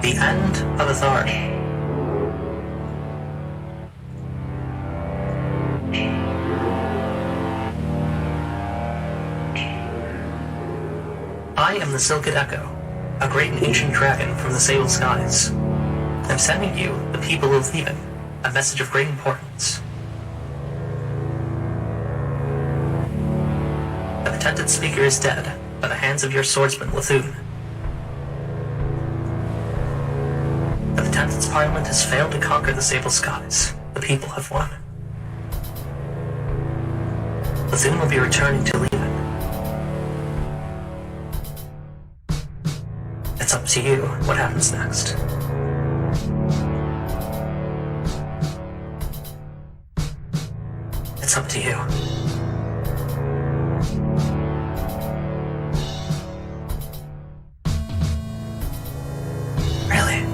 The end of authority. I am the Silked Echo, a great and ancient dragon from the sable skies. I'm sending you, the people of Theben, a message of great importance. The pretended speaker is dead by the hands of your swordsman, Lethune. The pretended's parliament has failed to conquer the sable skies. The people have won. Lethune will be returning to Leven. It's up to you what happens next. It's up to you. Really?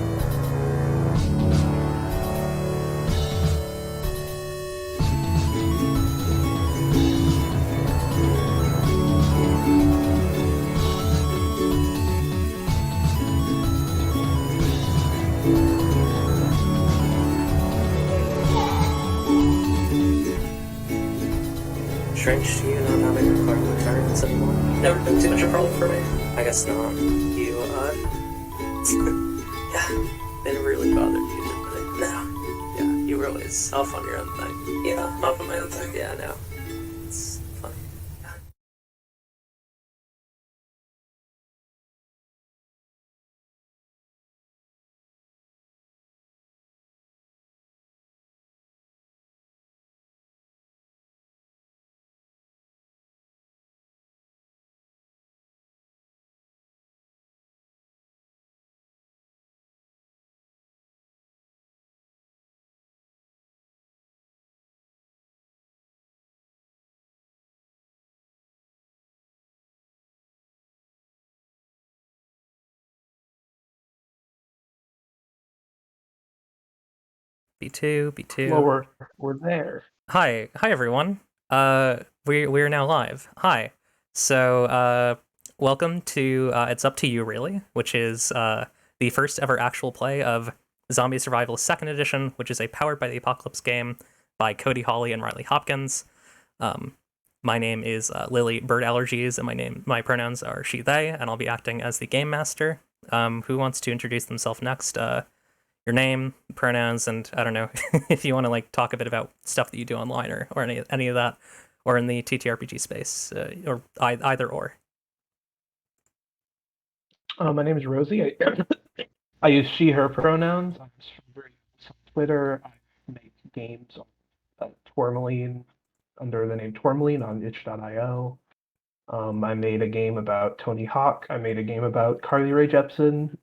Strange to you not having recording returns anymore. Never been too much of a problem for me. I guess not. You, yeah, been really bothered you, didn't I? No. Yeah, you were always off on your own thing. Yeah, I'm off on my own thing. Yeah, no. It's funny. Yeah. B2, B2. Well, we're there. Hi everyone. We're now live. Hi. So, welcome to It's Up to You, really, which is the first ever actual play of Zombie Survivalist Second Edition, which is a Powered by the Apocalypse game by Cody, Hawley, and Riley Hopkins. My name is Lily Bird Allergies, and my pronouns are she, they, and I'll be acting as the game master. Who wants to introduce themselves next? Your name, pronouns, and I don't know if you want to like talk a bit about stuff that you do online or any of that, or in the TTRPG space, or either or. My name is Rosie. I use she, her pronouns. I'm on Twitter. I make games on Tourmaline under the name Tourmaline on itch.io. I made a game about Tony Hawk. I made a game about Carly Rae Jepsen.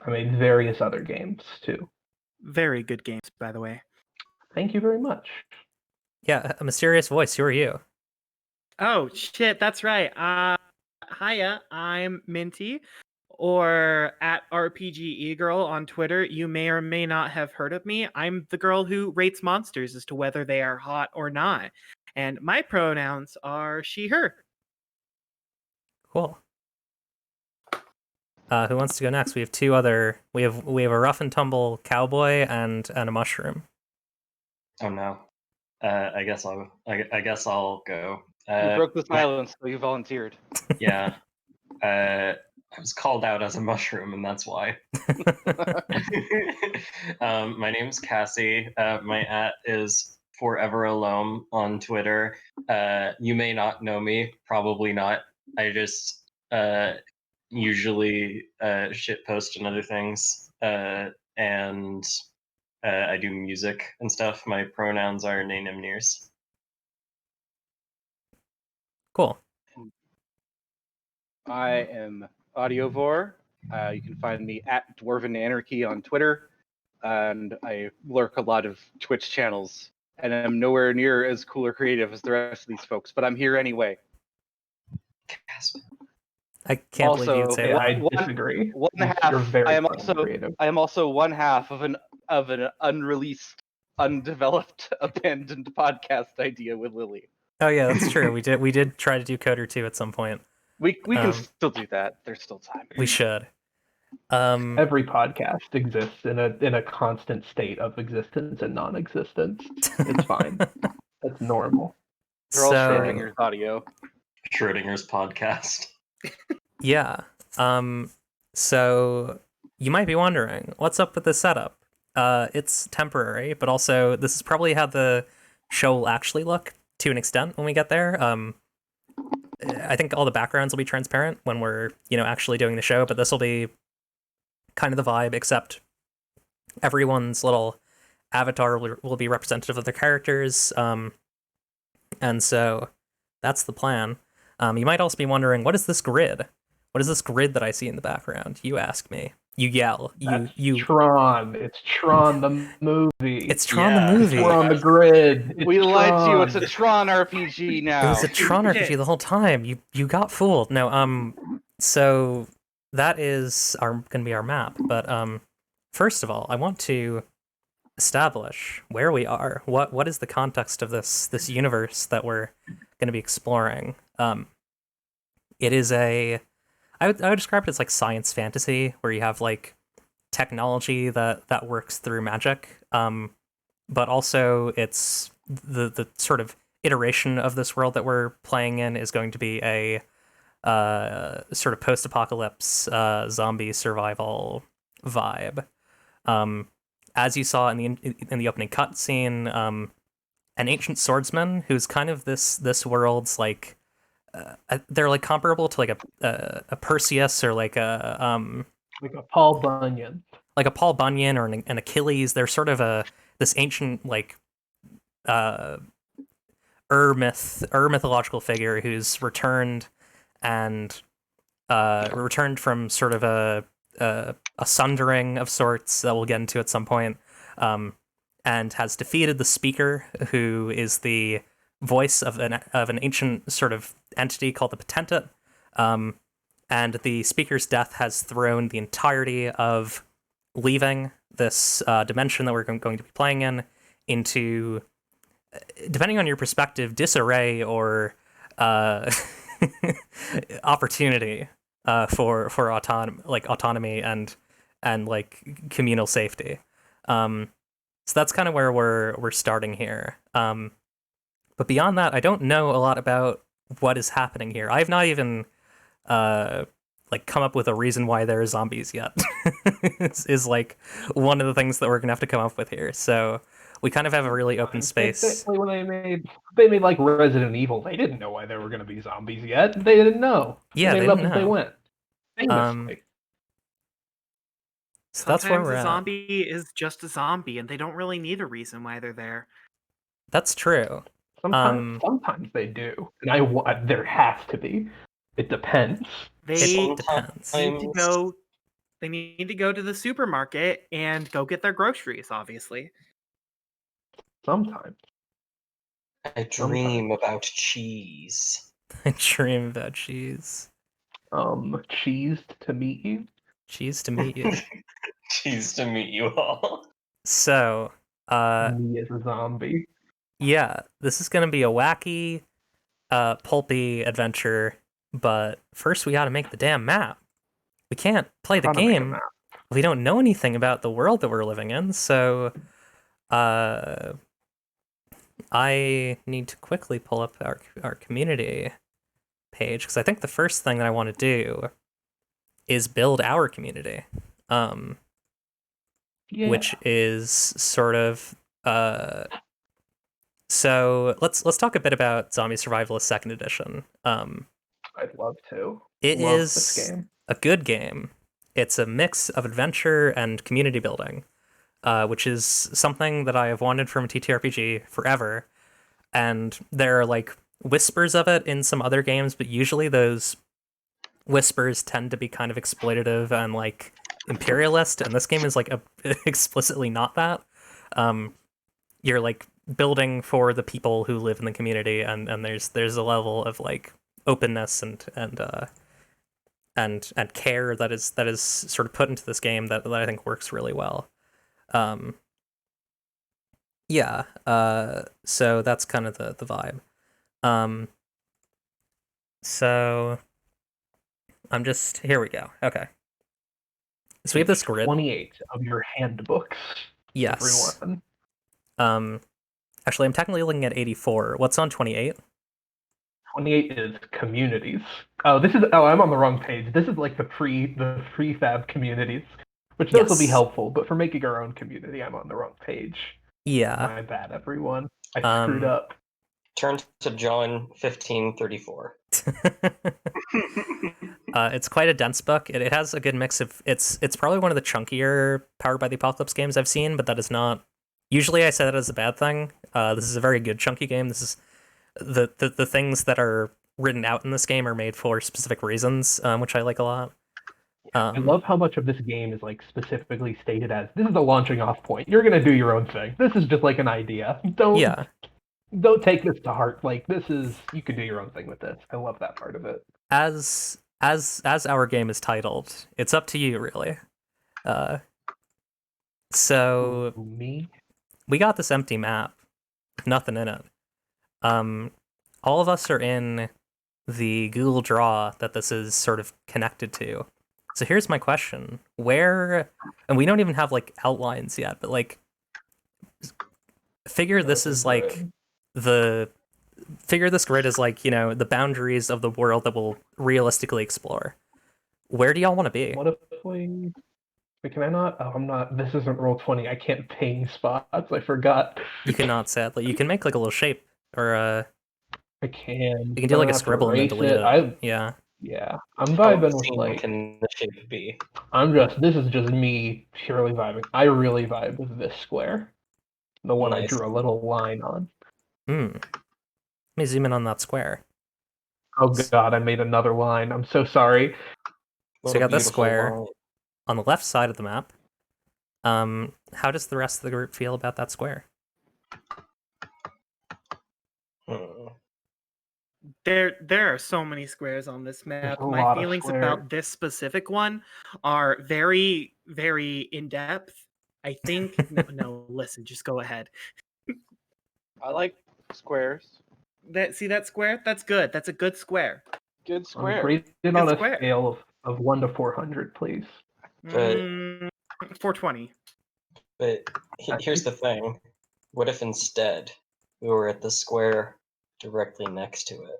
I made various other games too. Very good games, by the way. Thank you very much. Yeah, a mysterious voice. Who are you? Oh shit, that's right. Hiya, I'm Minty, or at RPG eGirl on Twitter. You may or may not have heard of me. I'm the girl who rates monsters as to whether they are hot or not, and my pronouns are she, her. Cool. Who wants to go next? We have two other. We have a rough and tumble cowboy and a mushroom. Oh no. I guess I'll go. You broke the silence, so you volunteered. Yeah. I was called out as a mushroom, and that's why. My name's Cassie. My @ is Forever Alone on Twitter. You may not know me, probably not. I just usually shit post and other things, and I do music and stuff. My pronouns are they, them, nears. Cool. I am Audiovore. You can find me at Dwarven Anarchy on Twitter, and I lurk a lot of Twitch channels, and I'm nowhere near as cool or creative as the rest of these folks, but I'm here anyway. I can't believe you'd say that. I disagree. One half. I am also one half of an unreleased, undeveloped, abandoned podcast idea with Lily. Oh yeah, that's true. We did try to do Coder 2 at some point. We can still do that. There's still time. We should. Every podcast exists in a constant state of existence and non-existence. It's fine. That's normal. They're all so Schrodinger's audio. Schrodinger's podcast. yeah. So you might be wondering, what's up with this setup? It's temporary, but also this is probably how the show will actually look to an extent when we get there. I think all the backgrounds will be transparent when we're, actually doing the show, but this will be kind of the vibe, except everyone's little avatar will be representative of their characters. And so that's the plan. You might also be wondering, what is this grid? What is this grid that I see in the background? You ask me. You yell. That's You. Tron. It's Tron the movie. It's Tron Yeah. the movie. Tron the grid. It's We lied to you. It's a Tron. Tron RPG now. It was a Tron RPG the whole time. You got fooled. No, so that is gonna be our map. But first of all, I want to establish where we are. What is the context of this universe that we're gonna be exploring? It is I would describe it as like science fantasy, where you have like technology that works through magic. But also it's the sort of iteration of this world that we're playing in is going to be a sort of post-apocalypse zombie survival vibe. As you saw in the opening cutscene, an ancient swordsman who's kind of this world's like they're like comparable to like a Perseus or like a Paul Bunyan. like a Paul Bunyan or an Achilles. They're sort of this ancient like mythological figure who's returned from sort of a sundering of sorts that we'll get into at some point, and has defeated the Speaker, who is the voice of an ancient sort of entity called the Potentate. And the Speaker's death has thrown the entirety of leaving this dimension that we're going to be playing in into, depending on your perspective, disarray or opportunity for autonomy and like communal safety. So that's kind of where we're starting here. But beyond that, I don't know a lot about what is happening here. I've not even like come up with a reason why there are zombies yet. is like one of the things that we're gonna have to come up with here. So we kind of have a really open space. When they made like Resident Evil, they didn't know why there were going to be zombies yet. They didn't know. Yeah, they they left didn't as they know. went. Famously. So that's where Sometimes we're a at. zombie is just a zombie, and they don't really need a reason why they're there. That's true. Sometimes they do, and there has to be. It depends. They It depends. need to go. They need to go to the supermarket and go get their groceries. Obviously, Sometimes. I dream about cheese. I dream about cheese. Cheesed to meet you. Cheese to meet you. Cheese to meet you all. So, Me as a zombie. yeah, this is gonna be a wacky, pulpy adventure. But first, we got to make the damn map. We can't play the Trying to make a game. map. We don't know anything about the world that we're living in, so I need to quickly pull up our community page, because I think the first thing that I want to do is build our community, which is sort of so let's talk a bit about Zombie Survivalist Second Edition. I'd love to. It Love is this game. a good game. It's a mix of adventure and community building, which is something that I have wanted from a TTRPG forever. And there are like whispers of it in some other games, but usually those whispers tend to be kind of exploitative and like imperialist. And this game is like explicitly not that. You're like building for the people who live in the community, and there's a level of like openness and care that is sort of put into this game that I think works really well. So that's kind of the vibe. So I'm just, here we go. Okay. So we have this grid. 28 of your handbooks. Yes. Everyone. Actually, I'm technically looking at 84. What's on 28? 28 is communities. I'm on the wrong page. This is like the prefab communities, which those will be Yes. helpful, but for making our own community, I'm on the wrong page. Yeah. My bad, everyone. I screwed up. Turn to John 15:34. It's quite a dense book. It has a good mix of it's probably one of the chunkier Powered by the Apocalypse games I've seen, but that is not. Usually I say that as a bad thing. This is a very good chunky game. This is the things that are written out in this game are made for specific reasons, which I like a lot. I love how much of this game is like specifically stated as this is a launching off point. You're gonna do your own thing. This is just like an idea. Don't take this to heart. Like you can do your own thing with this. I love that part of it. As our game is titled, it's up to you really. So me, we got this empty map, nothing in it. All of us are in the Google Draw that this is sort of connected to. So here's my question: where? And we don't even have like outlines yet, but like, figure this is like figure this grid is like, you know, the boundaries of the world that we'll realistically explore. Where do y'all want to be? What if we? Can I not? Oh, I'm not. This isn't Roll20. I can't ping spots. I forgot. You cannot, sadly. You can make like a little shape or I can. you can do like a scribble and then delete it. Yeah. Yeah, I'm vibing with like. Can the shape be? This is just me purely vibing. I really vibe with this square, the one I drew a little line on. Let me zoom in on that square. Oh god, I made another line. I'm so sorry. So you got this square on the left side of the map. How does the rest of the group feel about that square? There are so many squares on this map. There's a My lot of feelings squares. about this specific one are very, very in depth. I think no, listen, just go ahead. I like squares. See that square? That's good. That's a good square. Good square. Rate it on a square. scale of 1 to 400, please. 420. But here's the thing. What if instead we were at the square directly next to it?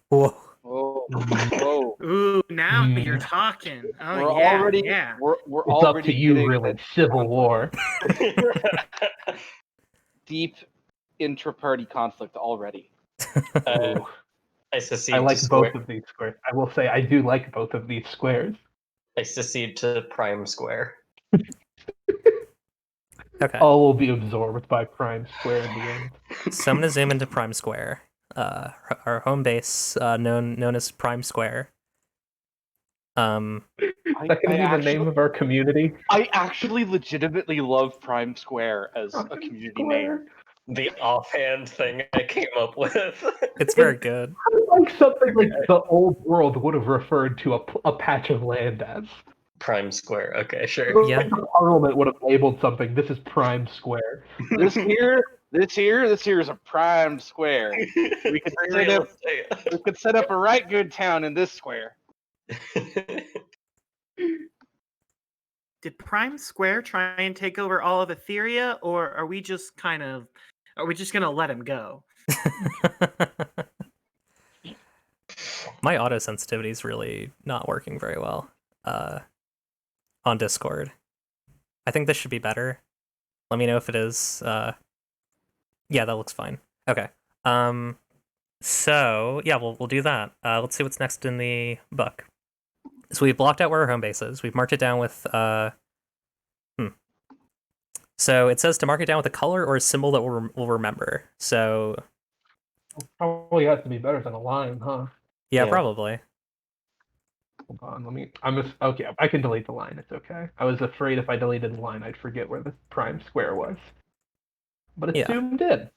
Whoa. Whoa. Whoa. Ooh, now you're talking. Oh, We're yeah, already yeah. we're It's already up to you, getting really. Civil War. deep intra-party conflict already. I secede. I like to both square. of these squares. I will say I do like both of these squares. I secede to prime square. Okay. All will be absorbed by Prime Square in the end. So I'm gonna zoom into Prime Square, our home base, known as Prime Square. That can be the name of our community. I actually legitimately love Prime Square as a community name. The offhand thing I came up with. It's very good. Like something like the old world would have referred to a patch of land as. Prime Square. Okay, sure. Yeah. The Parliament would have labeled something. This is Prime Square. This here is a prime square. We could set up a right good town in this square. Did Prime Square try and take over all of Etheria, or are we just gonna let him go? My auto sensitivity is really not working very well on Discord. I think this should be better. Let me know if it is. Yeah, that looks fine. Okay. So yeah, we'll do that. Let's see what's next in the book. So we've blocked out where our home base is. We've marked it down with So it says to mark it down with a color or a symbol that we'll remember. So Probably has to be better than a line, huh? yeah, Yeah. probably. Hold on, okay, I can delete the line, it's okay. I was afraid if I deleted the line I'd forget where the Prime Square was. But it Yeah. soon did.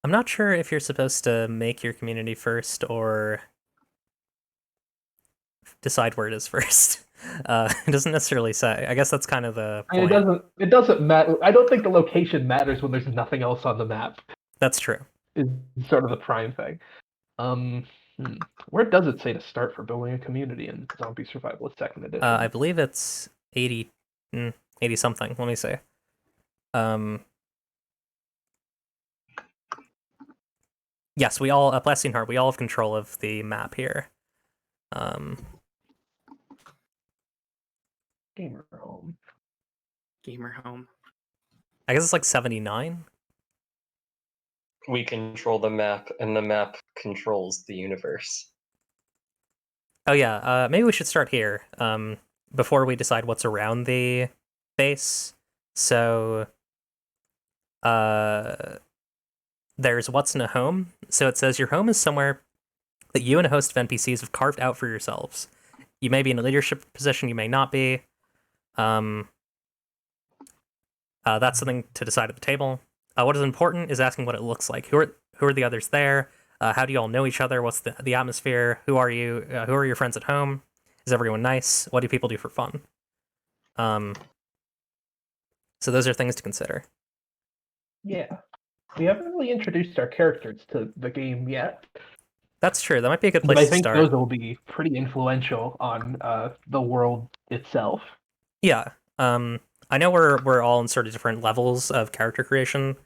I'm not sure if you're supposed to make your community first or decide where it is first. It doesn't necessarily say. I guess that's kind of the point. It doesn't matter. I don't think the location matters when there's nothing else on the map. That's true. Is sort of the prime thing. Where does it say to start for building a community in Zombie Survivalist Second Edition? I believe it's 80, 80 something. Let me see. Yes, we all, Plastine Heart, we all have control of the map here. Gamer home. Gamer home. I guess it's like 79. We control the map, and the map controls the universe. Oh yeah, maybe we should start here, before we decide what's around the base. So, there's what's in a home. So it says your home is somewhere that you and a host of NPCs have carved out for yourselves. You may be in a leadership position, you may not be. That's something to decide at the table. What is important is asking what it looks like. Who are the others there? How do you all know each other? What's the atmosphere? Who are you? Who are your friends at home? Is everyone nice? What do people do for fun? So those are things to consider. Yeah. We haven't really introduced our characters to the game yet. That's true. That might be a good But place I to think start. those will be pretty influential on the world itself. Yeah. I know we're all in sort of different levels of character creation.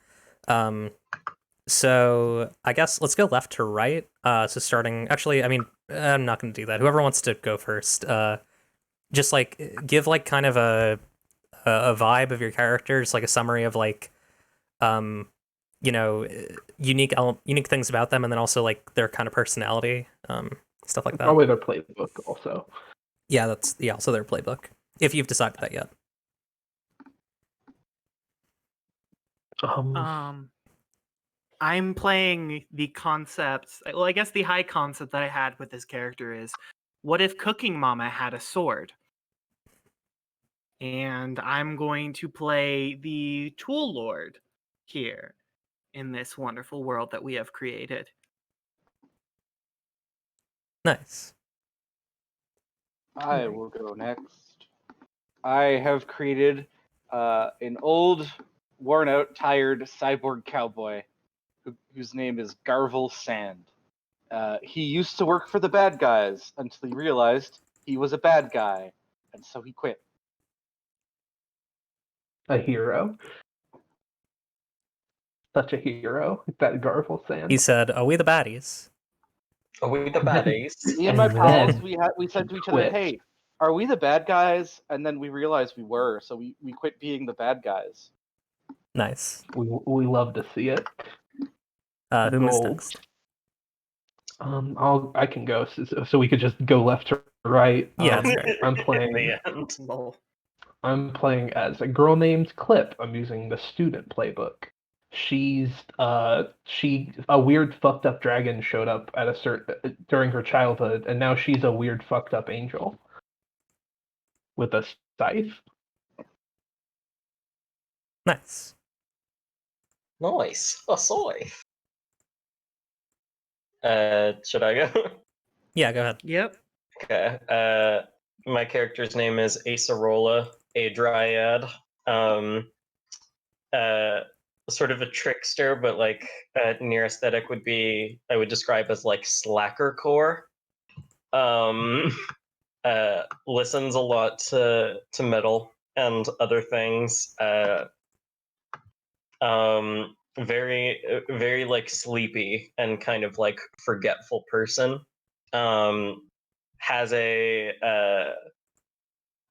So I guess let's go left to right. So starting, actually, I mean, I'm not going to do that. Whoever wants to go first, just like give like kind of a vibe of your character, just like a summary of like, you know, unique things about them, and then also like their kind of personality, stuff like that. Probably their playbook also. Yeah, also their playbook. If you've decided that yet. I'm playing the concept. Well, I guess the high concept that I had with this character is, what if Cooking Mama had a sword? And I'm going to play the Tool Lord here in this wonderful world that we have created. Nice. I will go next. I have created an old, worn-out, tired cyborg cowboy whose name is Garvel Sand. He used to work for the bad guys until he realized he was a bad guy, and so he quit. A hero. Such a hero, that Garful Sand. He said, "Are we the baddies?" Are we the baddies? Me and my And pals, then we said to each other, quit. "Hey, are we the bad guys?" And then we realized we were, so we quit being the bad guys. Nice. We love to see it. Who missed Gold. next? I can go, so we could just go left to right. Yeah, that's right. I'm playing. The end. I'm playing as a girl named Clip. I'm using the student playbook. She's a weird fucked up dragon showed up at during her childhood, and now she's a weird fucked up angel with a scythe. Nice. Nice. Oh, soy. Should I go? Yeah, go ahead. Yep. Okay. My character's name is Acerola, a dryad. Sort of a trickster, but like near aesthetic would be, I would describe as like slacker core. Listens a lot to metal and other things. Very very like sleepy and kind of like forgetful person. Has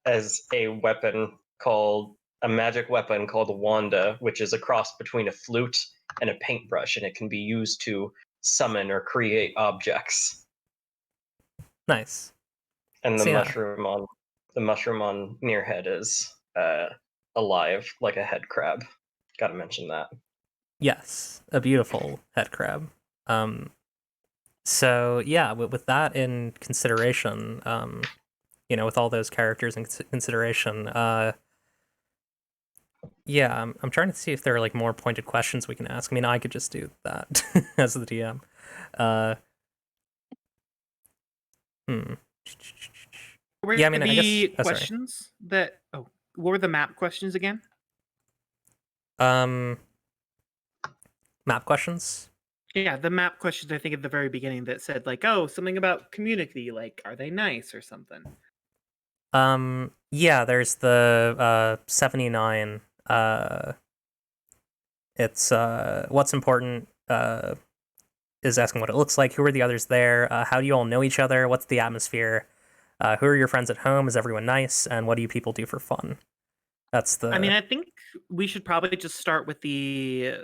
as a weapon called a magic weapon called Wanda, which is a cross between a flute and a paintbrush, and it can be used to summon or create objects. Nice. And the So, yeah. mushroom on Nearhead is alive, like a head crab. Gotta mention that. Yes, a beautiful head crab. So yeah, with that in consideration, you know, with all those characters in consideration, yeah, I'm trying to see if there are like more pointed questions we can ask. I mean, I could just do that as the DM. Were Yeah, I mean, I the guess. Oh, sorry. questions that? Oh, what were the map questions again? Map questions. Yeah, the map questions I think at the very beginning that said like, oh, something about community, like, are they nice or something? Yeah, there's the 79. It's what's important is asking what it looks like. Who are the others there? How do you all know each other? What's the atmosphere? Who are your friends at home? Is everyone nice? And what do you people do for fun? That's the. I mean, I think we should probably just start with the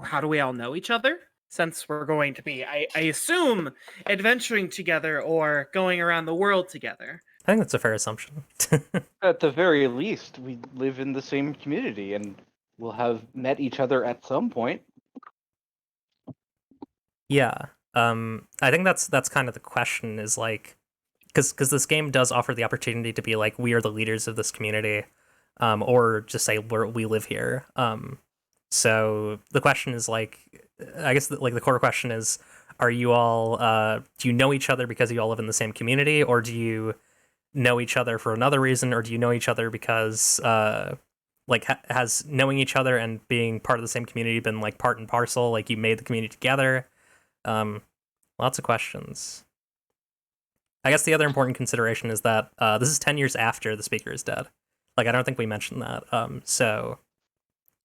how do we all know each other? Since we're going to be, I assume, adventuring together or going around the world together. I think that's a fair assumption. At the very least, we live in the same community and we'll have met each other at some point. Yeah. I think that's kind of the question is like, because this game does offer the opportunity to be like, we are the leaders of this community, or just say we live here. So the question is like, I guess like the core question is, are you all do you know each other because you all live in the same community, or do you know each other for another reason, or do you know each other because like has knowing each other and being part of the same community been like part and parcel, like you made the community together? Lots of questions. I guess the other important consideration is that this is 10 years after the speaker is dead. Like, I don't think we mentioned that. So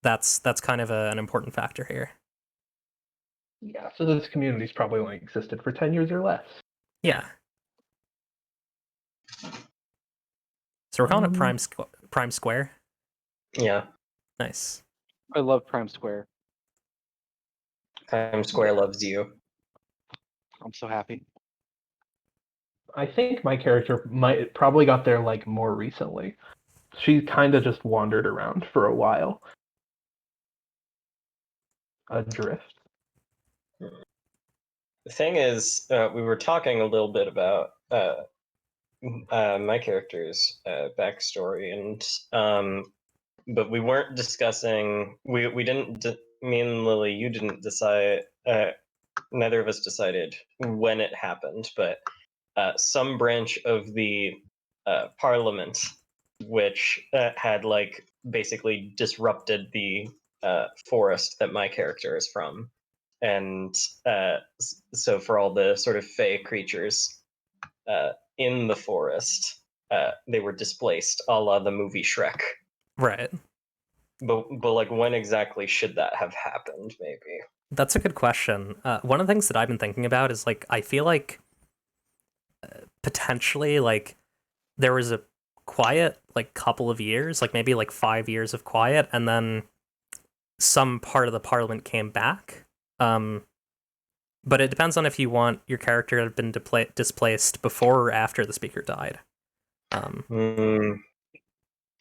that's kind of an important factor here. Yeah, so this community's probably only existed for 10 years or less. Yeah. So we're calling it Prime Square. Yeah, Nice. I love Prime Square. Times Square loves you. I'm so happy. I think my character probably got there like more recently. She kind of just wandered around for a while. Adrift. The thing is, we were talking a little bit about my character's backstory, and but we weren't discussing. We didn't. Me and Lily, you didn't decide. Neither of us decided when it happened, but some branch of the parliament, which had like basically disrupted the forest that my character is from, and so for all the sort of fey creatures in the forest, they were displaced, a la the movie Shrek. Right. But like, when exactly should that have happened? Maybe. That's a good question. One of the things that I've been thinking about is like, I feel like potentially like there was a quiet like couple of years, like maybe like 5 years of quiet, and then some part of the parliament came back. But it depends on if you want your character to have been displaced before or after the speaker died.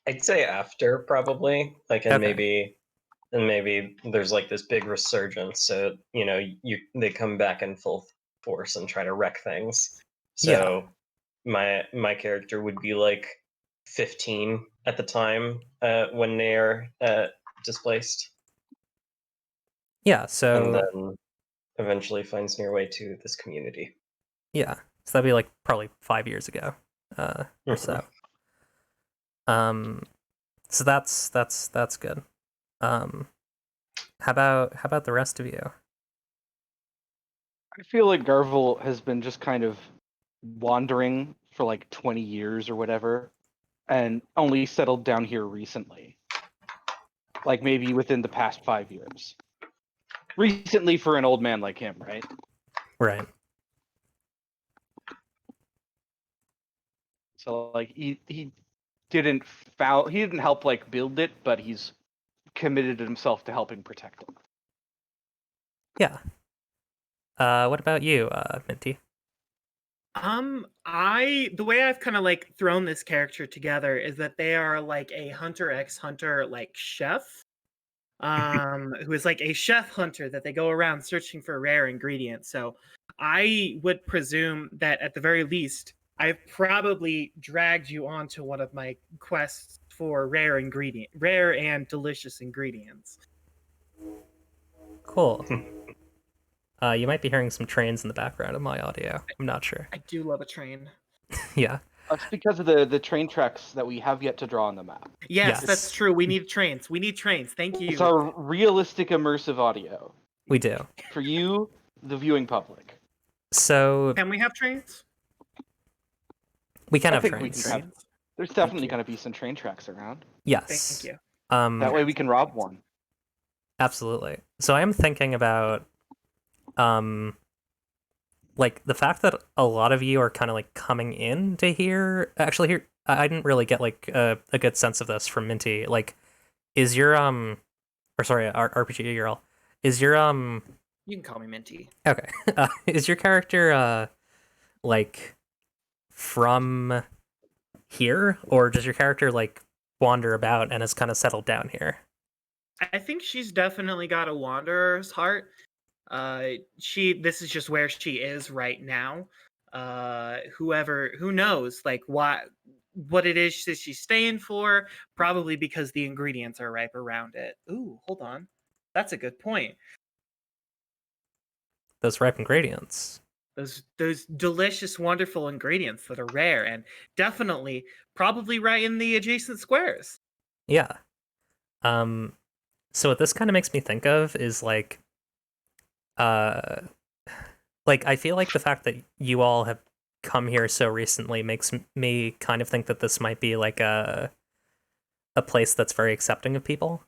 I'd say after, probably. Like, and Okay. maybe there's like this big resurgence. So they come back in full force and try to wreck things. So my character would be like 15 at the time when they are displaced. Yeah, so and then eventually finds their way to this community. yeah, so that'd be like probably 5 years ago, or so. So that's good. How about the rest of you? I feel like Garvel has been just kind of wandering for like 20 years or whatever, and only settled down here recently. Like maybe within the past 5 years. Recently for an old man like him, right? Right. So like he didn't help like build it, but he's committed himself to helping protect it. Yeah. What about you, Minty? The way I've kind of like thrown this character together is that they are like a hunter x hunter like chef, who is like a chef hunter that they go around searching for rare ingredients. So I would presume that at the very least, I've probably dragged you onto one of my quests for rare and delicious ingredients. Cool. You might be hearing some trains in the background of my audio. I'm not sure. I do love a train. Yeah. It's because of the train tracks that we have yet to draw on the map. Yes, Yes. that's true. We need trains. Thank you. It's our realistic immersive audio. We do. For you, the viewing public. So Can we have trains? we can I have think we trains. can have. There's definitely going to be some train tracks around. Yes. Thank you. That way we can rob one. Absolutely. So I am thinking about like the fact that a lot of you are kind of like coming in to here. Actually, here I didn't really get like a good sense of this from Minty. Like, is your or sorry, RPG girl, is your You can call me Minty. okay, is your character like from here, or does your character like wander about and has kind of settled down here? I think she's definitely got a wanderer's heart. This is just where she is right now. Who knows like what it is that she's staying for, probably because the ingredients are ripe around it. Ooh, hold on. That's a good point. Those ripe ingredients. Those delicious, wonderful ingredients that are rare and definitely probably right in the adjacent squares. Yeah. So what this kind of makes me think of is like I feel like the fact that you all have come here so recently makes me kind of think that this might be like a place that's very accepting of people.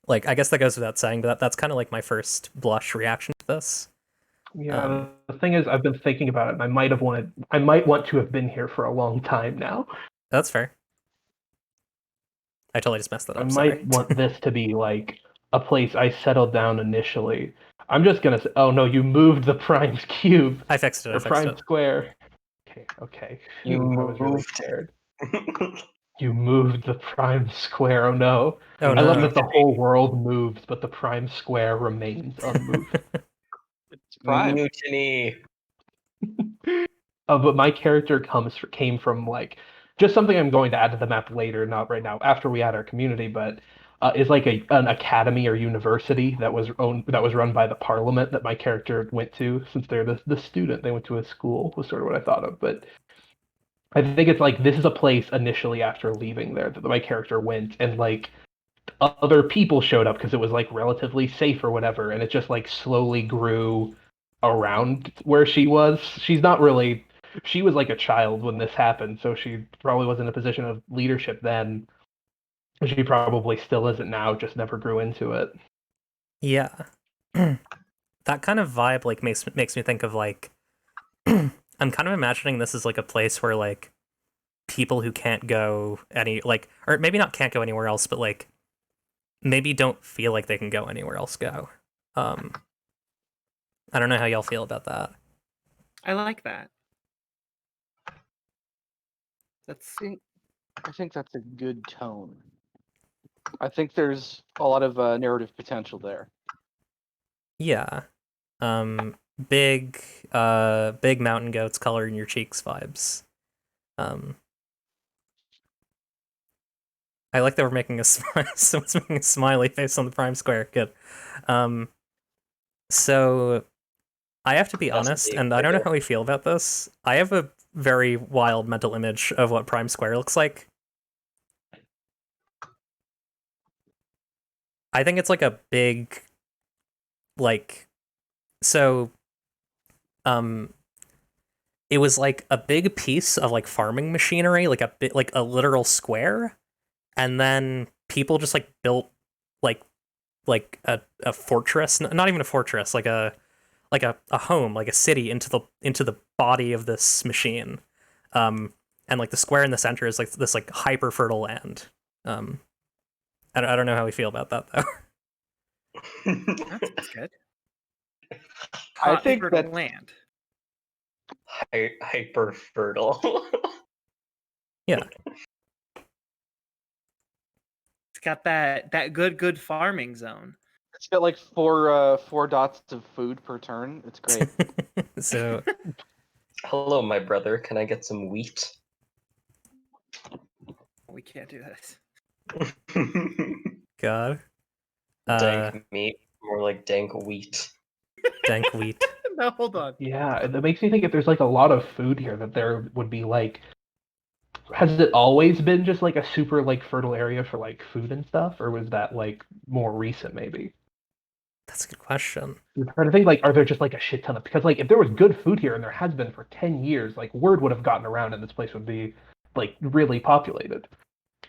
Like I guess that goes without saying, but that's kind of like my first blush reaction to this. Yeah, the thing is, I've been thinking about it, and I might want to have been here for a long time now. That's fair. I totally just messed that up. I Sorry. might want this to be like a place I settled down initially. I'm just gonna say, oh no, you moved the Prime's cube I fixed it. or I fixed Prime it. Square. Okay. You Phew, I was really moved. scared. You moved the Prime Square. Oh no. Oh I love no. that the whole world moves, but the Prime Square remains unmoved. It's Prime. Mutiny. But my character came from like just something I'm going to add to the map later, not right now, after we add our community, but is like an academy or university that was run by the parliament that my character went to. Since they're the student, they went to a school, was sort of what I thought of. But I think it's like this is a place initially after leaving there that my character went, and like other people showed up because it was like relatively safe or whatever, and it just like slowly grew around where she was. She was like a child when this happened, so she probably was in a position of leadership then. She probably still isn't now, just never grew into it. Yeah. That kind of vibe like makes me think of like I'm kind of imagining this is like a place where like people who can't go any like or maybe not can't go anywhere else, but like maybe don't feel like they can go anywhere else go. I don't know how y'all feel about that. I like that. I think that's a good tone. I think there's a lot of narrative potential there. Yeah. Big mountain goats color in your cheeks vibes. I like that we're making someone's making a smiley face on the Prime Square. Good. So I have to be That's honest, big, and I don't know bigger. how we feel about this. I have a very wild mental image of what Prime Square looks like. I think it's like a big, like, so, it was like a big piece of like farming machinery, like a bit, like a literal square, and then people just like built like a fortress, not even a fortress, like a home, like a city into the body of this machine, and like the square in the center is like this like hyper fertile land. I don't know how we feel about that though. That's good. I Hot think fertile that- land. Hyper fertile. Yeah. It's got that good farming zone. It's got like four dots of food per turn. It's great. So Hello, my brother. Can I get some wheat? We can't do this. God, Dank meat, more like dank wheat. dank wheat. No, hold on. Yeah, that makes me think if there's like a lot of food here, that there would be like. Has it always been just like a super like fertile area for like food and stuff, or was that like more recent maybe? That's a good question. I'm trying to think, like, are there just like a shit ton of, because like if there was good food here and there has been for 10 years, like word would have gotten around and this place would be like really populated.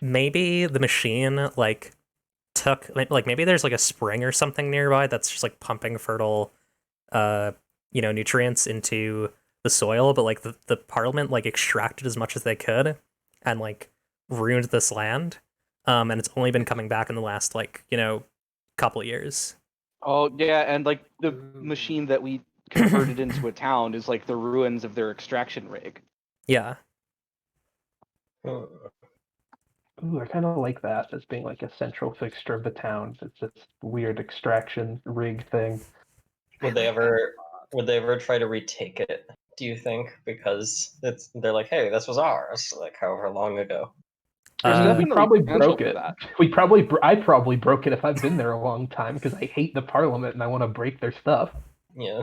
Maybe the machine like took like maybe there's like a spring or something nearby that's just like pumping fertile nutrients into the soil, but like the parliament like extracted as much as they could and like ruined this land. And it's only been coming back in the last like, couple of years. Oh yeah, and like the machine that we converted into a town is like the ruins of their extraction rig. Yeah. Hmm. Ooh, I kind of like that as being like a central fixture of the town. It's this weird extraction rig thing. Would they ever try to retake it? Do you think? Because they're like, hey, this was ours, like however long ago. There's Uh, We definitely probably potential broke for it. that. I probably broke it if I've been there a long time because I hate the parliament and I want to break their stuff. Yeah.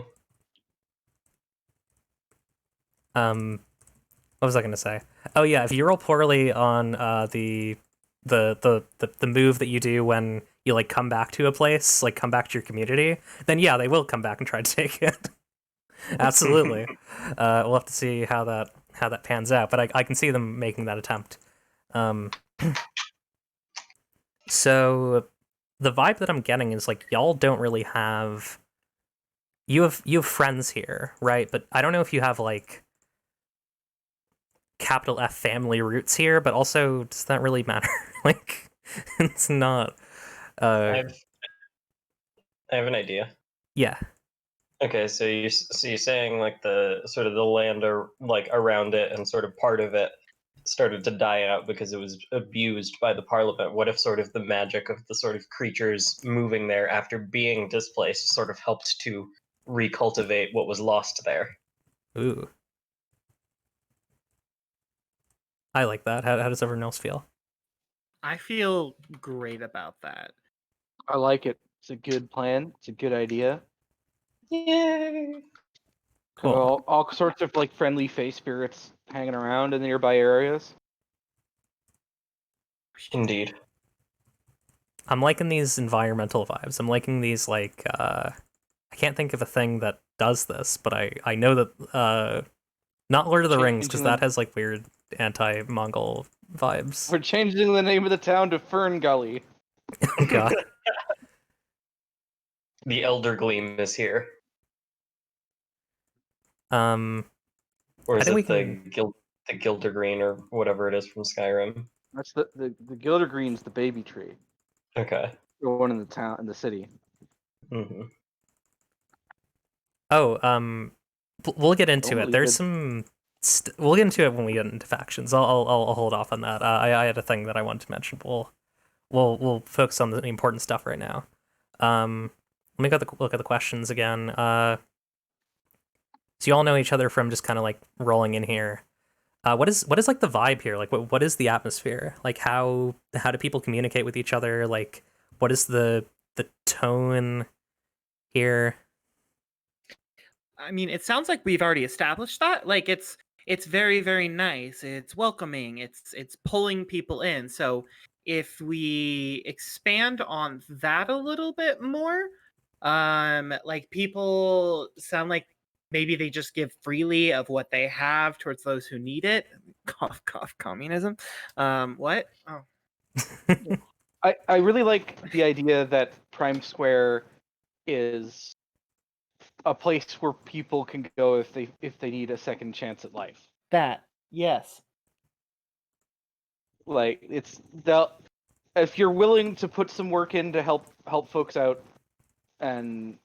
What was I gonna say? Oh yeah, if you roll poorly on the move that you do when you like come back to a place, like come back to your community, then yeah, they will come back and try to take it. Absolutely. We'll have to see how that pans out, but I can see them making that attempt. So the vibe that I'm getting is like y'all don't really have you have friends here, right? But I don't know if you have like capital F family roots here, but also does that really matter? Like it's not I have an idea. yeah. Okay, so you're saying like the sort of the land or like around it and sort of part of it started to die out because it was abused by the parliament. What if sort of the magic of the sort of creatures moving there after being displaced sort of helped to recultivate what was lost there? Ooh. I like that. How does everyone else feel? I feel great about that. I like it. It's a good plan. It's a good idea. Yay! Cool. All sorts of like friendly face spirits hanging around in the nearby areas. Indeed. I'm liking these environmental vibes. I'm liking these like I can't think of a thing that does this, but I know that not Lord of the Rings because that has like weird anti-Mongol vibes. We're changing the name of the town to Fern Gully. Oh god. The Elder Gleam is here. Or I is think we it the can the Gildergreen or whatever it is from Skyrim? That's the Gilder Green's the baby tree. Okay. The one in the town in the city. Mm-hmm. Oh, we'll get into it. Totally There's good. some. We'll get into it when we get into factions. I'll hold off on that. I had a thing that I wanted to mention. We'll focus on the important stuff right now. Let me look at the questions again. So you all know each other from just kind of like rolling in here. What is like the vibe here? Like what is the atmosphere? Like how do people communicate with each other? Like what is the tone here? I mean, it sounds like we've already established that. Like it's very, very nice. It's welcoming. It's pulling people in. So if we expand on that a little bit more, like people sound like maybe they just give freely of what they have towards those who need it. Cough, cough, communism. What? Oh. I really like the idea that Prime Square is a place where people can go if they need a second chance at life. That. Yes. Like if you're willing to put some work in to help folks out and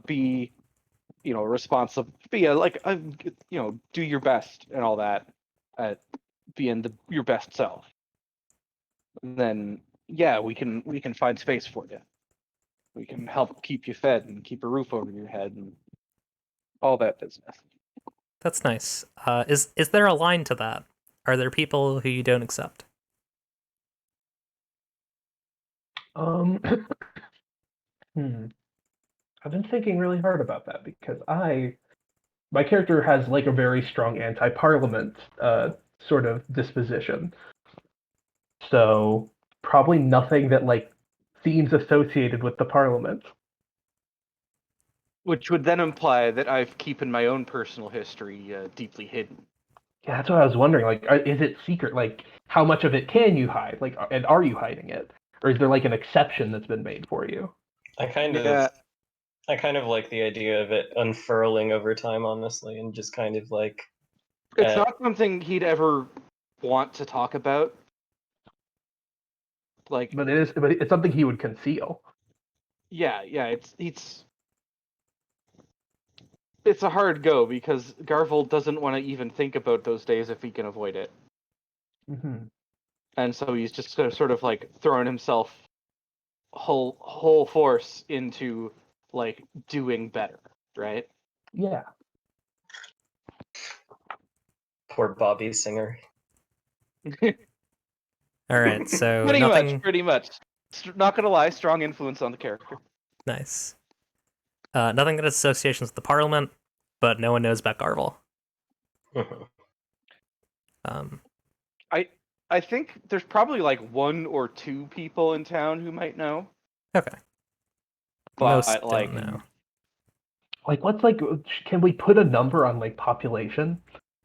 be responsible, do your best and all that at being your best self, then yeah, we can find space for you. We can help keep you fed and keep a roof over your head and all that business. That's nice. Is there a line to that? Are there people who you don't accept? I've been thinking really hard about that because my character has like a very strong anti-parliament sort of disposition. So probably nothing that like scenes associated with the Parliament. Which would then imply that I've keeping my own personal history deeply hidden. Yeah, that's what I was wondering. Like, is it secret? Like, how much of it can you hide? Like, and are you hiding it, or is there like an exception that's been made for you? I kind of like the idea of it unfurling over time, honestly, and just kind of like It's not something he'd ever want to talk about. Like, But it's something he would conceal. yeah, it's a hard go because Garvel doesn't want to even think about those days if he can avoid it. Mm-hmm. And so he's just sort of like throwing himself whole force into like doing better, right? Yeah. poor Bobby Singer. All right, so Pretty much. Not gonna lie, strong influence on the character. Nice. Nothing that has associations with the Parliament, but no one knows about Garvel. I think there's probably like 1 or 2 people in town who might know. Okay. But Most like, don't know. Like, can we put a number on like population?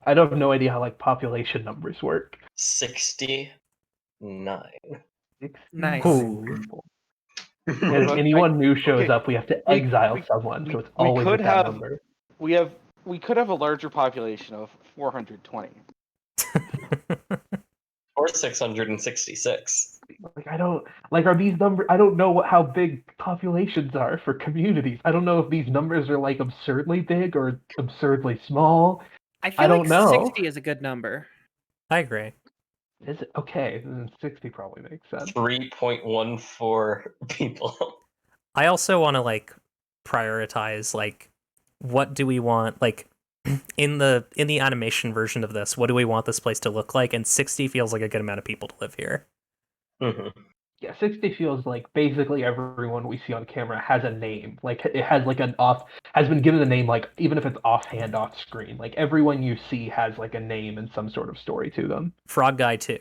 I don't have no idea how like population numbers work. 69. Nice. Ooh. And if anyone new shows up, we have to exile someone. So it's always with that number. We could have a larger population of 420. Or 666. Like, are these numbers? I don't know how big populations are for communities. I don't know if these numbers are like absurdly big or absurdly small. I feel I don't like know. 60 is a good number. I agree. Is it okay? Then 60 probably makes sense. 3.14 people. I also want to like prioritize like what do we want like in the animation version of this, what do we want this place to look like? And 60 feels like a good amount of people to live here. Mm-hmm. Yeah, 60 feels like basically everyone we see on camera has a name. Like it has like has been given a name, like even if it's offhand off screen. Like everyone you see has like a name and some sort of story to them. Frog Guy 2.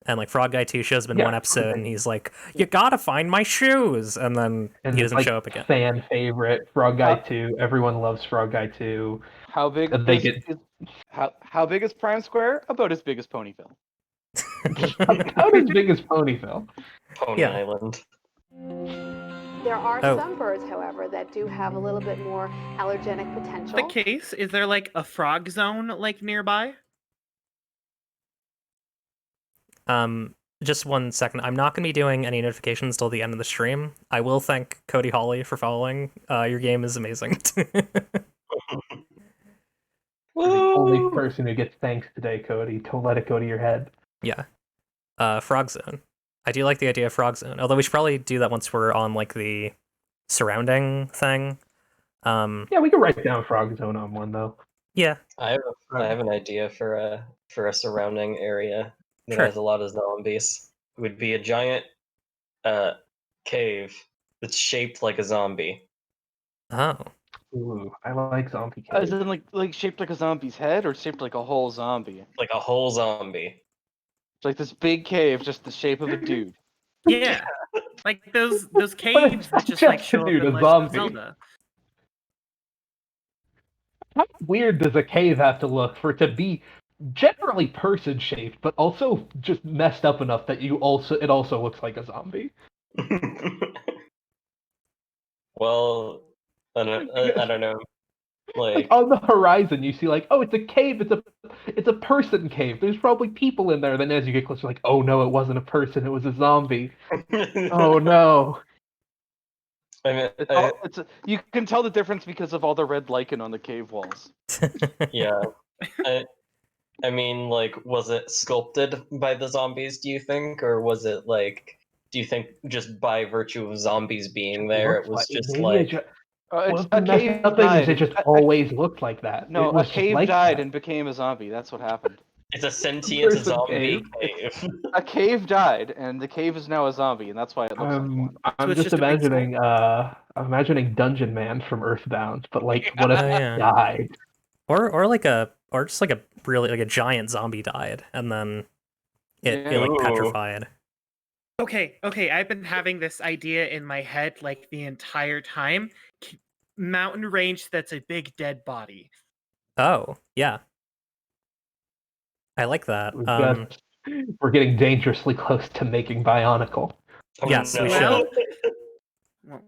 And like Frog Guy 2 shows up in one episode and he's like, you gotta find my shoes, and then he doesn't like, show up again. Fan favorite, Frog Guy 2. Everyone loves Frog Guy 2. How big how big is Prime Square? About as big as Ponyville. About as big as Ponyville. Pony Island. There are some birds, however, that do have a little bit more allergenic potential. The case, is there like a frog zone like nearby? Just 1 second. I'm not going to be doing any notifications till the end of the stream. I will thank Cody Hawley for following. Your game is amazing. The only person who gets thanks today, Cody. Don't let it go to your head. Yeah. Frog Zone. I do like the idea of Frog Zone. Although we should probably do that once we're on like the surrounding thing. Yeah, we can write down Frog Zone on one though. Yeah. I have an idea for a surrounding area that has a lot of zombies. It would be a giant cave that's shaped like a zombie. Oh. Ooh, I like zombie cave. As in like shaped like a zombie's head, or shaped like a whole zombie? Like a whole zombie. It's like this big cave, just the shape of a dude. Yeah. Like those caves that just like show up in Legend of Zelda. How weird does a cave have to look for it to be generally person shaped, but also just messed up enough that it also looks like a zombie? Well, I don't know. Like on the horizon, you see like, oh, it's a cave. It's a person cave. There's probably people in there. Then as you get closer, like, oh no, it wasn't a person. It was a zombie. Oh no. I mean, you can tell the difference because of all the red lichen on the cave walls. Yeah. I mean, like, was it sculpted by the zombies, do you think? Or was it, like, do you think just by virtue of zombies being there, it was just like... a cave died. It just always looked like that. No, a cave died and became a zombie. That's what happened. It's a sentient zombie cave. A cave died, and the cave is now a zombie, and that's why it looks like one. I'm just imagining, I'm imagining Dungeon Man from Earthbound, but like, what if it died? Or just like a really like a giant zombie died, and then it like petrified. Okay, I've been having this idea in my head like the entire time. Mountain range that's a big dead body. Oh, yeah. I like that. We're getting dangerously close to making Bionicle. Oh, Yes, we Well, should. well,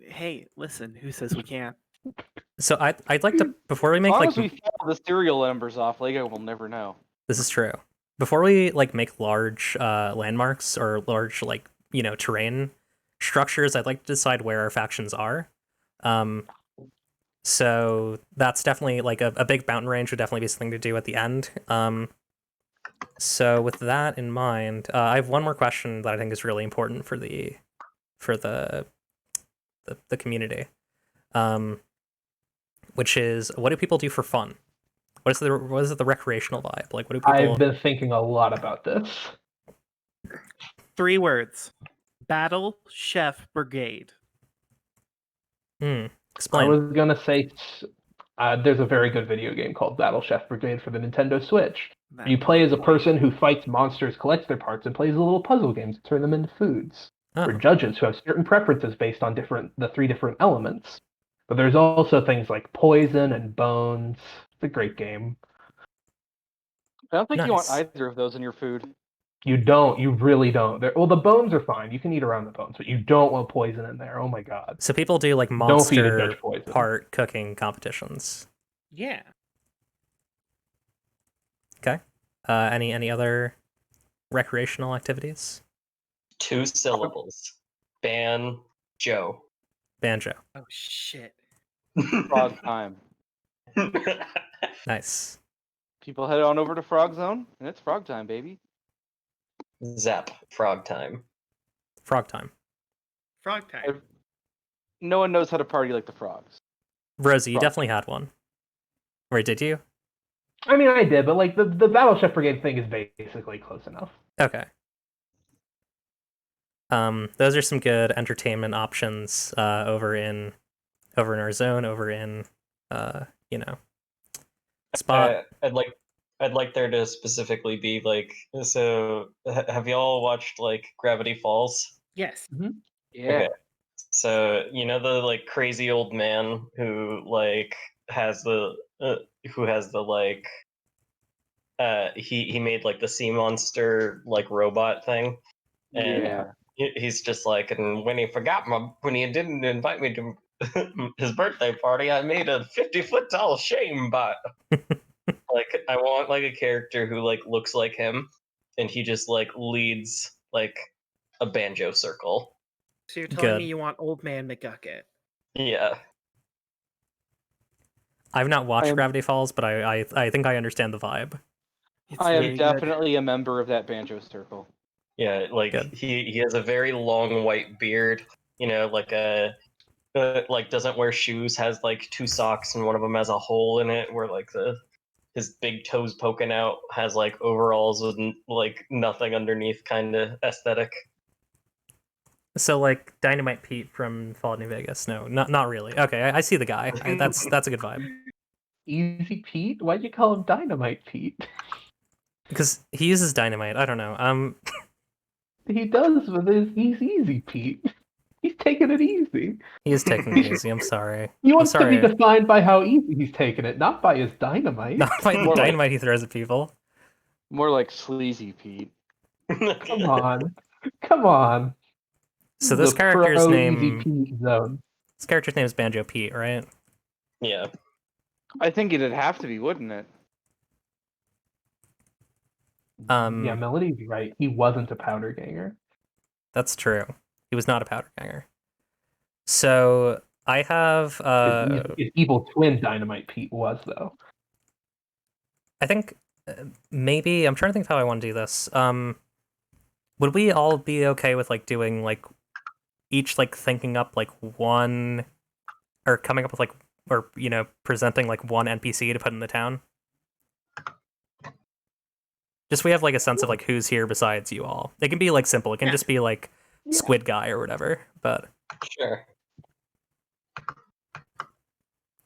hey, listen, who says we can't? So I'd like to, before we As make long like as we follow the serial numbers off, Lego will never know. this is true. Before we like make large landmarks or large like, terrain structures, I'd like to decide where our factions are. So that's definitely like a big mountain range would definitely be something to do at the end. So with that in mind, I have one more question that I think is really important for the community, which is what do people do for fun? What is the recreational vibe? Like, what do people? I've been thinking a lot about this. 3 words: Battle Chef Brigade. I Explain. was gonna say there's a very good video game called Battle Chef Brigade for the Nintendo Switch. You play as a person who fights monsters, collects their parts, and plays little puzzle games to turn them into foods. Oh. For judges who have certain preferences based on the 3 different elements. But there's also things like poison and bones. It's a great game. I don't think you want Nice. either of those in your food. You don't. You really don't. Well, the bones are fine. You can eat around the bones, but you don't want poison in there. Oh my god. So people do like Don't feed a monster judge poison. part cooking competitions. Yeah. Okay. Any other recreational activities? 2 syllables. Banjo. Banjo. Oh shit. Frog time. Nice. People head on over to Frog Zone, and it's frog time, baby. Zap. Frog time. Frog time. Frog time. No one knows how to party like the frogs. Rosie, you Frog. definitely had one. Or did you? I mean, I did, but like the Battle Chef Brigade thing is basically close enough. Okay. Those are some good entertainment options over in our zone, over in spot. I'd like there to specifically be like, so have y'all watched like Gravity Falls? Yes. Yeah. Okay. So the like crazy old man who like has the like he made like the sea monster like robot thing, and Yeah. he's just like, and when he didn't invite me to his birthday party, I made a 50-foot tall shame bot. Like I want like a character who like looks like him, and he just like leads like a banjo circle. So you're telling me Good. you want Old Man McGucket? Yeah. I've not watched am- Gravity Falls, but I think I understand the vibe. It's I am very good. definitely a member of that banjo circle. Yeah, like Good. he has a very long white beard, like like doesn't wear shoes, has like 2 socks and one of them has a hole in it where like his big toes poking out, has like overalls with like nothing underneath kind of aesthetic. So like Dynamite Pete from Fallout New Vegas. No, not really. Okay, I see the guy. That's a good vibe. Easy Pete? Why'd you call him Dynamite Pete? Because he uses dynamite. I don't know. He does with he's Easy Pete. He's taking it easy. He is taking it easy. I'm sorry. He I'm wants to sorry. be defined by how easy he's taking it, not by his dynamite. Not by the More like- dynamite he throws at people. More like sleazy Pete. Come on. Come on. So this The character's pro name. Easy Pete zone. This character's name is Banjo Pete, right? Yeah. I think it'd have to be, wouldn't it? Yeah, Melody's right. He wasn't a powder ganger. That's true. He was not a powder ganger. So I have. His evil twin Dynamite Pete was, though. I think maybe I'm trying to think of how I want to do this. Would we all be okay with like doing like each like thinking up like one, or coming up with like, or presenting like one NPC to put in the town? Just so we have like a sense of like who's here besides you all. It can be like simple. It can just be like Squid Guy or whatever. But Sure.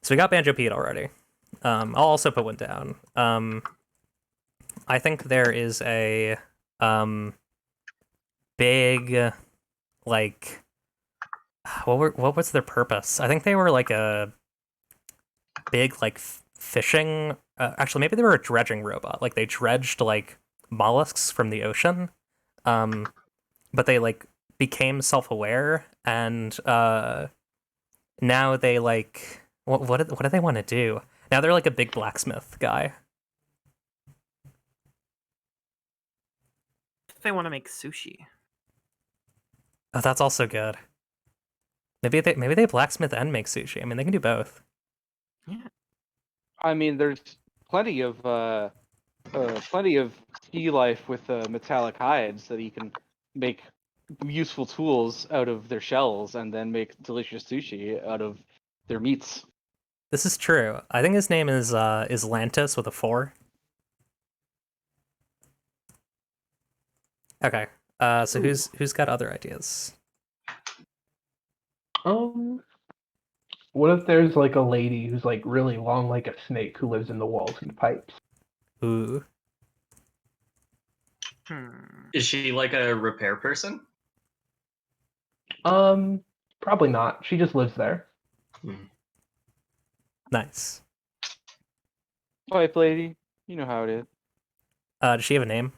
so we got Banjo Pete already. I'll also put one down. I think there is a big, like, what was their purpose? I think they were like a big like fishing. Actually, maybe they were a dredging robot. Like they dredged like mollusks from the ocean, but they like became self-aware, and now they like what do they want to do? Now they're like a big blacksmith guy. They want to make sushi. Oh, that's also good. Maybe they blacksmith and make sushi. I mean, they can do both. Yeah. I mean, there's plenty of sea life with metallic hides that you can make useful tools out of their shells and then make delicious sushi out of their meats. This is true. I think his name is Lantis with a 4. Okay. So who's got other ideas? What if there's like a lady who's like really long like a snake who lives in the walls and pipes? Ooh. Is she like a repair person? Probably not. She just lives there. Nice. Pipe lady, you know how it is. Does she have a name?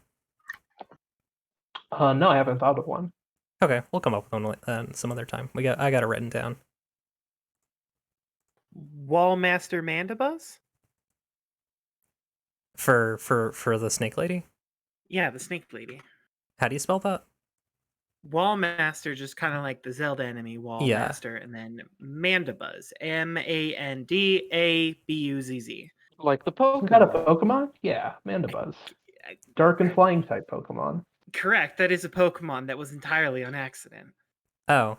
No, I haven't thought of one. Okay, we'll come up with one some other time. I got it written down. Wallmaster Mandibuzz? For the snake lady? Yeah, the snake lady. How do you spell that? Wallmaster, just kind of like the Zelda enemy Wallmaster, and then Mandibuzz, Mandabuzz. Like the Some Pokemon. kind of Pokemon? Yeah, Mandibuzz. Dark and flying type Pokemon. Correct. That is a Pokemon that was entirely on accident. Oh.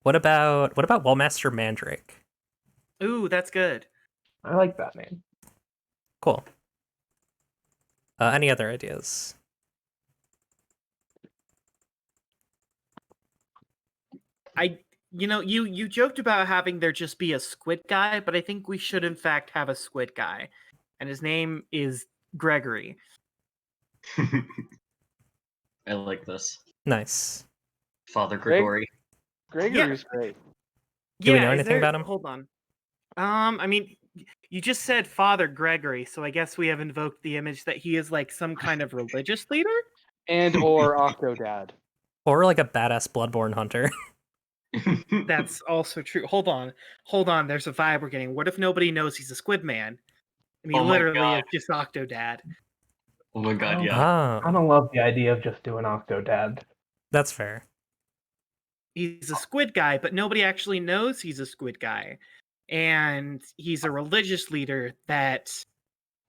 What about Wallmaster Mandrake? Ooh, that's good. I like that name. Cool. Any other ideas? You joked about having there just be a squid guy, but I think we should in fact have a squid guy, and his name is Gregory. I like this. Nice. Father Gregory. Gregory's great. Do we know anything about him? Hold on. I mean, you just said Father Gregory, so I guess we have invoked the image that he is like some kind of religious leader? And or Octodad. Or like a badass bloodborne hunter. That's also true. Hold on. There's a vibe we're getting. What if nobody knows he's a squid man? And he literally is just Octodad. Oh my god, yeah. I don't love the idea of just doing Octodad. That's fair. He's a squid guy, but nobody actually knows he's a squid guy. And he's a religious leader that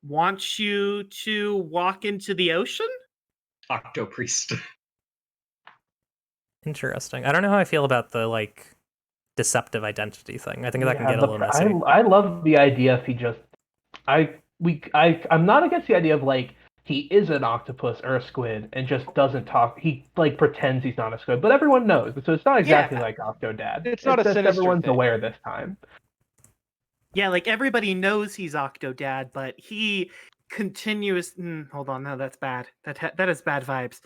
wants you to walk into the ocean? Octopriest. Interesting. I don't know how I feel about the like deceptive identity thing. I think that can get a little messy. I love the idea if he just I'm not against the idea of like he is an octopus or a squid and just doesn't talk. He like pretends he's not a squid, but everyone knows. So it's not exactly like Octodad. It's not a just sinister everyone's thing. aware this time. Yeah, like everybody knows he's Octodad, but he hold on, no, that's bad. That is bad vibes.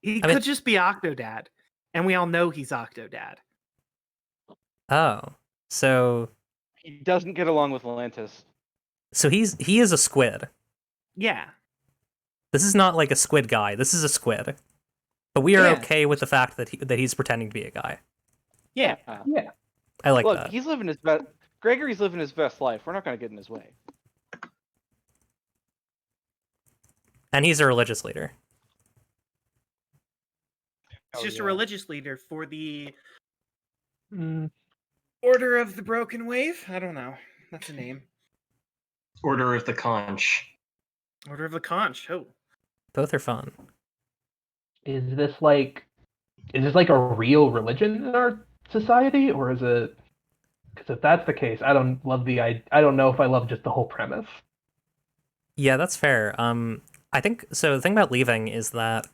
He could just be Octodad, and we all know he's Octodad. Oh, so he doesn't get along with Lantis. So he is a squid. Yeah. This is not like a squid guy. This is a squid. But we are okay with the fact that he's pretending to be a guy. Yeah. Yeah. I like Look, that. he's living his best. Gregory's living his best life. We're not going to get in his way. And he's a religious leader. He's just a religious leader for the Order of the Broken Wave? I don't know. That's a name. Order of the Conch. Order of the Conch. Oh. Both are fun. Is this like a real religion in our society, or is it? Because if that's the case, I don't know if I love just the whole premise. Yeah, that's fair. I think so. The thing about Leaving is that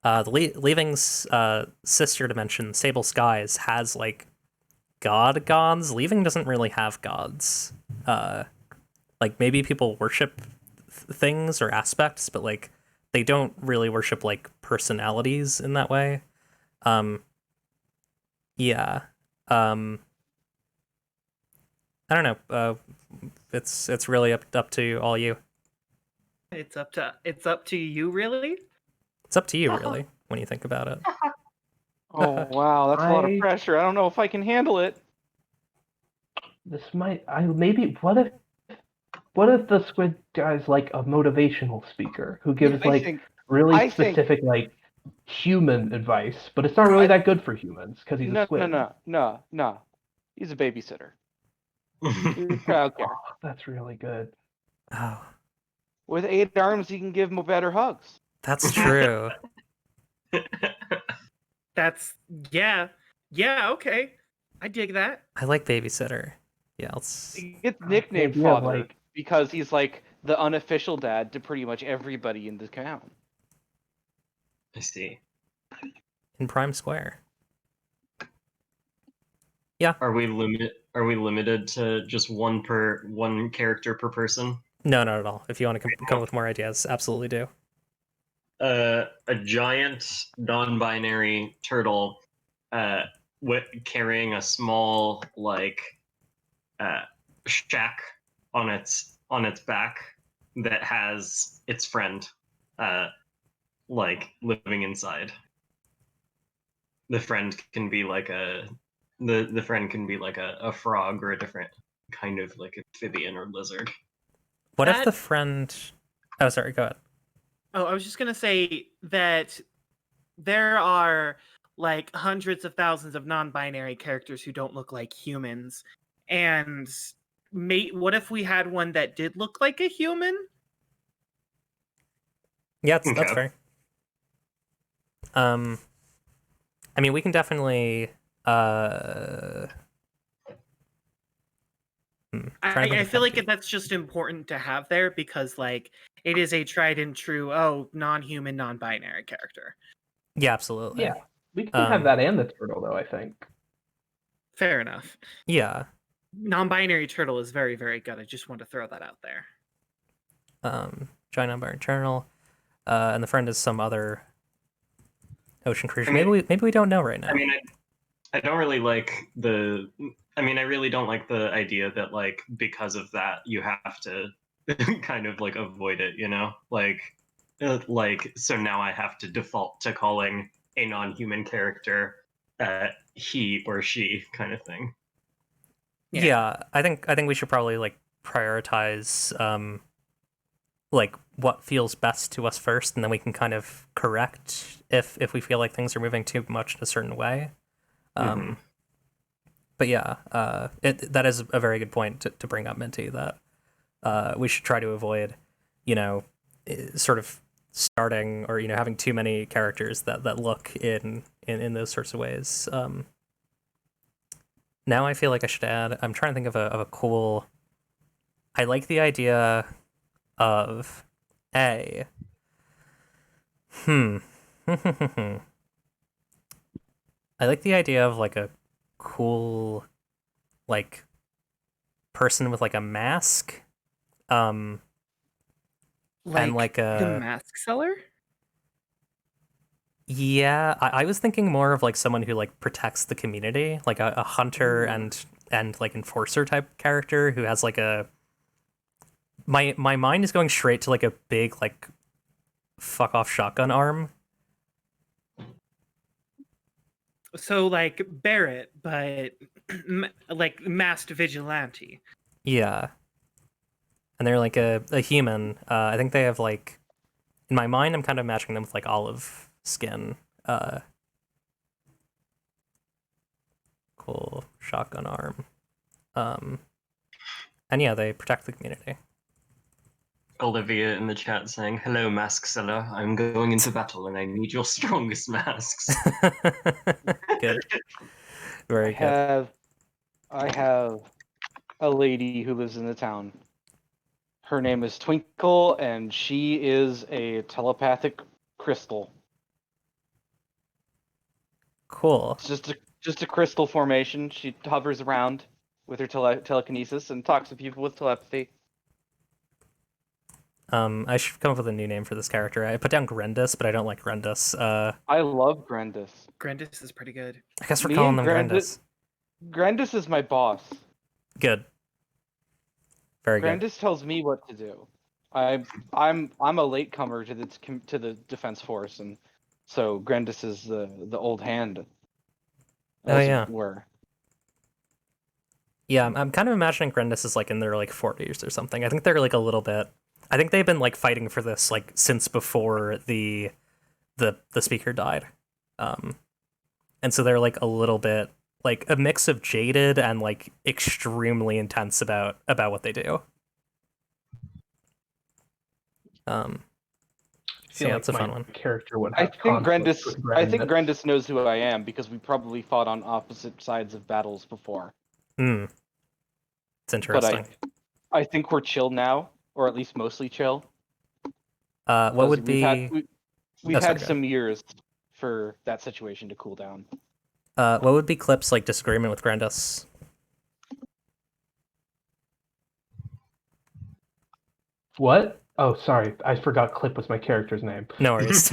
Leaving's sister dimension, Sable Skies, has like gods. Leaving doesn't really have gods. like maybe people worship things or aspects, but like they don't really worship like personalities in that way. Yeah. I don't know. It's really up to all you. It's up to you, really. It's up to you, really, when you think about it. Oh wow, that's a lot of pressure. I don't know if I can handle it. This might. Maybe. What if the squid guy's like a motivational speaker who gives really I think- specific like human advice, but it's not really that good for humans because he's a squid. No. He's a babysitter. He's childcare. Oh, that's really good. Oh, With 8 arms, he can give him better hugs. that's true. That's yeah, okay. I dig that. I like babysitter. Yeah, let's. He gets nicknamed idea of, Father because he's like the unofficial dad to pretty much everybody in the town. I see. In Prime Square. Are we limited to just one character per person? No, not at all. If you want to come up with more ideas, absolutely do. A giant non-binary turtle, carrying a small shack on its back that has its friend, living inside. The friend can be like a frog or a different kind of like amphibian or lizard. What if the friend? Oh, sorry. Go ahead. Oh, I was just gonna say that there are like hundreds of thousands of non-binary characters who don't look like humans, and what if we had one that did look like a human? Yeah, that's fair. I mean, we can definitely. I feel like that's just important to have there because like it is a tried and true non-human, non-binary character. Yeah, absolutely. Yeah, we can have that and the turtle though. I think. Fair enough. Yeah. Non-binary turtle is very, very good. I just want to throw that out there. Giant non-binary turtle, and the friend is some other ocean creature. I mean, maybe we don't know right now. I mean, I don't really like the. I mean, I really don't like the idea that like because of that you have to kind of like avoid it. You know, so now I have to default to calling a non-human character he or she kind of thing. Yeah, I think we should probably like prioritize like what feels best to us first, and then we can kind of correct if we feel like things are moving too much in a certain way. But yeah, that is a very good point to bring up, Minty, that we should try to avoid, sort of starting or having too many characters that look in those sorts of ways. Now I feel like I should add. I'm trying to think of a cool. I like the idea of I like the idea of like a cool like person with like a mask. And like the mask seller? Yeah, I was thinking more of like someone who like protects the community, like a hunter and like enforcer type character who has like a. My mind is going straight to like a big like fuck off shotgun arm. So like Barrett, but like masked vigilante. Yeah, and they're like a human. I think they have like, in my mind, I'm kind of matching them with like olive skin. Cool shotgun arm. And yeah, they protect the community. Olivia in the chat saying, "Hello, mask seller. I'm going into battle and I need your strongest masks." Good. Very good. I have a lady who lives in the town. Her name is Twinkle, and she is a telepathic crystal. Cool. It's just a crystal formation. She hovers around with her telekinesis and talks to people with telepathy. I should come up with a new name for this character. I put down Grendis, but I don't like Grendis. I love Grendis. Grandis is pretty good. I guess we're Me calling and them Grendis. Grendis is my boss. Good. Very good. Grendis tells me what to do. I'm a latecomer to the defense force, and so Grendis is the old hand. Oh, as yeah. it were. Yeah, I'm kind of imagining Grendis is like in their like 40s or something. I think they're like a little bit. I think they've been like fighting for this like since before the speaker died, and so they're like a little bit like a mix of jaded and like extremely intense about what they do. So yeah, it's a fun one. Character would I have think conflict with Grendis knows who I am because we probably fought on opposite sides of battles before. Hmm. It's interesting. But I think we're chill now, or at least mostly chill. What would be? We've sorry, had some years for that situation to cool down. What would be Clip's like disagreement with Grendis? What? Oh, sorry. I forgot Clip was my character's name. No worries.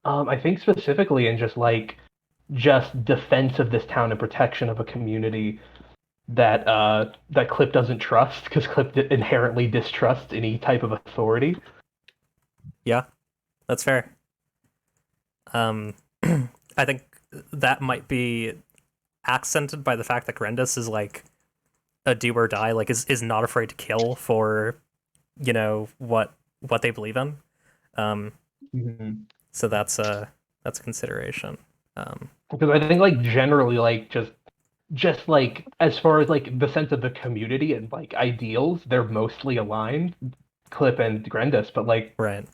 I think specifically in just defense of this town and protection of a community that Clip doesn't trust, because Clip inherently distrusts any type of authority. Yeah, that's fair. I think that might be accented by the fact that Grendis is like a do or die, like is not afraid to kill for, you know, what they believe in. So that's a consideration. Because I think like generally like just like as far as like the sense of the community and like ideals, they're mostly aligned, Clip and Grendis, but like Right.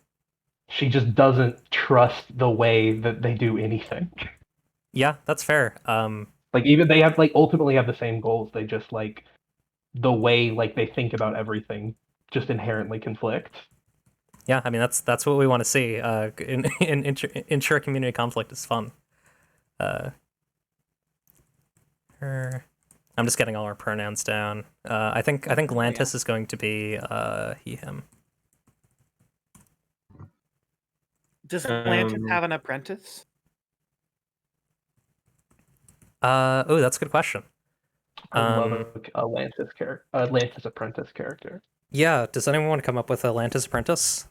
she just doesn't trust the way that they do anything. Yeah, that's fair. Like even they have like ultimately have the same goals. They just like the way like they think about everything just inherently conflict. Yeah, I mean that's what we want to see. In intra-community conflict is fun. I'm just getting all our pronouns down. I think Lantis is going to be he him. Does Lantis have an apprentice? Oh, that's a good question. I love a Lantis apprentice character. Yeah, does anyone want to come up with a Lantis apprentice?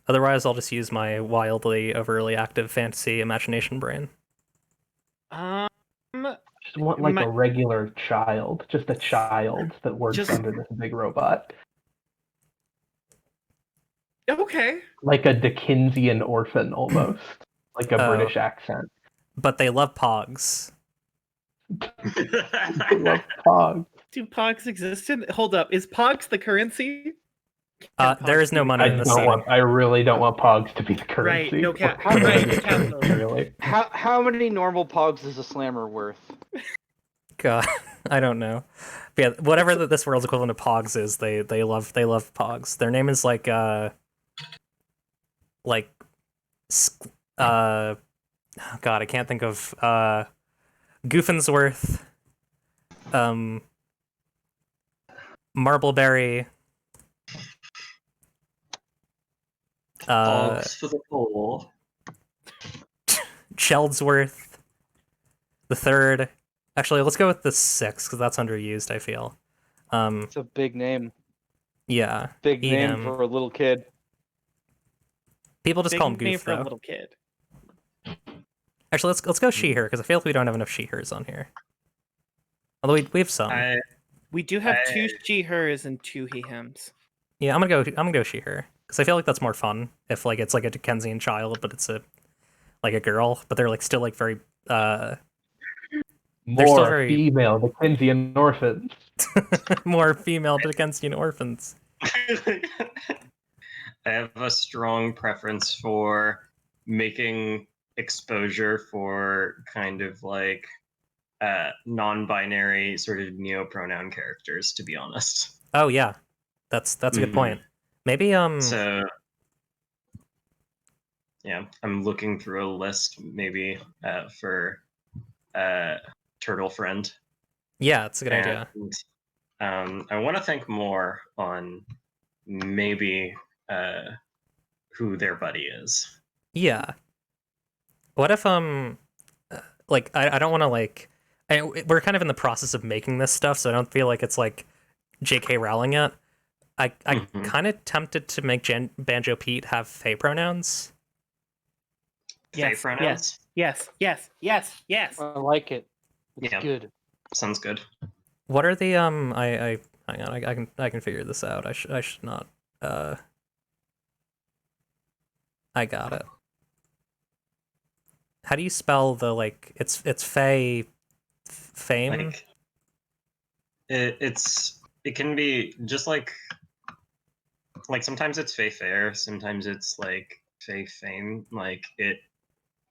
Otherwise, I'll just use my wildly overly active fantasy imagination brain. Just want like a regular child, just a child that works under this big robot. Okay. Like a Dickensian orphan almost, like a British accent. But they love pogs. They love pogs. Do pogs exist? Hold up, is pogs the currency? There is no money in this setting. I really don't want pogs to be the currency. Right, no cap. Really. How many normal pogs is a slammer worth? God, I don't know. But yeah, whatever this world's equivalent of pogs is, they love pogs. Their name is like God, I can't think of Goofensworth, Marbleberry, Pogs for the poor. Cheldsworth, the third. Actually, let's go with the 6 because that's underused, I feel. It's a big name. Yeah. Big name for a little kid. People just call him Big name Goof, for though. a little kid. Actually, let's go she-her because I feel like we don't have enough she-hers on here. Although we have some. We do have 2 she-hers and 2 he-hims. Yeah, I'm gonna go she-her because I feel like that's more fun if like it's like a Dickensian child, but it's a girl, but they're like still like very more very... female Dickensian orphans. More female Dickensian orphans. I have a strong preference for making exposure for kind of like non-binary sort of neo-pronoun characters, to be honest. Oh yeah, that's a good point. Maybe So yeah, I'm looking through a list maybe for turtle friend. Yeah, it's a good idea. I want to think more on maybe who their buddy is. Yeah. What if like I don't want to like we're kind of in the process of making this stuff, so I don't feel like it's like J.K. Rowling yet. I kind of tempted to make Banjo Pete have Fae pronouns. Fae Yes, pronouns? Yes. I like it. It's Yeah. good. Sounds good. What are the I hang on, I can figure this out. I should not I got it. How do you spell the like it's Fae fame? Like it can be just like sometimes it's Fae fair, sometimes it's like Fae fame. Like it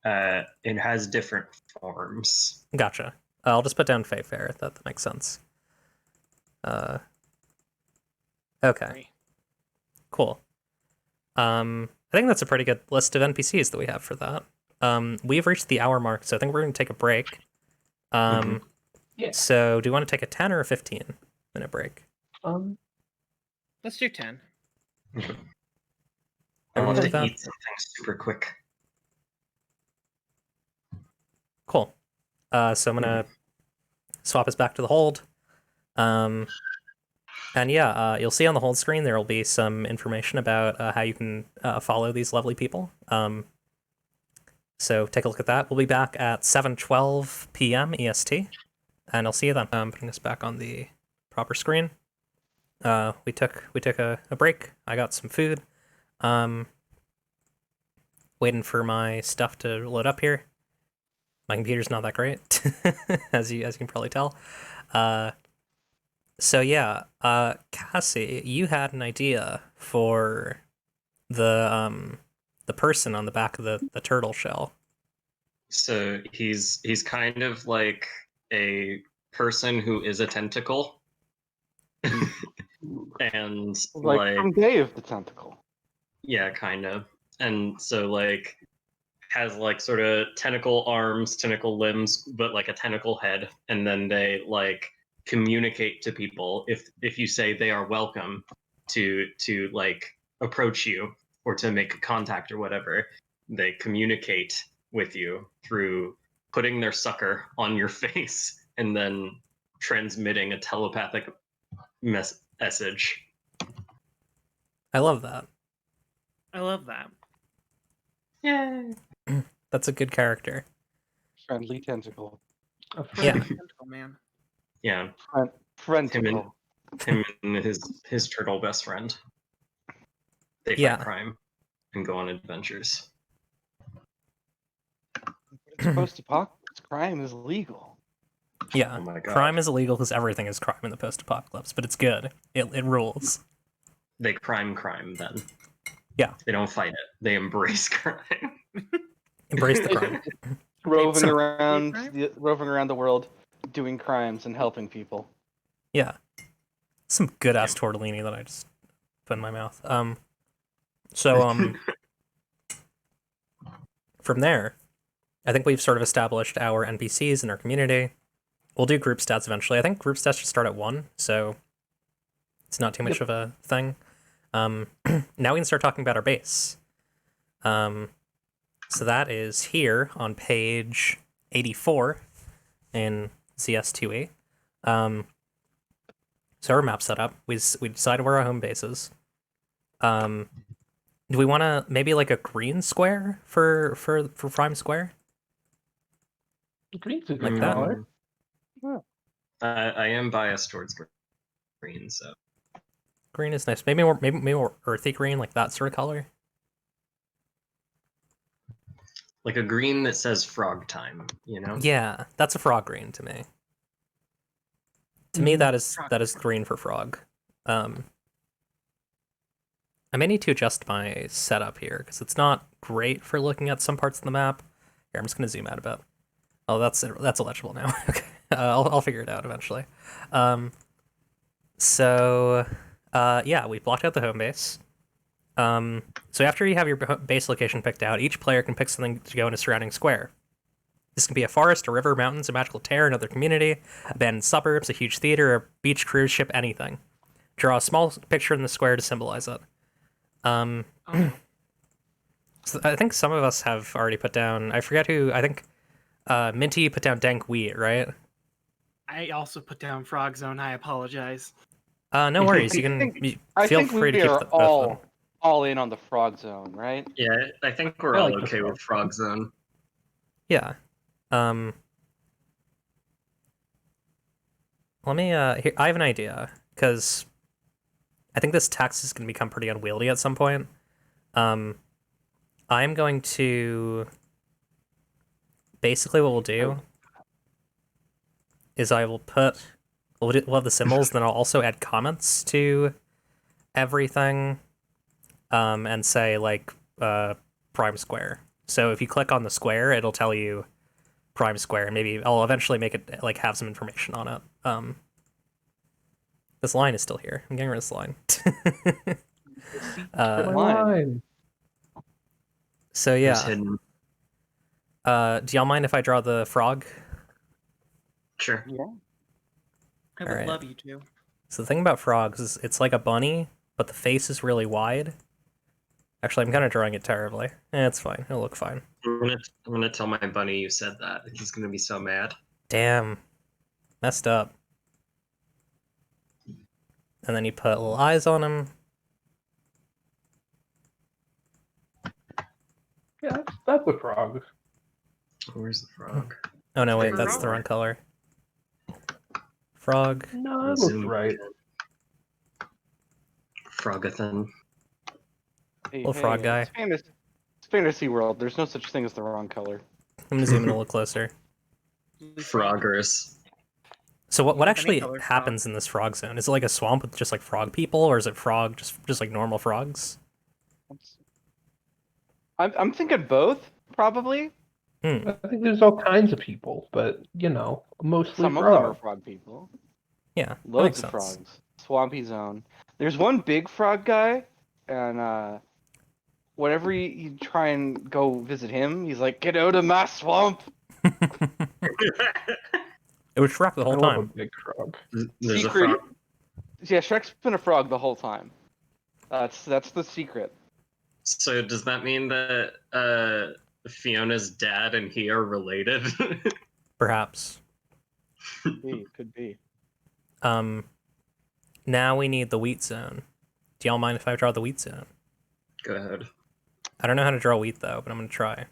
has different forms. Gotcha. I'll just put down Fae fair. That makes sense. Okay. Cool. I think that's a pretty good list of NPCs that we have for that. We've reached the hour mark, so I think we're going to take a break. Yeah. So do you want to take a 10 or a 15-minute break? Let's do 10. I'll Everyone have with to that? eat something super quick. Cool. So I'm going to swap us back to the hold. And yeah, you'll see on the hold screen there will be some information about how you can follow these lovely people. So take a look at that. We'll be back at 7:12 p.m. EST, and I'll see you then. Putting this back on the proper screen. We took a break. I got some food. Waiting for my stuff to load up here. My computer's not that great, as you can probably tell. So yeah, Cassie, you had an idea for the person on the back of the turtle shell. So he's kind of like a person who is a tentacle. And Like from Day of the Tentacle. yeah, kind of. And so like has like sort of tentacle arms, tentacle limbs, but like a tentacle head, and then they like communicate to people if you say they are welcome to like approach you or to make contact or whatever. They communicate with you through putting their sucker on your face and then transmitting a telepathic message. I love that. I love that. Yay! That's a good character. Friendly tentacle. A Yeah. friend. Oh man. Yeah, Friend-ticle. him and his turtle best friend. They fight Yeah. crime and go on adventures. It's post-apocalypse. Crime is legal. Yeah. Oh my god. Crime is illegal because everything is crime in the post-apocalypse, but it's good. It rules. They crime then. Yeah. They don't fight it. They embrace crime. Embrace the crime. Roving So- around Crime? roving around the world, doing crimes and helping people. Yeah. Some good ass tortellini that I just put in my mouth. So from there, I think we've sort of established our NPCs in our community. We'll do group stats eventually. I think group stats should start at 1, so it's not too much of a thing. Now we can start talking about our base. So that is here on page 84 in ZS2E. So our map set up. We decided where our home base is. Do we want to maybe like a green square for Prime Square? Green's a Like good that? color. I am biased towards green, so Green is nice. Maybe more earthy green, like that sort of color. like a green that says frog time, you know? Yeah, that's a frog green to me. To me, that is green for frog. I may need to adjust my setup here because it's not great for looking at some parts of the map. Here, I'm just gonna zoom out a bit. Oh, that's illegible now. Okay, I'll figure it out eventually. Yeah, we blocked out the home base. So after you have your base location picked out, each player can pick something to go in a surrounding square. This can be a forest, a river, mountains, a magical tear, another community, abandoned suburbs, a huge theater, a beach cruise ship, anything. Draw a small picture in the square to symbolize it. Oh, So I think some of us have already put down. I forget who. I think Minty put down Dank Wheat, right? I also put down Frog Zone. I apologize. No worries. You can feel free to keep both of them. all in on the Frog Zone, right? Yeah, I think we're I all like the okay with Frog Zone. Yeah. Let me. Here, I have an idea because I think this text is going to become pretty unwieldy at some point. I'm going to. Basically, what we'll do is I will put. We'll have the symbols, then I'll also add comments to everything, and say like prime square. So if you click on the square, it'll tell you prime square. Maybe I'll eventually make it like have some information on it. This line is still here. I'm getting rid of this line. My line. So It's yeah. hidden. Do y'all mind if I draw the frog? Sure. I would Alright. love you to. So the thing about frogs is it's like a bunny, but the face is really wide. Actually, I'm kind of drawing it terribly. It's fine. It'll look fine. I'm gonna tell my bunny you said that. He's gonna be so mad. Damn. Messed up. And then you put little eyes on him. Yeah, that's a frog. Where's the frog? Oh no, wait, Frog. that's the wrong color. Frog. No, that looks Zoom right. Frogathan. Hey, Little frog guy. It's fantasy world. There's no such thing as the wrong color. I'm gonna zoom in a little closer. Froggers. So what Any actually color frog. happens in this frog zone? Is it like a swamp with just like frog people, or is it frog just like normal frogs? I'm thinking both, probably. Hmm. I think there's all kinds of people, but mostly Some of them are frogs. frog people. Yeah. that Loads makes of sense. frogs. Swampy zone. There's one big frog guy, and whenever you try and go visit him, he's like, "Get out of my swamp!" It was Shrek the I whole love a time. big frog. There's a Secret. frog. Yeah, Shrek's been a frog the whole time. That's the secret. So does that mean that Fiona's dad and he are related? Perhaps. Could be. Now we need the wheat zone. Do y'all mind if I draw the wheat zone? Go ahead. I don't know how to draw wheat though, but I'm gonna try.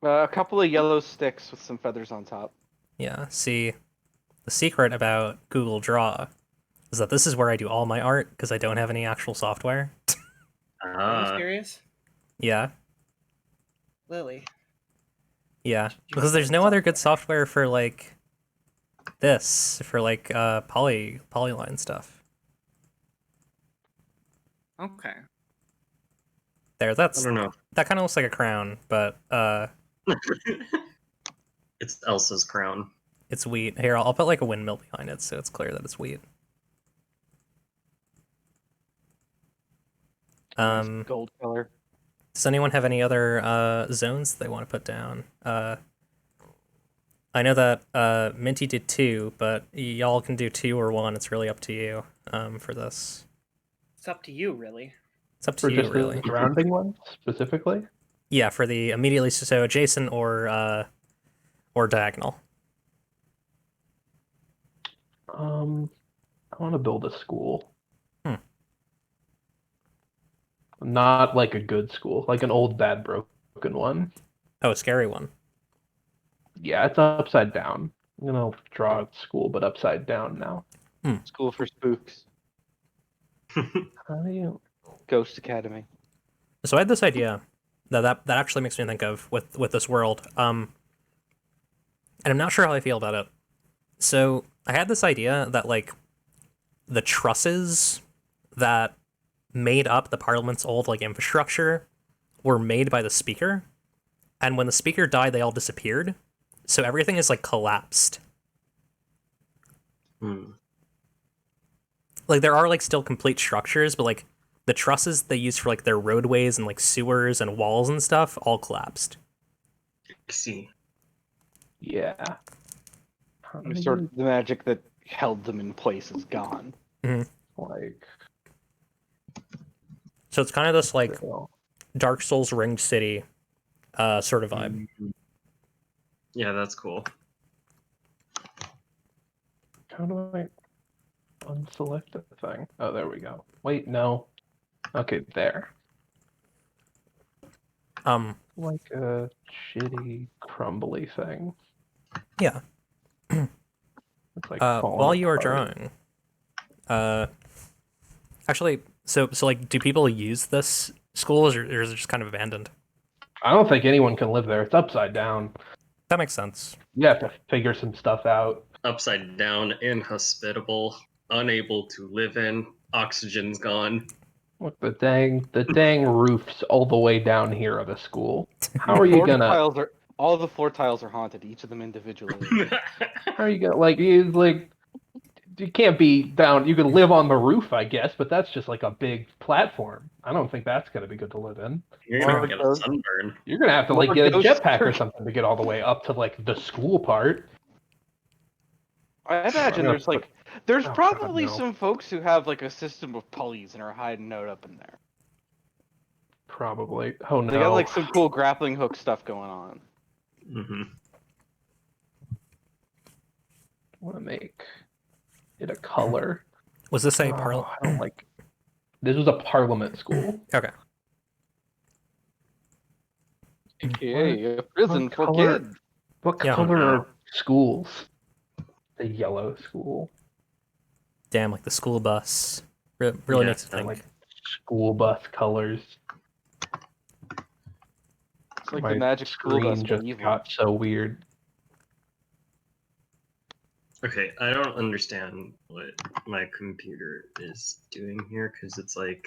A couple of yellow sticks with some feathers on top. Yeah, see, the secret about Google Draw is that this is where I do all my art because I don't have any actual software. Are you Ah, serious? Yeah, Lily. yeah, because there's no other good software for like this, for like polyline stuff. Okay. There, I that's don't know. that kind of looks like a crown, but It's Elsa's crown. it's wheat. Here, I'll put like a windmill behind it so it's clear that it's wheat. Nice gold color. Does anyone have any other zones they want to put down? I know that Minty did 2, but y'all can do 2 or 1. It's really up to you for this. It's up to you, really. It's up to For you, just really. the surrounding ones specifically. Yeah, for the immediately so adjacent or diagonal. I want to build a school. Not like a good school, like an old, bad, broken one. Oh, a scary one. Yeah, it's upside down. I'm gonna draw a school, but upside down now. School for spooks. How do you? Ghost Academy. So I had this idea that actually makes me think of with this world. And I'm not sure how I feel about it. So I had this idea that like the trusses that made up the Parliament's old like infrastructure were made by the speaker, and when the speaker died, they all disappeared. So everything is like collapsed. Like there are like still complete structures, but like the trusses they use for like their roadways and like sewers and walls and stuff all collapsed. See. Yeah. How do Sort you, of the magic that held them in place is gone. like, So it's kind of this like well, Dark Souls ringed city sort of vibe. Yeah, that's cool. how do I unselect the thing? Oh, there we go. Wait, no. Okay, there. Like a shitty, crumbly thing. Yeah. It's like While falling you are apart. drawing, actually, so like, do people use this schools, or is it just kind of abandoned? I don't think anyone can live there. It's upside down. That makes sense. You have to figure some stuff out. Upside down, inhospitable, unable to live in, oxygen's gone. Look, the dang roofs all the way down here of a school. How are you gonna? All the floor tiles are haunted, each of them individually. How are you gonna you can't be down. You can live on the roof, I guess, but that's just like a big platform. I don't think that's gonna be good to live in. You're Or gonna get a sunburn. You're gonna have to Or like get a ghost jetpack or church. something to get all the way up to like the school part. I imagine gonna there's Oh, probably God, no. some folks who have like a system of pulleys and are hiding out up in there. Probably. Oh no. They got like some cool grappling hook stuff going on. Mm-hmm. I want to make it a color. Was this a I don't like. This was a parliament school. Okay. AKA a prison what for color- kids. What Yeah. color are schools? The yellow school. Damn, like the school bus. Really Yeah, makes you think. Like school bus colors. It's like My the magic school bus, screen but just evil. got so weird. Okay, I don't understand what my computer is doing here because it's like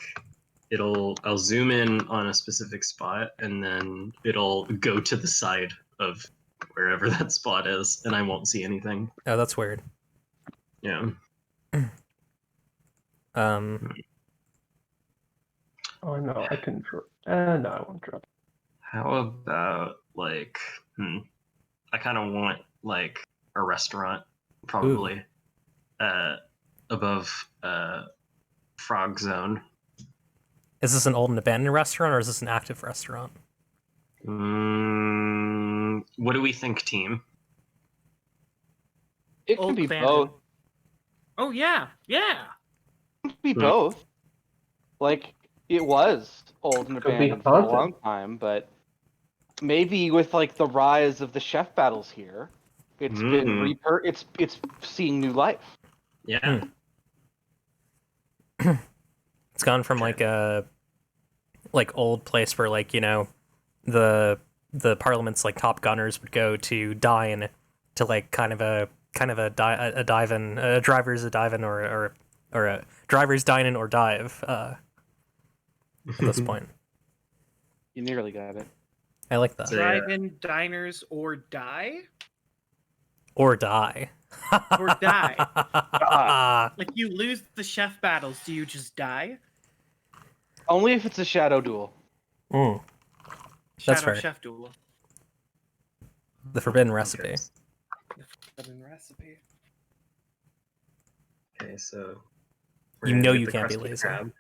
I'll zoom in on a specific spot and then it'll go to the side of wherever that spot is and I won't see anything. Oh, that's weird. Yeah. Oh no, I can draw. No, I won't draw. How about like I kind of want like a restaurant probably above Frog Zone. Is this an old and abandoned restaurant, or is this an active restaurant? What do we think, team? It can Old be abandoned. both. Oh yeah, yeah. It can be both. Like it was old and Could be abandoned for a haunted. long time, but maybe with like the rise of the chef battles here, it's been it's seeing new life. Yeah. It's gone from like a old place where like, you know, the Parliament's like top gunners would go to dine to like kind of a dive-in, a driver's a dive-in or a driver's dine-in or dive at this point. You nearly got it. I like that. So- Drive-in diners or die. Or die. Or die. Ah. Like you lose the chef battles, do you just die? Only if it's a shadow duel. Mm, Shadow fair. chef duel. the forbidden recipe. Forbidden recipe. Okay, so You gonna know get you the can't be Krusty lazy. Krab.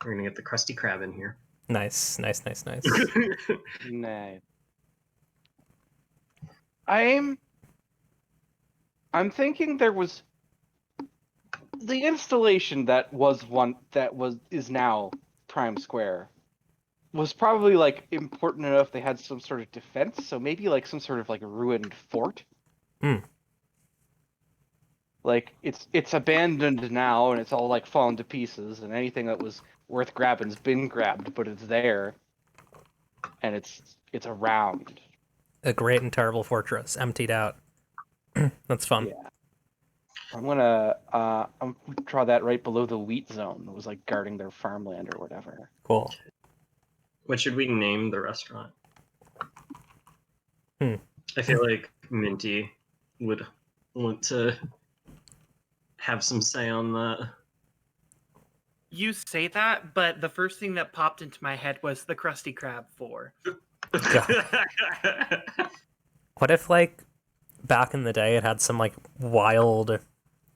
We're gonna get the Krusty Krab in here. Nice. Nice. I'm thinking there was the installation is now Prime Square was probably like important enough they had some sort of defense, so maybe like some sort of like ruined fort. Like it's abandoned now and it's all like fallen to pieces and anything that was worth grabbing's been grabbed, but it's there. And it's around. A great and terrible fortress, emptied out. That's fun. Yeah. I'm gonna draw that right below the wheat zone. It was like guarding their farmland or whatever. Cool. What should we name the restaurant? Hmm. I feel like Minty would want to have some say on that. You say that, but the first thing that popped into my head was the Krusty Krab 4. What if, like, back in the day it had some, like, wild,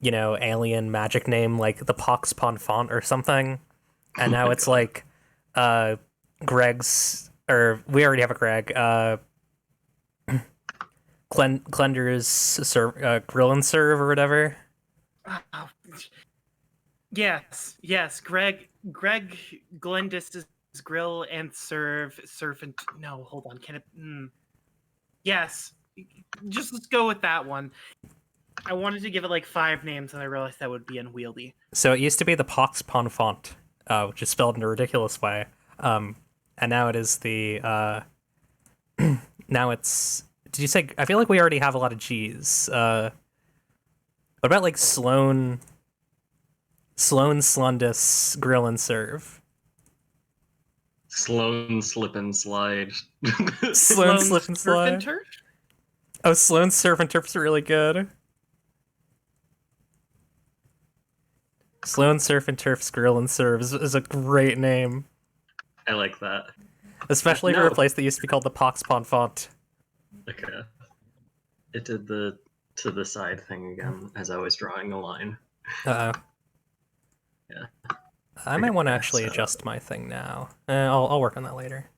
alien magic name, like the Pox Ponfont or something, and now it's like Greg's, or we already have a Greg, Glender's Grill and Serve or whatever. Oh, yes. Greg Glendis' Grill and Surf and no, hold on. Can it? Yes, just let's go with that one. I wanted to give it like 5 names, and I realized that would be unwieldy. So it used to be the Pox Ponfont, which is spelled in a ridiculous way, and now it is the now it's. Did you say? I feel like we already have a lot of G's. What about like Sloan Slundus Grill and Serve? Sloan Slip and Slide. Sloan Slip and Surf and Slide. Turf? Oh, Sloan Surf and Turf's really good. Sloan Surf and Turf's Grill and Serve is a great name. I like that. Especially for a place that used to be called the Pox Ponfont. Okay. It did the to the side thing again as I was drawing a line. Uh-oh. Yeah. I might want to actually adjust my thing now. I'll work on that later.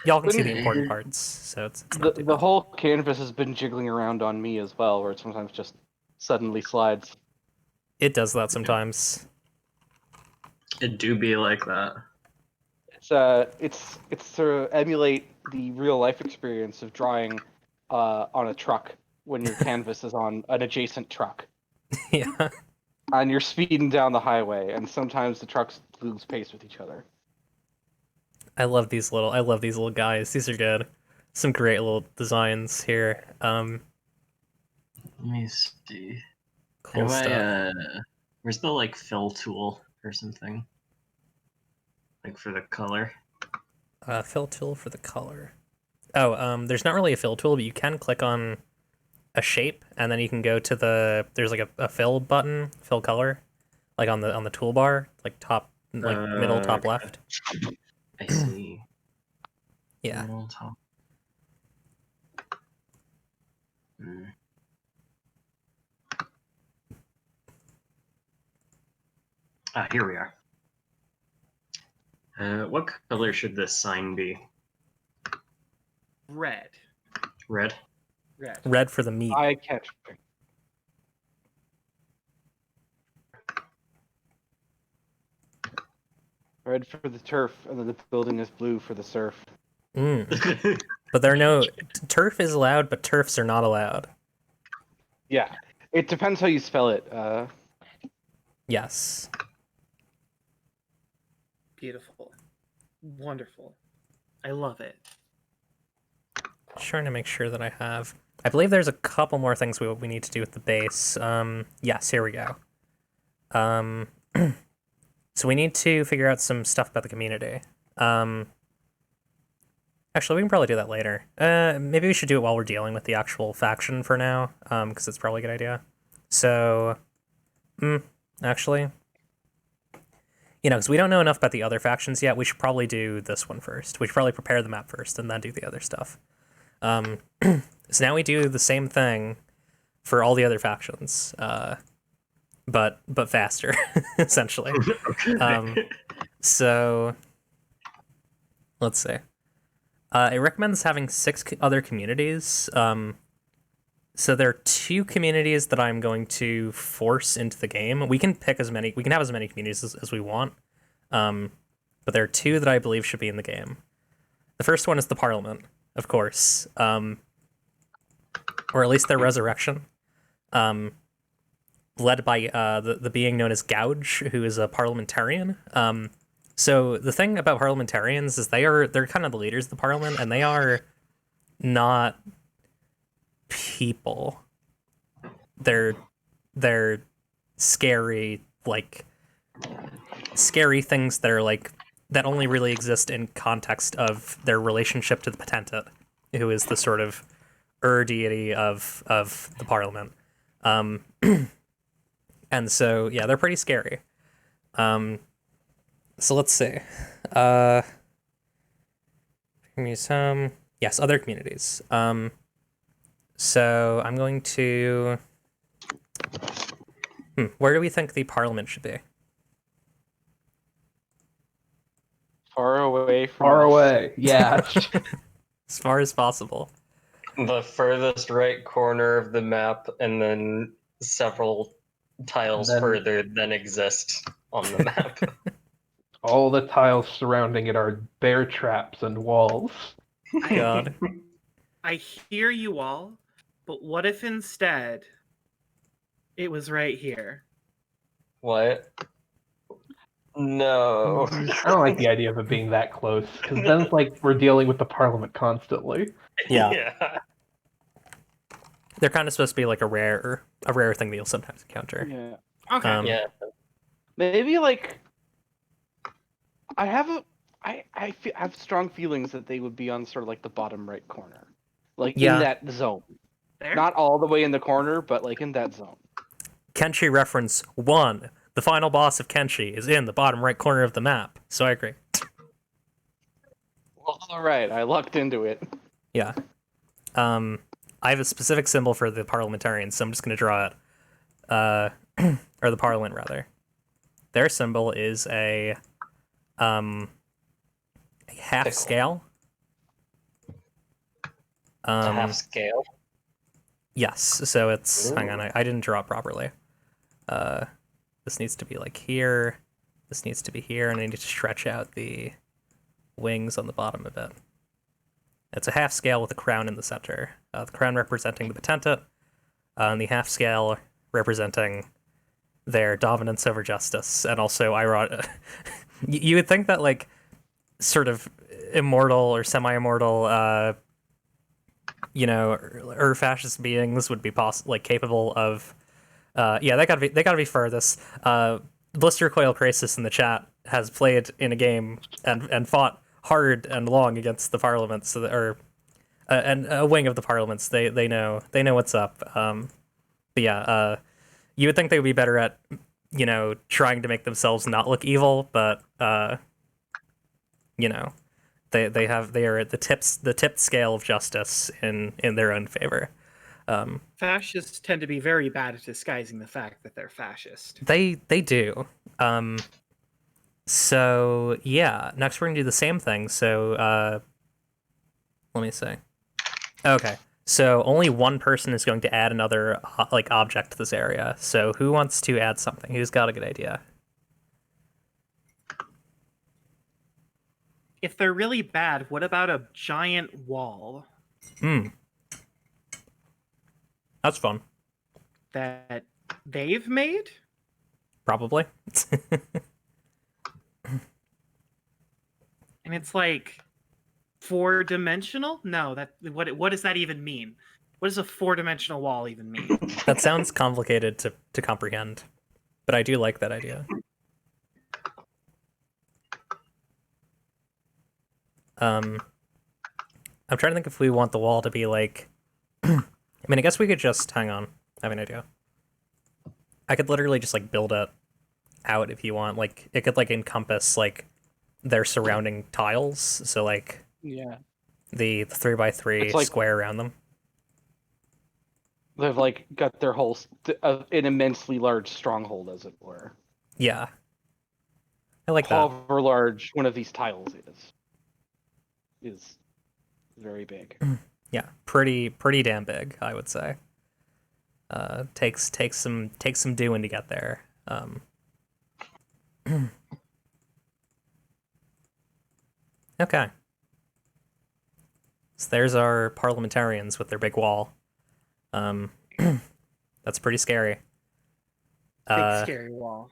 Y'all can see the important parts, so it's not too The bad. whole canvas has been jiggling around on me as well, where it sometimes just suddenly slides. It does that sometimes. It do be like that. It's to emulate the real life experience of drawing on a truck when your canvas is on an adjacent truck Yeah. and you're speeding down the highway, and sometimes the trucks lose pace with each other. I love these little guys. These are good. Some great little designs here. Let me see. Cool stuff. Where's the like fill tool or something? Like for the color. Fill tool for the color. Oh, there's not really a fill tool, but you can click on a shape, and then you can go to there's like a fill button, fill color, like on the toolbar, like top, like middle top Okay. left. I see. Yeah. Middle top. Ah, here we are. What color should this sign be? Red. Red? Red for the meat. Eye catching. Red for the turf, and then the building is blue for the surf. But there are no turf is allowed, but turfs are not allowed. Yeah, it depends how you spell it. Yes. Beautiful. Wonderful. I love it. Trying to make sure that I have. I believe there's a couple more things we need to do with the base. Yes, here we go. So we need to figure out some stuff about the community. Actually, we can probably do that later. Maybe we should do it while we're dealing with the actual faction for now, because it's probably a good idea. So, actually, because we don't know enough about the other factions yet, we should probably do this one first. We should probably prepare the map first and then do the other stuff. So now we do the same thing for all the other factions, but faster, essentially. So let's see. It recommends having 6 other communities. So there are 2 communities that I'm going to force into the game. We can pick we can have as many communities as we want. But there are 2 that I believe should be in the game. The first one is the Parliament, of course. Or at least their resurrection. Led by the being known as Gouge, who is a parliamentarian. So the thing about parliamentarians is they're kind of the leaders of the parliament, and they are not people. They're scary, like scary things that are like that only really exist in context of their relationship to the potentate, who is the sort of deity of the parliament. And so yeah, they're pretty scary. So let's see. Give me some. Yes, other communities. So I'm going to... where do we think the Parliament should be? Far away from Far us. away. Yeah. As far as possible. The furthest right corner of the map, and then several tiles Then- further than exist on the map. All the tiles surrounding it are bear traps and walls. God. I hear you all, but what if instead it was right here? What? No. I don't like the idea of it being that close, because then it's like we're dealing with the Parliament constantly. Yeah. They're kind of supposed to be like a rare thing that you'll sometimes encounter. Yeah. Okay. Yeah. Maybe like I have strong feelings that they would be on sort of like the bottom right corner, like Yeah. in that zone. There? Not all the way in the corner, but like in that zone. Kenshi reference 1. The final boss of Kenshi is in the bottom right corner of the map. So I agree. Well, all right, I lucked into it. Yeah. I have a specific symbol for the parliamentarians, so I'm just going to draw it. Or the Parliament, rather. Their symbol is a half Pickle. scale. A half scale. Yes, so it's... Ooh. Hang on, I didn't draw it properly. This needs to be like here. This needs to be here, and I need to stretch out the wings on the bottom a bit. It's a half scale with a crown in the center. The crown representing the potentate, and the half scale representing their dominance over justice, and also you would think that like sort of immortal or semi-immortal, or fascist beings would be capable of. Yeah, they gotta be furthest. Blister Coil Crisis in the chat has played in a game and fought hard and long against the parliaments, and a wing of the parliaments. They know what's up. But yeah, you would think they would be better at trying to make themselves not look evil, but they are at the tipped scale of justice in their own favor. Fascists tend to be very bad at disguising the fact that they're fascist. They do. So yeah, next we're gonna do the same thing. So let me see. Okay, so only one person is going to add another object to this area. So who wants to add something? Who's got a good idea? If they're really bad, what about a giant wall That's fun. that they've made? Probably. And it's like 4-dimensional? No, what does that even mean? What does a 4-dimensional wall even mean? That sounds complicated to comprehend, but I do like that idea. I'm trying to think if we want the wall to be like... I mean, I guess we could just... Hang on. I have an idea. I could literally just, build it out if you want. It could, encompass, their surrounding tiles. So, Yeah. the 3x3 It's like- square around them. They've got their whole an immensely large stronghold, as it were. Yeah. I like that. However large one of these tiles is very big. Yeah, pretty damn big, I would say. Takes some doing to get there. Okay. So there's our parliamentarians with their big wall. That's pretty scary. Big scary wall.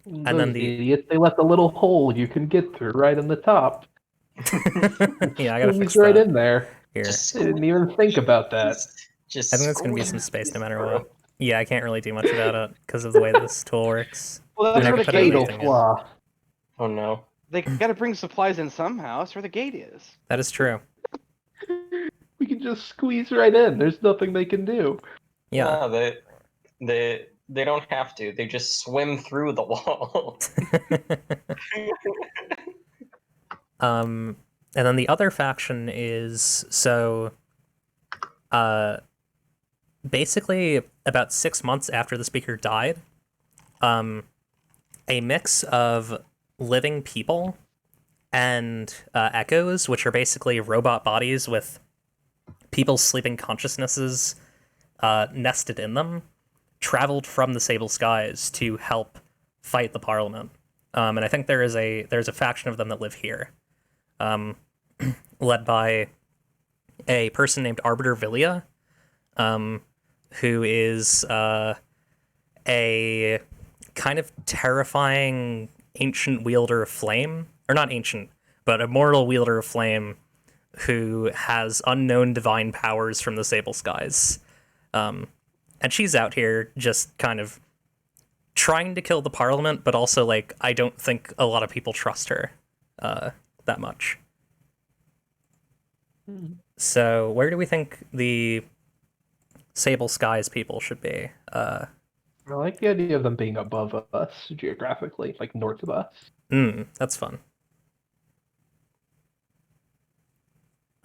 And then Those idiots, they left a little hole you can get through right in the top. Yeah, I gotta fix Squeeze right that in there. here. I didn't even think about that. Just I think there's gonna be some squeeze, space no matter bro. what. Yeah, I can't really do much about it because of the way this tool works. Well, I that's mean, where I the could put gate Fatal is. everything in. flaw. Oh no. They got to bring supplies in somehow. That's where the gate is. That is true. We can just squeeze right in. There's nothing they can do. Yeah. No, they don't have to. They just swim through the wall. And then the other faction is Basically, about 6 months after the speaker died, a mix of living people and echoes, which are basically robot bodies with people's sleeping consciousnesses nested in them, traveled from the Sable Skies to help fight the Parliament. And I think there's a faction of them that live here, led by a person named Arbiter Villia, who is a kind of terrifying ancient wielder of flame, or not ancient, but a mortal wielder of flame who has unknown divine powers from the Sable Skies. And she's out here just kind of trying to kill the Parliament, but also, like, I don't think a lot of people trust her that much. So where do we think the Sable Skies people should be? I like the idea of them being above us geographically, like north of us. That's fun.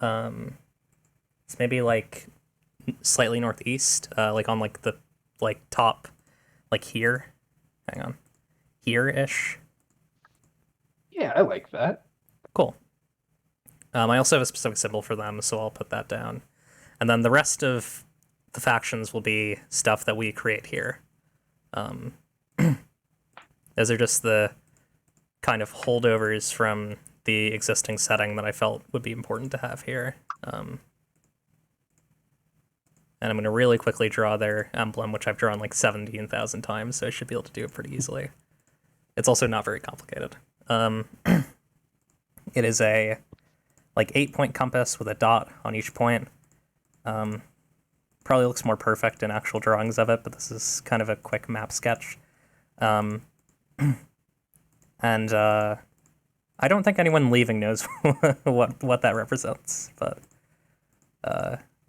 It's maybe like slightly northeast, like on like the top, like here. Hang on, here-ish. Yeah, I like that. Cool. I also have a specific symbol for them, so I'll put that down. And then the rest of the factions will be stuff that we create here. Those are just the kind of holdovers from the existing setting that I felt would be important to have here. And I'm going to really quickly draw their emblem, which I've drawn like 17,000 times, so I should be able to do it pretty easily. It's also not very complicated. It is a like 8-point compass with a dot on each point. Probably looks more perfect in actual drawings of it, but this is kind of a quick map sketch. And I don't think anyone leaving knows what that represents, but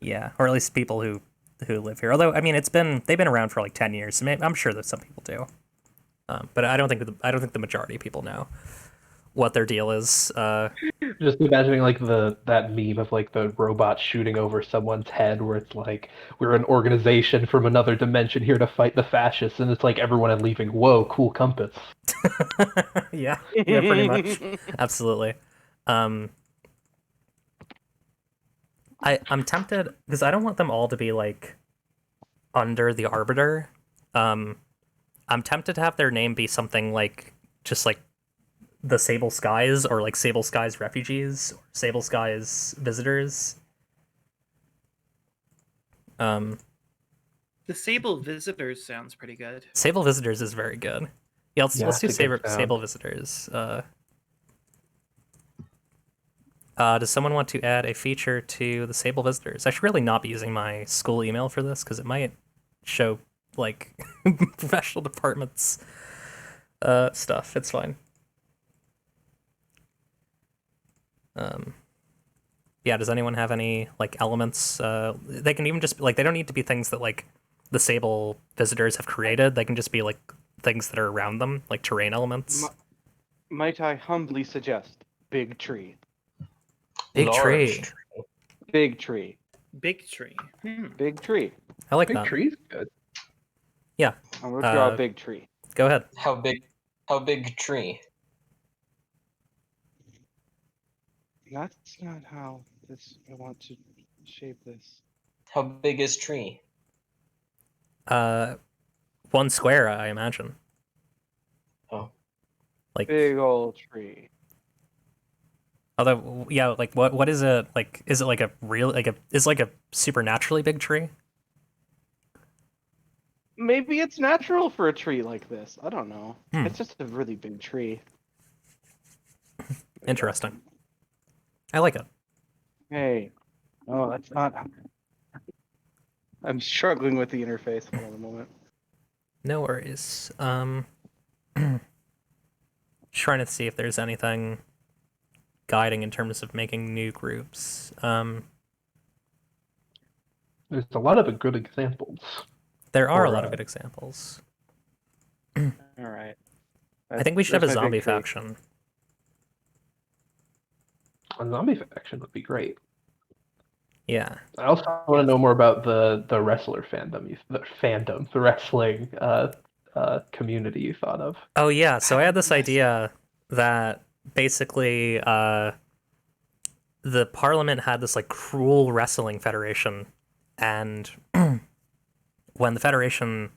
yeah, or at least people who live here. Although, I mean, they've been around for like 10 years, so I'm sure that some people do. But I don't think the majority of people know what their deal is. Just imagining like that meme of like the robot shooting over someone's head, where it's like, we're an organization from another dimension here to fight the fascists, and it's like everyone leaving. Whoa, cool compass. Yeah, pretty much. Absolutely. I'm tempted because I don't want them all to be like under the Arbiter. I'm tempted to have their name be something like just like the Sable Skies, or like Sable Skies Refugees, or Sable Skies Visitors. The Sable Visitors sounds pretty good. Sable Visitors is very good. Yeah, let's do that's a good sound. Sable Visitors. Does someone want to add a feature to the Sable Visitors? I should really not be using my school email for this because it might show like professional departments stuff. It's fine. Yeah, does anyone have any like elements? They can even just like, they don't need to be things that like the Sable Visitors have created. They can just be like things that are around them, like terrain elements. Might I humbly suggest big tree? Big Large tree. Big tree. Big tree. Big tree. I like Big that. tree's good. Yeah, I'm gonna draw a big tree. go ahead. How big tree? That's not how I want to shape this. How big is tree? 1 square, I imagine. Oh. Like, Big old tree. although, yeah, like what is it like? Is it like a real is it like a supernaturally big tree? Maybe it's natural for a tree like this. I don't know. Hmm. It's just a really big tree. Interesting. I like it. Hey. Oh, that's not. I'm struggling with the interface. Hold on a moment. No worries. Trying to see if there's anything guiding in terms of making new groups. There's a lot of good examples. There are a lot of good examples. All right. I think we should have a There's my zombie big tree. faction. A zombie faction would be great. Yeah. I also want to know more about the wrestler fandom, the wrestling community you thought of. Oh yeah, so I had this Yes. idea that basically the Parliament had this like cruel wrestling federation, and when the federation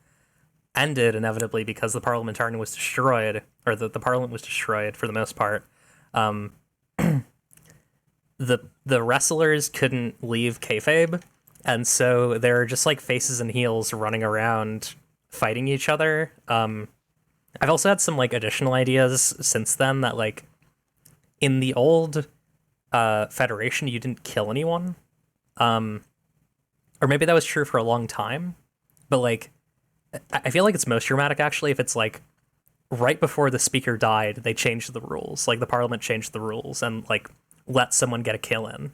ended inevitably because the Parliamentarian was destroyed, or the Parliament was destroyed for the most part, um, the wrestlers couldn't leave kayfabe, and so they're just like faces and heels running around fighting each other. I've also had some like additional ideas since then that like in the old Federation you didn't kill anyone, or maybe that was true for a long time, but like I feel like it's most dramatic actually if it's like right before the speaker died they changed the rules, like the Parliament changed the rules and like let someone get a kill in,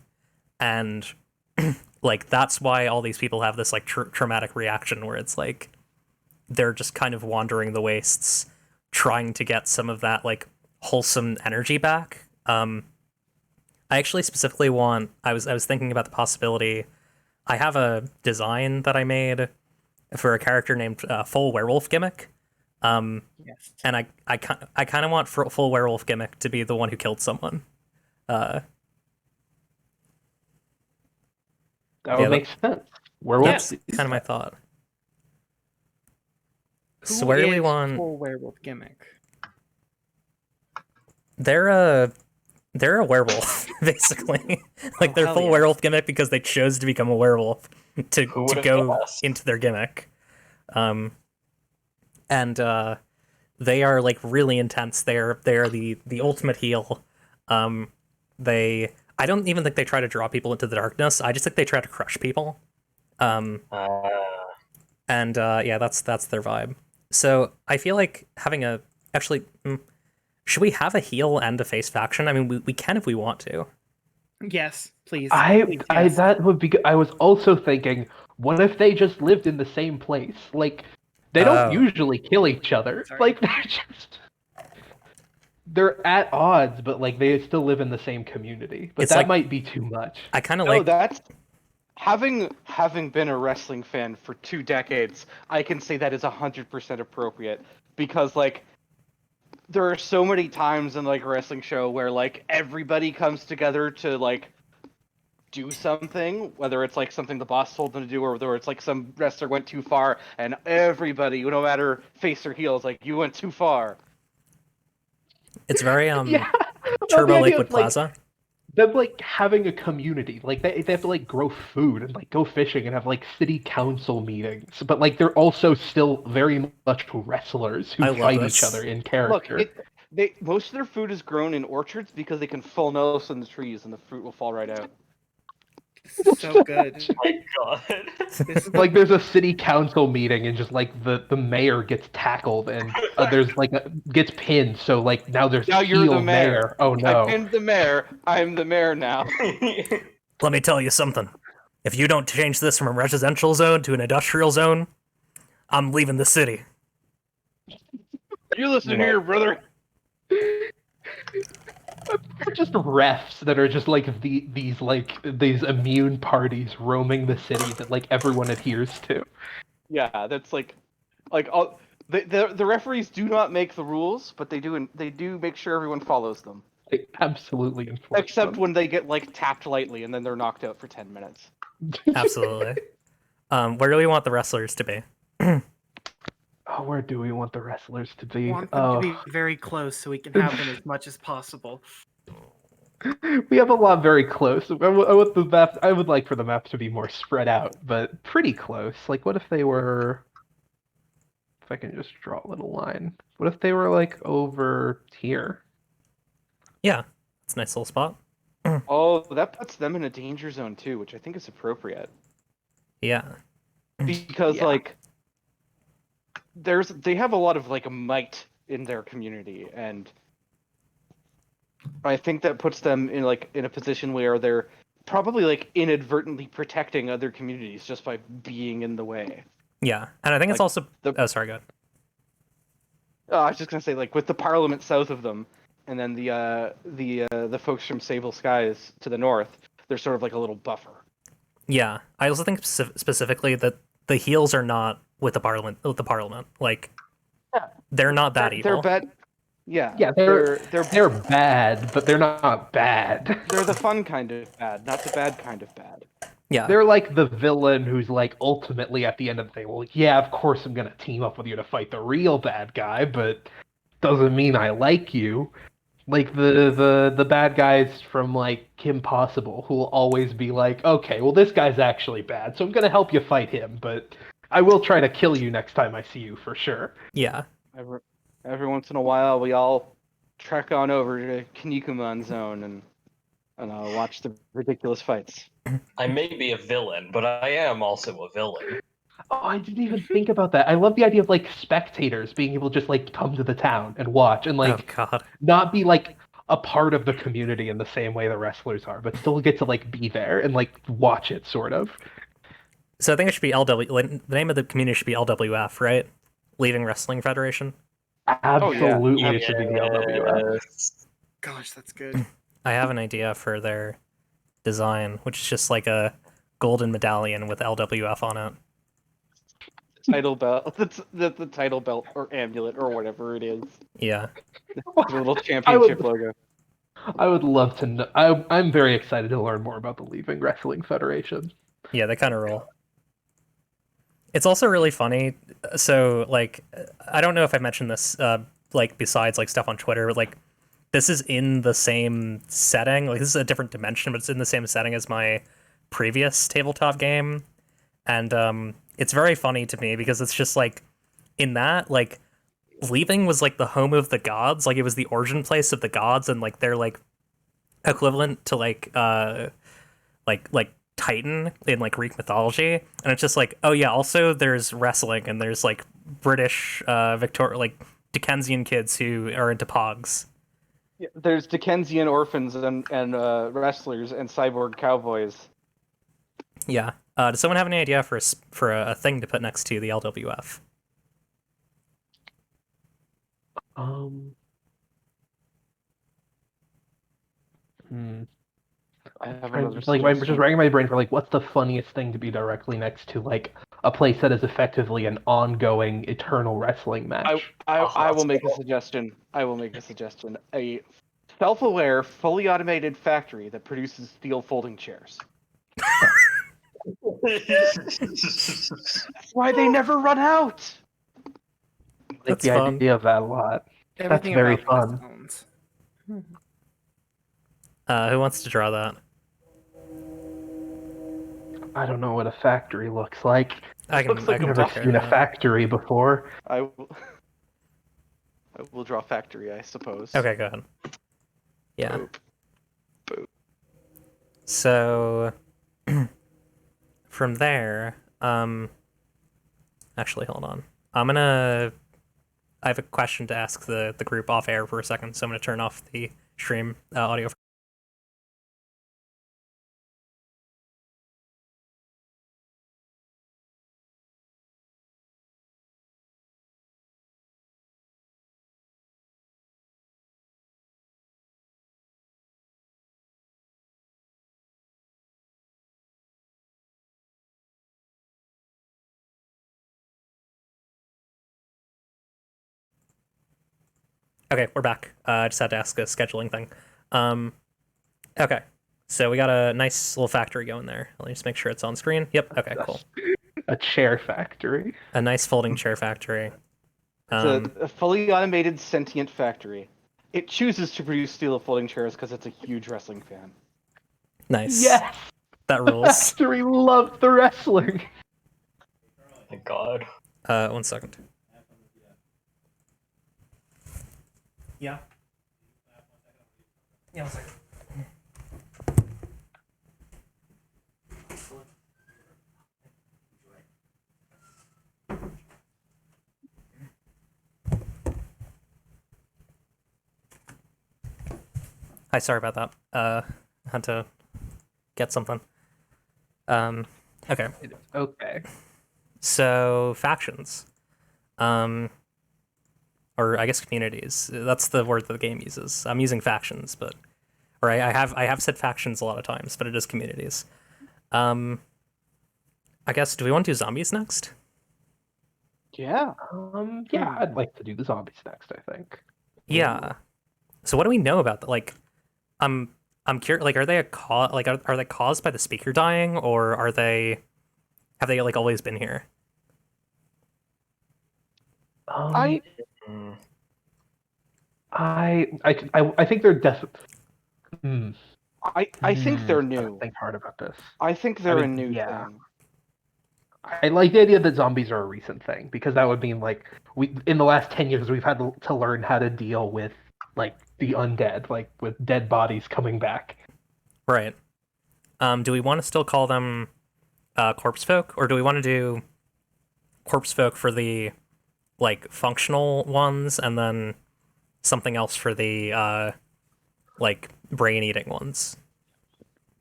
and like that's why all these people have this like traumatic reaction where it's like they're just kind of wandering the wastes trying to get some of that like wholesome energy back. I actually specifically want I was thinking about the possibility. I have a design that I made for a character named Full Werewolf Gimmick. Yes. And I kind of want Full Werewolf Gimmick to be the one who killed someone. That Yeah, would make sense. Werewolves. That's kind of my thought. Who So where do we is want? Full Werewolf Gimmick? They're a werewolf basically. Like they're hell full yeah. werewolf gimmick because they chose to become a werewolf Who to would've go guessed? into their gimmick. And they are like really intense. They're the ultimate heel. They I don't even think they try to draw people into the darkness. I just think they try to crush people. And yeah, that's their vibe. So I feel like having a actually. Should we have a heel and a face faction? I mean, we can if we want to. Yes, please. I Please, yes. that would be good. I was also thinking, what if they just lived in the same place? Like, they don't Oh. usually kill each other. Sorry. Like, they're at odds, but like they still live in the same community. But It's that like- might be too much. I kind of No, like. that's having been a wrestling fan for 2 decades, I can say that is 100% appropriate because like there are so many times in like a wrestling show where like everybody comes together to like do something, whether it's like something the boss told them to do or whether it's like some wrestler went too far and everybody, no matter face or heel, is like you went too far. It's very Yeah. Turbo The idea Lakewood of, like, Plaza. them like having a community, like they have to like grow food and like go fishing and have like city council meetings, but like they're also still very much wrestlers who I love fight this. each other in Look, character. they most of their food is grown in orchards because they can full nose in the trees and the fruit will fall right out. This is so good. My God. This is Like there's a city council meeting and just like the mayor gets tackled and there's like gets pinned, so like now there's Now you're heel the mayor. Oh I no. pinned the mayor. I'm the mayor now. Let me tell you something. If you don't change this from a residential zone to an industrial zone, I'm leaving the city. You listen here, brother. They're just refs that are just like these immune parties roaming the city that like everyone adheres to. Yeah, that's like all the referees do not make the rules, but they do make sure everyone follows them. They absolutely enforce Except them. when they get like tapped lightly and then they're knocked out for 10 minutes. Absolutely. Where do we want the wrestlers to be? Oh, where do we want the wrestlers to be? I want them to be very close so we can have them as much as possible. We have a lot very close. I want the map. I would like for the map to be more spread out, but pretty close. Like, what if they were? If I can just draw a little line. What if they were like over here? Yeah, it's a nice little spot. Oh, that puts them in a danger zone too, which I think is appropriate. Yeah. Because Yeah. like they have a lot of like might in their community, and I think that puts them in a position where they're probably like inadvertently protecting other communities just by being in the way. Yeah, and I think it's Like, also. Oh, sorry, go ahead. I was just gonna say, like with the Parliament south of them, and then the folks from Sable Skies to the north, they're sort of like a little buffer. Yeah, I also think specifically that the heels are not with the parliament. Like, Yeah. they're not that They're evil. bad. Yeah, Yeah, they're bad, but they're not bad. they're the fun kind of bad, not the bad kind of bad. Yeah, They're like the villain who's like ultimately at the end of the day, well, yeah, of course I'm gonna team up with you to fight the real bad guy, but doesn't mean I like you. Like the bad guys from like Kim Possible, who will always be like, okay, well this guy's actually bad, so I'm gonna help you fight him, but I will try to kill you next time I see you for sure. yeah, Every once in a while, we all trek on over to Kinnikuman Zone and watch the ridiculous fights. I may be a villain, but I am also a villain. Oh, I didn't even think about that. I love the idea of like spectators being able to just like come to the town and watch and like oh god. not be like a part of the community in the same way the wrestlers are, but still get to like be there and like watch it sort of. So I think it should be LW. Like, the name of the community should be LWF, right? Leaving Wrestling Federation. Absolutely, Yeah. it should be the LWF. Gosh, that's good. I have an idea for their design, which is just like a golden medallion with LWF on it. Title belt. The title belt or amulet or whatever it is. Yeah. The little championship logo. I would love to know. I'm very excited to learn more about the Leaving Wrestling Federation. Yeah, they kind of roll. It's also really funny. So, like, I don't know if I mentioned this, like, besides, like, stuff on Twitter, but, like, this is in the same setting. Like, this is a different dimension, but it's in the same setting as my previous tabletop game. And, it's very funny to me because it's just, like, in that, like, Leaving was, like, the home of the gods. Like, it was the origin place of the gods, and, like, they're, like, equivalent to, like Titan in like Greek mythology, and it's just like, oh yeah, also there's wrestling and there's like British like Dickensian kids who are into pogs. Yeah, there's Dickensian orphans and wrestlers and cyborg cowboys. Yeah. Does someone have any idea for a thing to put next to the LWF? I have I'm another just racking my brain for like what's the funniest thing to be directly next to like a place that is effectively an ongoing eternal wrestling match. I will make a suggestion. A self-aware, fully automated factory that produces steel folding chairs. That's why they never run out. I like That's the fun. idea of that a lot. Everything very about fun. sounds. Who wants to draw that? I don't know what a factory looks like. I can. Looks like I I've can never take care seen of a that. factory before. I will draw factory, I suppose. Okay, go ahead. Yeah. Boop. Boop. So from there, actually, hold on. I have a question to ask the group off air for a second, so I'm gonna turn off the stream audio. Okay, we're back. I just had to ask a scheduling thing. Okay, so we got a nice little factory going there. Let me just make sure it's on screen. Yep. Okay, cool. A chair factory. A nice folding chair factory. It's a fully automated sentient factory. It chooses to produce steel folding chairs because it's a huge wrestling fan. Nice. Yes, That the rules. factory loves the wrestling. My God. 1 second. Yeah. Yeah, 1 second. Hi, sorry about that. I had to get something. Okay. Okay. So factions, or I guess communities. That's the word that the game uses. I'm using factions, but I have said factions a lot of times, but it is communities. I guess, do we want to do zombies next? Yeah. Yeah, I'd like to do the zombies next, I think. Yeah. So what do we know about that? Like, I'm curious. Like, are they are they caused by the speaker dying, or have they like always been here? I Mm. I think they're definitely. I think they're new. Think hard about this. I think they're a mean, new yeah. thing. I like the idea that zombies are a recent thing because that would mean like we in the last 10 years we've had to learn how to deal with like the undead, like with dead bodies coming back. Right. Do we want to still call them corpse folk, or do we want to do corpse folk for the like functional ones, and then something else for the like brain eating ones?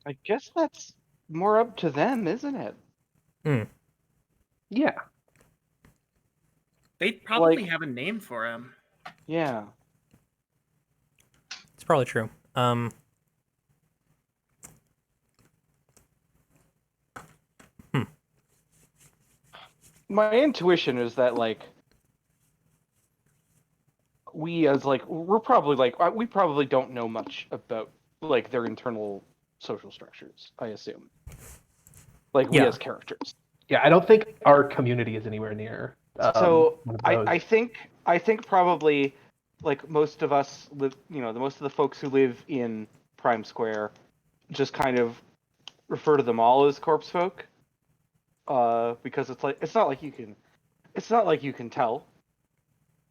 I guess that's more up to them, isn't it? Yeah. They'd probably Like- have a name for him. Yeah. It's probably true. My intuition is that like we're probably we probably don't know much about like their internal social structures, I assume. Like we Yeah. as characters. Yeah, I don't think our community is anywhere near. So one of those. I think probably like most of us live, most of the folks who live in Prime Square just kind of refer to them all as corpse folk. Because it's not like you can tell.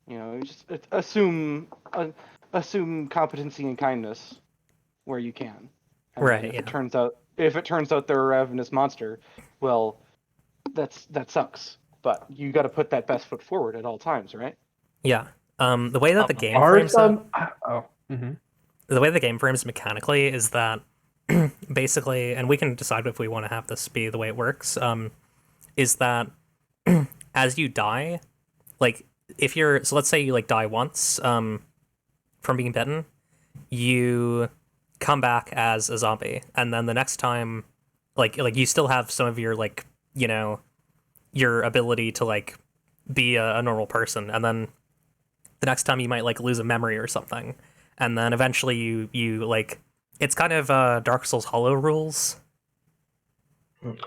You just assume competency and kindness where you can. And Right, If yeah. it turns out they're a ravenous monster, well, that sucks. But you got to put that best foot forward at all times, right? Yeah. The way that the game are frames some. it, the way the game frames mechanically is that basically, and we can decide if we want to have this be the way it works, is that as you die, like if you're so let's say you like die once from being bitten, you come back as a zombie, and then the next time like you still have some of your like your ability to like be a normal person, and then the next time you might like lose a memory or something, and then eventually you like it's kind of Dark Souls Hollow rules.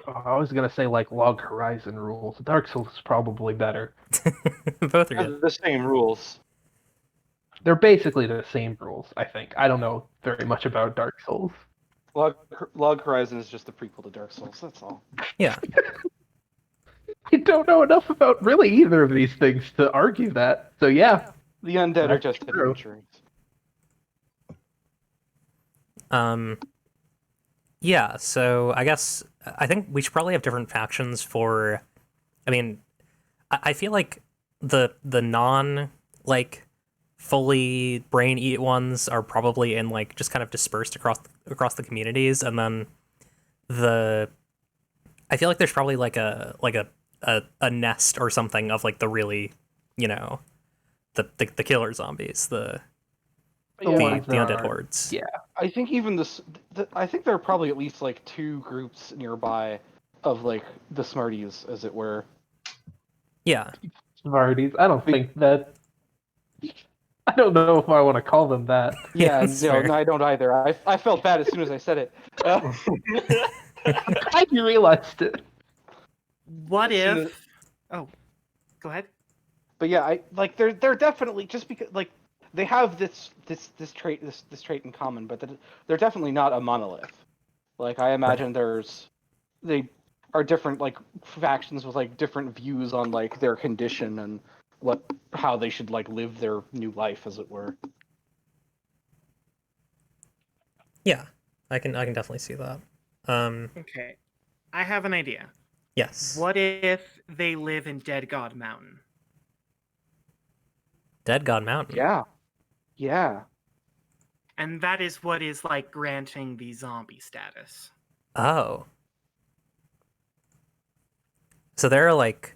I was gonna say like Log Horizon rules. Dark Souls is probably better. Both are good. The same rules. They're basically the same rules, I think. I don't know very much about Dark Souls. Log Horizon is just the prequel to Dark Souls. That's all. Yeah. I don't know enough about really either of these things to argue that. So yeah, The undead are That's just true. adventurers. Yeah, so I think we should probably have different factions for. I mean, I feel like the non like fully brain eat ones are probably in like just kind of dispersed across the communities, and then I feel like there's probably like a nest or something of like the really the killer zombies, the ones that undead are- hordes. yeah. I think even I think there are probably at least like two groups nearby of like the Smarties, as it were. Yeah. Smarties. I don't think that. I don't know if I want to call them that. Yeah, that's no, fair. no, I don't either. I felt bad as soon as I said it. I realized it. What As soon if? Oh, go ahead. But yeah, they're definitely just because like they have this trait in common, but they're definitely not a monolith. Like I imagine they are different like factions with like different views on like their condition and how they should like live their new life, as it were. Yeah, I can definitely see that. Okay, I have an idea. Yes. What if they live in Dead God Mountain? Dead God Mountain. Yeah. And that is what is like granting the zombie status. Oh. So there are like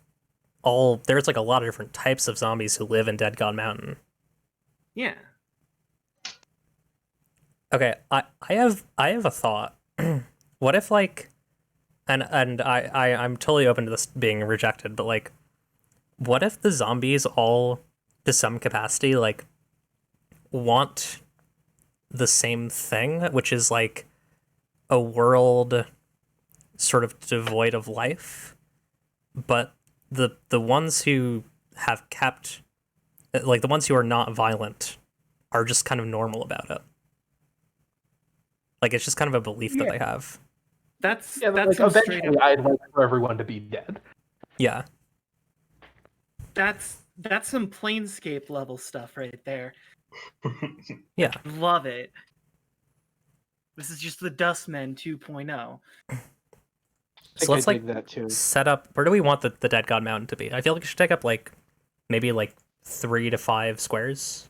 there's like a lot of different types of zombies who live in Dead God Mountain. Yeah. Okay, I have a thought. What if like and I'm totally open to this being rejected, but like, what if the zombies all, to some capacity, like, want the same thing, which is like a world sort of devoid of life, but the ones who have kept, like, the ones who are not violent are just kind of normal about it. Like, it's just kind of a belief that they have. That's Yeah, that's like some straight eventually up. I'd like for everyone to be dead. Yeah. That's some Planescape level stuff right there. Yeah. Love it. This is just the Dustmen 2.0. So let's like dig that too. set up, where do we want the Dead God Mountain to be? I feel like it should take up like maybe like 3 to 5 squares.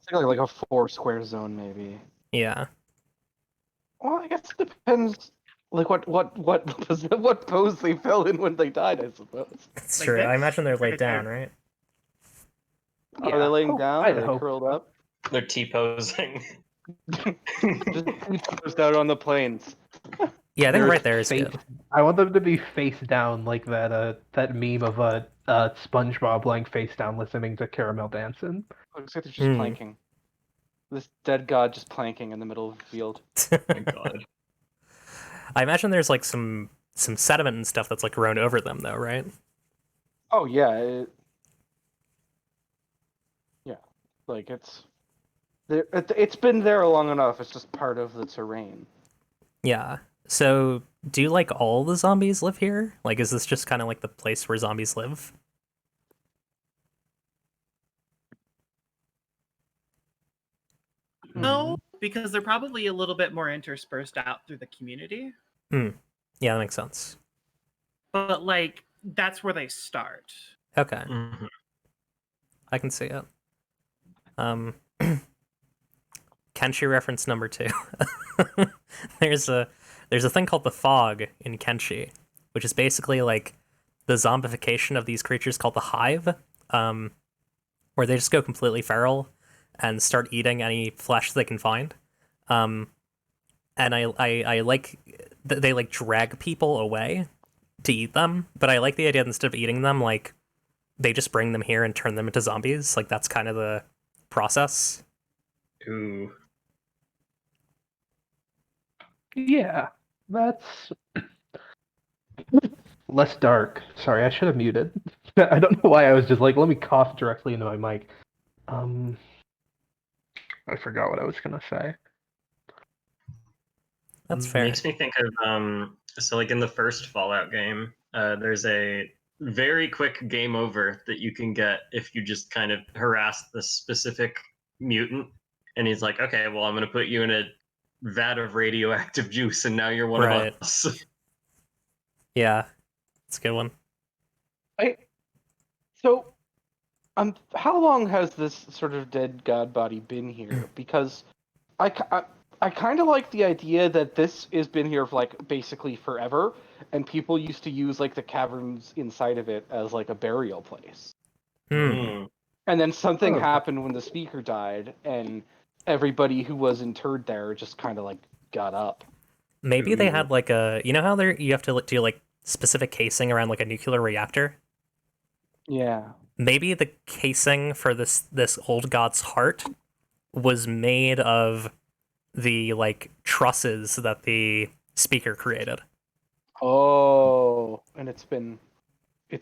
It's like a 4 square zone, maybe. Yeah. Well, I guess it depends. Like what pose they fell in when they died, I suppose. It's Like true. I this? imagine they're laid Right down, there. right? Are they laying down? I'd Are they hope curled so. up? They're T-posing. Just posed out on the plains. Yeah, I think They're right there is face- good. I want them to be face down, like that meme of SpongeBob lying face down listening to Caramel Dancing. Looks like they're just planking. This dead god just planking in the middle of the field. Oh my god. I imagine there's like some sediment and stuff that's like grown over them though, right? Oh yeah, yeah. Like it's been there long enough. It's just part of the terrain. Yeah. So do like all the zombies live here? Like, is this just kind of like the place where zombies live? No, because they're probably a little bit more interspersed out through the community. Yeah, that makes sense. But like that's where they start. Okay. Mhm. I can see it. Kenshi reference number 2. there's a thing called the fog in Kenshi, which is basically like the zombification of these creatures called the hive, where they just go completely feral and start eating any flesh they can find. And I like they like drag people away to eat them, but I like the idea that instead of eating them, like they just bring them here and turn them into zombies. Like that's kind of the process. Ooh. Yeah, that's less dark. Sorry, I should have muted. I don't know why I was just like, let me cough directly into my mic. I forgot what I was gonna say. That's fair. Makes me think of so like in the first Fallout game, there's a very quick game over that you can get if you just kind of harass the specific mutant, and he's like, okay, well, I'm gonna put you in a vat of radioactive juice, and now you're one Right. of us. Yeah, it's a good one. So, how long has this sort of dead god body been here? Because I kind of like the idea that this has been here for like basically forever, and people used to use like the caverns inside of it as like a burial place. Mm. And then something Oh. happened when the speaker died, and everybody who was interred there just kind of like got up. Maybe they had like a, you know how you have to do like specific casing around like a nuclear reactor? Yeah. Maybe the casing for this old god's heart was made of the like trusses that the speaker created. Oh, and its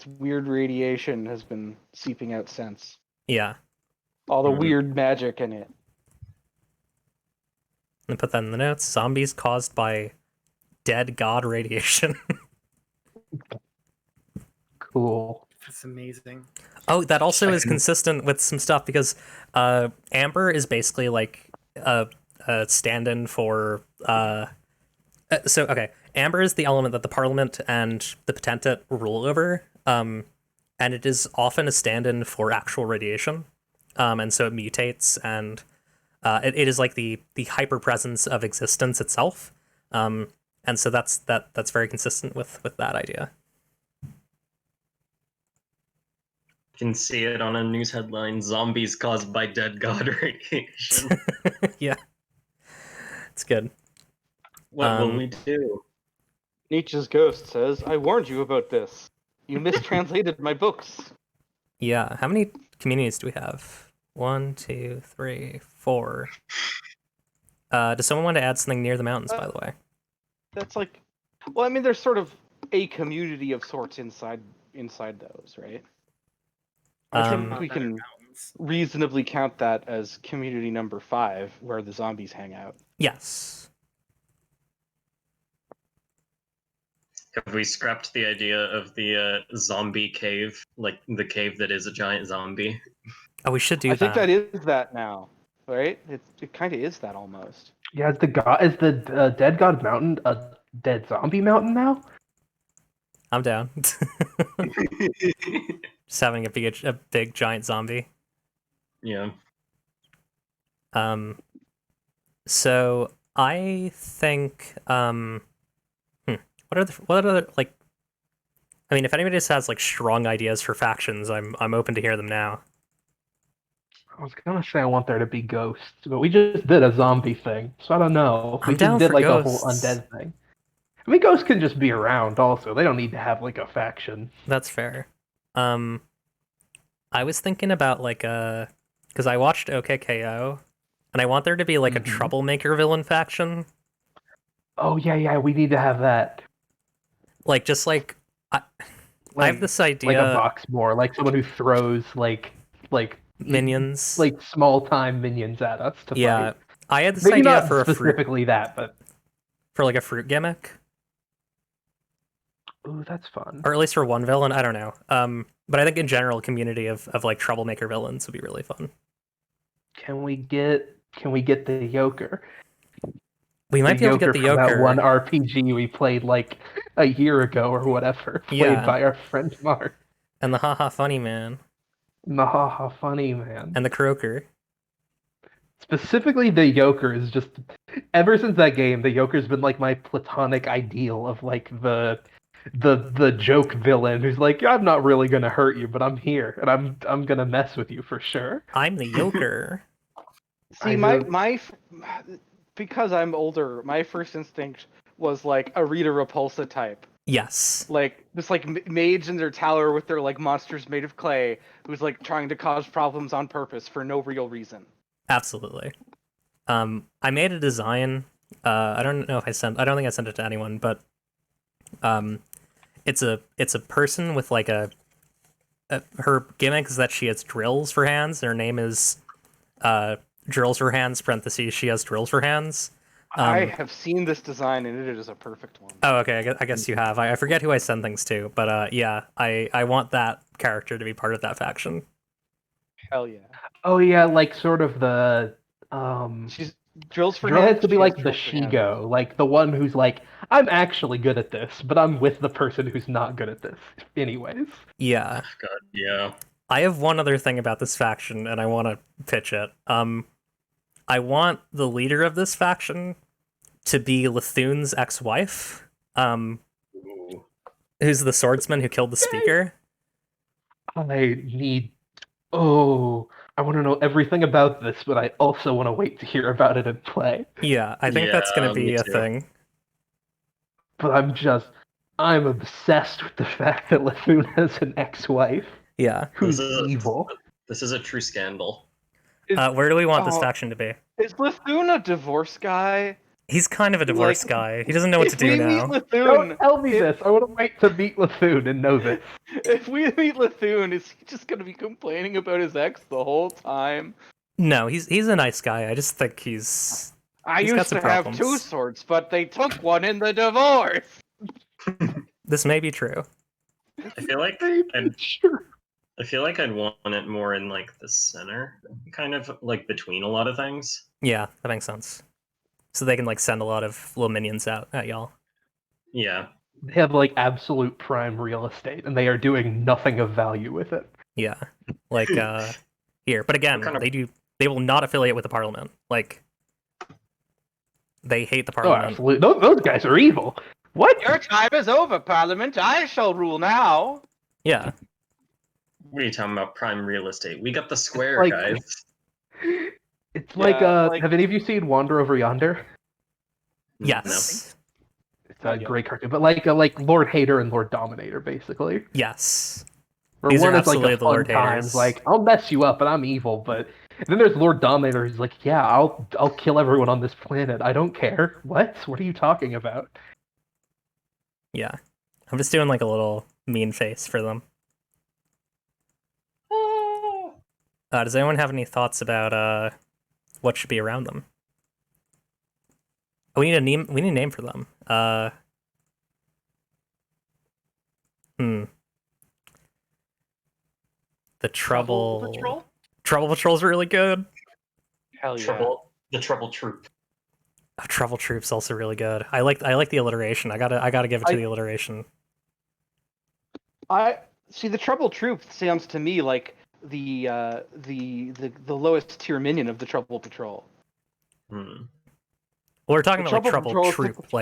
weird radiation has been seeping out since. Yeah. All the Mhm. weird magic in it. And put that in the notes. Zombies caused by dead god radiation. Cool. That's amazing. Oh, that also is consistent with some stuff because amber is basically like a stand-in for okay, amber is the element that the parliament and the potentate rule over, and it is often a stand-in for actual radiation, and so it mutates, and it is like the hyper presence of existence itself, and so that's very consistent with that idea. You can see it on a news headline: "Zombies caused by dead god radiation." Yeah, it's good. What will we do? Nietzsche's ghost says, "I warned you about this. You mistranslated my books." Yeah. How many communities do we have? 1, 2, 3, 4. Does someone want to add something near the mountains, by the way? That's like, well, I mean, there's sort of a community of sorts inside those, right? I think we can reasonably count that as community number 5, where the zombies hang out. Yes. Have we scrapped the idea of the zombie cave, like the cave that is a giant zombie? Oh, we should do I that. think that is that now, right? It kind of is that almost. Yeah, is the Dead God Mountain a dead zombie mountain now? I'm down. Just having a big giant zombie. Yeah. So I think what are the like, I mean, if anybody just has like strong ideas for factions, I'm open to hear them now. I was gonna say I want there to be ghosts, but we just did a zombie thing, so I don't know. I'm We down just did for like a ghosts. whole undead thing. I mean, ghosts can just be around. Also, they don't need to have like a faction. That's fair. I was thinking about like because I watched OKKO, and I want there to be like a troublemaker villain faction. Oh yeah, we need to have that. Like just like I have this idea, like a box more, like someone who throws like minions, like small time minions at us to yeah. fight. I had this Maybe idea not for a fruit, specifically that, but for like a fruit gimmick, ooh, that's fun. or at least for one villain. I don't know. But I think in general, a community of like troublemaker villains would be really fun. Can we get the Yoker? We might be able to get the from that Yoker. one RPG we played like a year ago or whatever, played by our friend Mark. And the haha funny man. The haha funny man. And the Croaker. Specifically, the Yoker is just, ever since that game, the Yoker's been like my platonic ideal of like the joke villain who's like, I'm not really gonna hurt you, but I'm here and I'm gonna mess with you for sure. I'm the Yoker. See, because I'm older, my first instinct was like a Rita Repulsa type. Yes. Like this like mage in their tower with their like monsters made of clay who's like trying to cause problems on purpose for no real reason. Absolutely. I made a design. I don't know if I don't think I sent it to anyone, but it's a person with like her gimmick is that she has drills for hands. Her name is drills for hands, parentheses, she has drills for hands. I have seen this design and it is a perfect one. Oh, okay. I guess you have. I forget who I send things to, but yeah, I want that character to be part of that faction. Hell yeah. Oh yeah, like sort of the She's drills for Drill hands. has to be like the Shigo, like the one who's like, I'm actually good at this, but I'm with the person who's not good at this anyways. Yeah. God, yeah. I have one other thing about this faction, and I want to pitch it. I want the leader of this faction to be Lethoon's ex-wife, who's the swordsman who killed the speaker. I want to know everything about this, but I also want to wait to hear about it in play. Yeah, I think that's going to be a thing. But I'm obsessed with the fact that Lethoon has an ex-wife. Yeah. Who's evil. This is a true scandal. Where do we want this faction to be? Is Lethoon a divorce guy? He's kind of a divorce guy. He doesn't know what to do now. Don't tell me this. I want to wait to meet Lethoon and know this. If we meet Lethoon, is he just going to be complaining about his ex the whole time? No, he's a nice guy. I just think he's used got some to have problems. 2 swords, but they took one in the divorce. This may be true. I feel like I'd want it more in like the center, kind of like between a lot of things. Yeah, that makes sense. So they can like send a lot of little minions out at y'all. Yeah. They have like absolute prime real estate, and they are doing nothing of value with it. Yeah, like here. But again, they will not affiliate with the Parliament. Like they hate the Parliament. Oh, absolutely. Those guys are evil. What? Your time is over, Parliament. I shall rule now. Yeah. What are you talking about? Prime real estate. We got the square, guys. It's like, have any of you seen Wander Over Yonder? Yes. No. It's a great cartoon, but like Lord Hater and Lord Dominator, basically. Yes. Where These one are is like absolutely a the fun Lord time, Haters. like I'll mess you up, but I'm evil. But then there's Lord Dominator, who's like, yeah, I'll kill everyone on this planet. I don't care. What are you talking about? Yeah. I'm just doing like a little mean face for them. Does anyone have any thoughts about what should be around them? Oh, we need a name. We need a name for them. The Trouble Patrol? Trouble Patrol's really good. Hell yeah. The Trouble Troop. Oh, Trouble Troop's also really good. I like the alliteration. I gotta give it to the alliteration. I see the Trouble Troop sounds to me like the lowest tier minion of the Trouble Patrol. Well, we're talking The about like Trouble Trouble Patrol is Troop,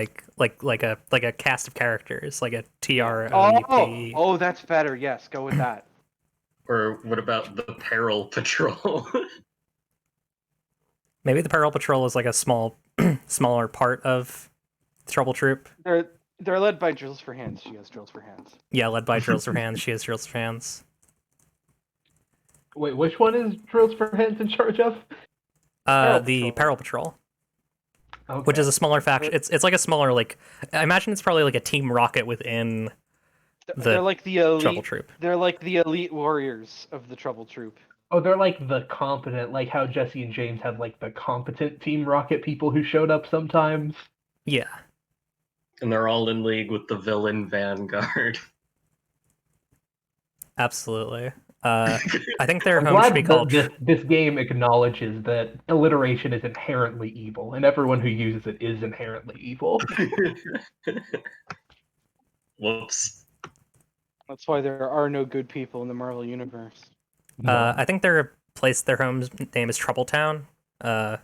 like a cast of characters, like a TROUP. Oh, that's better. Yes, go with that. Or what about the Peril Patrol? Maybe the Peril Patrol is like a smaller part of Trouble Troop. They're led by Drills for Hands. She has Drills for Hands. Yeah, led by Drills for Hands. She has Drills for Hands. Wait, which one is Drills for Hands in charge of? The Peril Patrol. Okay. Which is a smaller faction. It's like a smaller, like, I imagine it's probably like a Team Rocket within They're like the elite Trouble Troop. They're like the elite warriors of the Trouble Troop. Oh, they're like the competent, like how Jesse and James had like the competent Team Rocket people who showed up sometimes. Yeah. And they're all in league with the villain Vanguard. Absolutely. I think their I'm home should be glad called... this game acknowledges that alliteration is inherently evil, and everyone who uses it is inherently evil. Whoops. That's why there are no good people in the Marvel universe. I think their home's name is Troubletown. Yeah,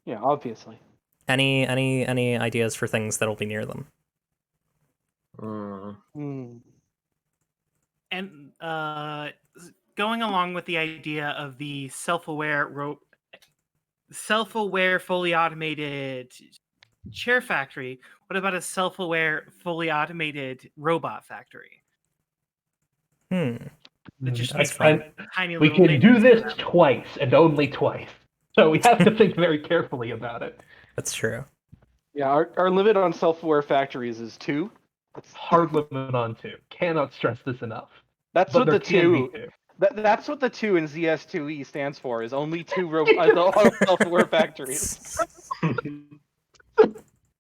obviously. Any ideas for things that'll be near them? And going along with the idea of the self-aware, fully automated chair factory, what about a self-aware, fully automated robot factory? That just makes tiny we little can do minions this for them. twice and only twice, so we have to think very carefully about it. That's true. Yeah, our limit on self-aware factories is 2. Hard limit on 2. Cannot stress this enough. That's But what the there can be 2. That's what the 2 in ZS2E stands for. Is only 2 self-aware factories.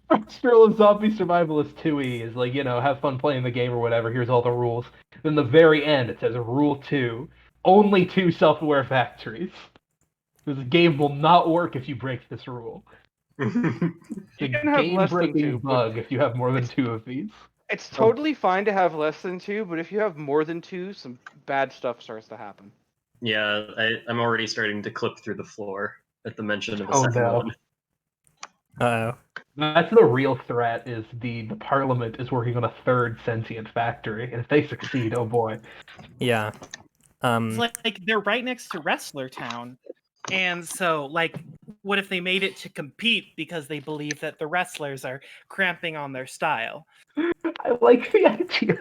First rule of Zombie Survivalist 2E is like, have fun playing the game or whatever. Here's all the rules. Then the very end, it says Rule 2: only 2 self-aware factories. This game will not work if you break this rule. It's a game-breaking bug if you have more than 2 of these. It's totally fine to have less than 2, but if you have more than 2, some bad stuff starts to happen. Yeah, I'm already starting to clip through the floor at the mention of a second one. Uh-oh. That's the real threat, is the Parliament is working on a 3rd sentient factory, and if they succeed, oh boy. Yeah. It's like they're right next to Wrestler Town, and so what if they made it to compete because they believe that the wrestlers are cramping on their style? I like the idea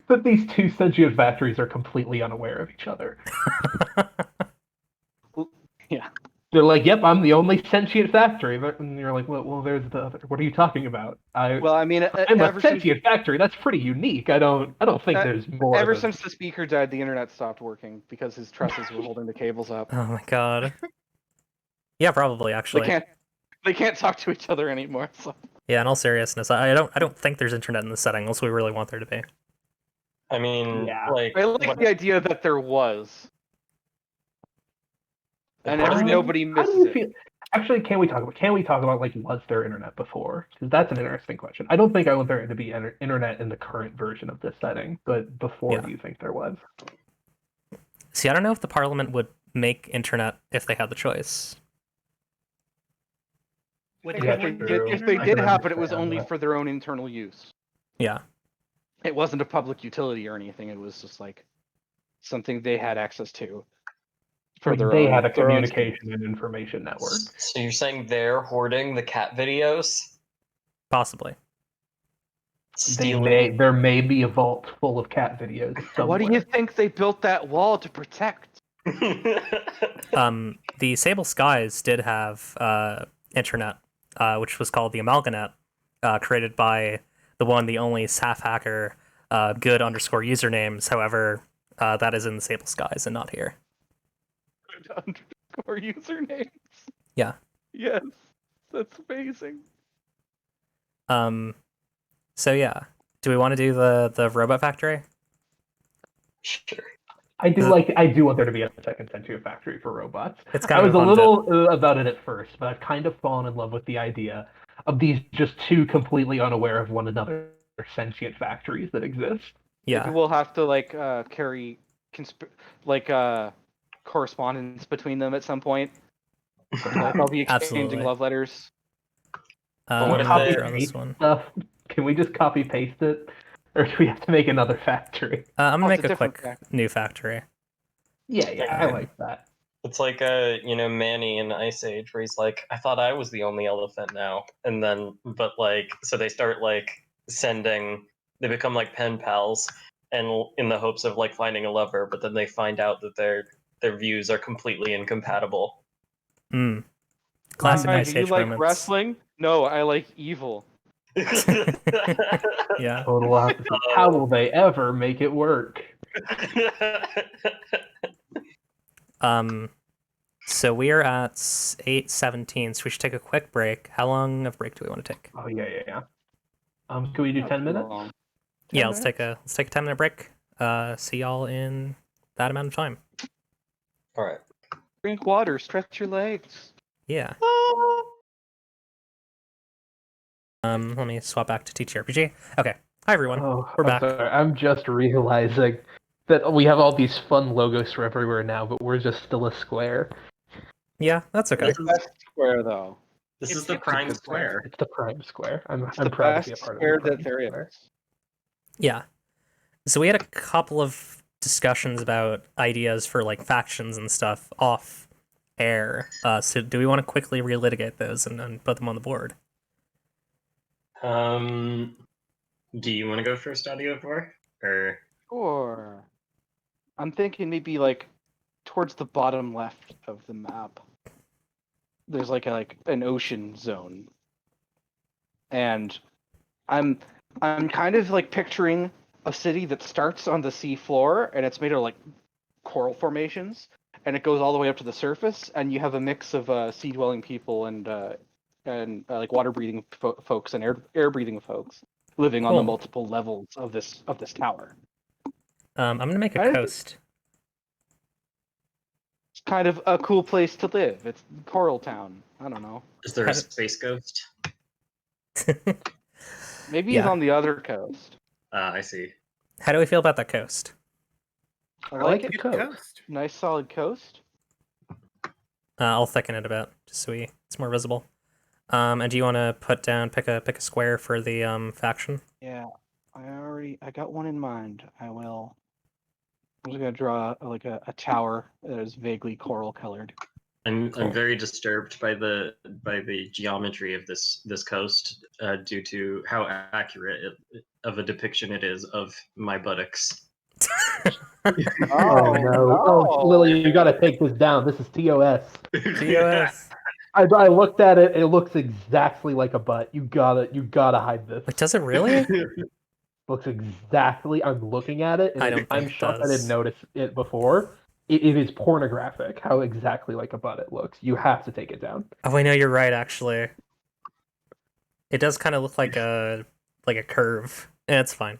that these 2 sentient factories are completely unaware of each other. Yeah. They're like, yep, I'm the only sentient factory. And you're like, well, there's the other. What are you talking about? I'm a sentient factory. That's pretty unique. I don't think there's more. Ever since the speaker died, the internet stopped working because his trusses were holding the cables up. Oh my god. Yeah, probably actually. They can't talk to each other anymore. So. Yeah, in all seriousness, I don't think there's internet in the setting unless we really want there to be. I mean, I like the idea that there was. And nobody misses it. Actually, can we talk about like, was there internet before? Because that's an interesting question. I don't think I want there to be internet in the current version of this setting, but before, do you think there was? See, I don't know if the Parliament would make internet if they had the choice. If they did have it, it was only for their own internal use. Yeah. It wasn't a public utility or anything. It was just like something they had access to. They had a communication and information network. So you're saying they're hoarding the cat videos? Possibly. There may be a vault full of cat videos somewhere. What do you think they built that wall to protect? The Sable Skies did have internet, which was called the Amalganet, created by the one, the only Saf hacker, good underscore usernames. However, that is in the Sable Skies and not here. Underscore usernames. Yeah. Yes, that's amazing. So yeah, do we want to do the robot factory? Sure. I do want there to be a second Century Factory for robots. It's I kind was of a a fun little about it at first, but I've kind of fallen in love with the idea of these just two completely unaware of one another sentient factories that exist. Yeah. Maybe we'll have to carry correspondence between them at some point. I'll be exchanging Absolutely. love letters. I'm what gonna if make they- sure on this one. Stuff. Can we just copy paste it, or do we have to make another factory? I'm gonna it's make a a different quick factory. new factory. Yeah, I like that. It's like Manny in Ice Age, where he's like, I thought I was the only elephant now, and then so they start they become like pen pals, and in the hopes of like finding a lover, but then they find out that their views are completely incompatible. Classic Hi, Ice do you Age like moments. wrestling? No, I like evil. Yeah. Total opposite. How will they ever make it work? So we are at 8:17, so we should take a quick break. How long of a break do we want to take? Oh yeah. Can we do Not 10 too minutes? long. Yeah, 10 let's take a 10-minute break. See y'all in that amount of time. All right. Drink water, stretch your legs. Yeah. Let me swap back to TTRPG. Okay. Hi everyone. Oh, We're I'm back. sorry. I'm just realizing that we have all these fun logos for everywhere now, but we're just still a square. Yeah, that's okay. This is, Best square though. this It's is the a prime good square. It's the prime square. I'm It's the proud to be a best part of square the prime that there square. is. Yeah. So we had a couple of discussions about ideas for like factions and stuff off air. So do we want to quickly relitigate those and put them on the board? Do you want to go first, Audio 4? Or Sure. I'm thinking maybe towards the bottom left of the map. There's an ocean zone. And I'm kind of picturing a city that starts on the sea floor and it's made of coral formations and it goes all the way up to the surface and you have a mix of sea dwelling people and water breathing folks and air breathing folks living on the Cool. multiple levels of this tower. I'm gonna make a I- coast. It's kind of a cool place to live. It's Coral Town. I don't know. is there a space ghost? Maybe Yeah. he's on the other coast. I see. How do we feel about that coast? I like it. the Good coast. coast. Nice solid coast. I'll thicken it a bit just so it's more visible. And do you want to pick a square for the faction? Yeah, I got one in mind. I'm just gonna draw a tower that is vaguely coral colored. I'm Cool. very disturbed by the geometry of this coast due to how accurate of a depiction it is of my buttocks. Oh no! Oh, Lily, you gotta take this down. This is TOS. TOS. I looked at it. It looks exactly like a butt. You gotta hide this. Like, does it really? Looks exactly. I'm looking at it, and I don't I'm think it shocked I does. didn't notice it before. It is pornographic. How exactly like a butt it looks. You have to take it down. Oh, I know you're right. Actually, it does kind of look like a curve. It's fine.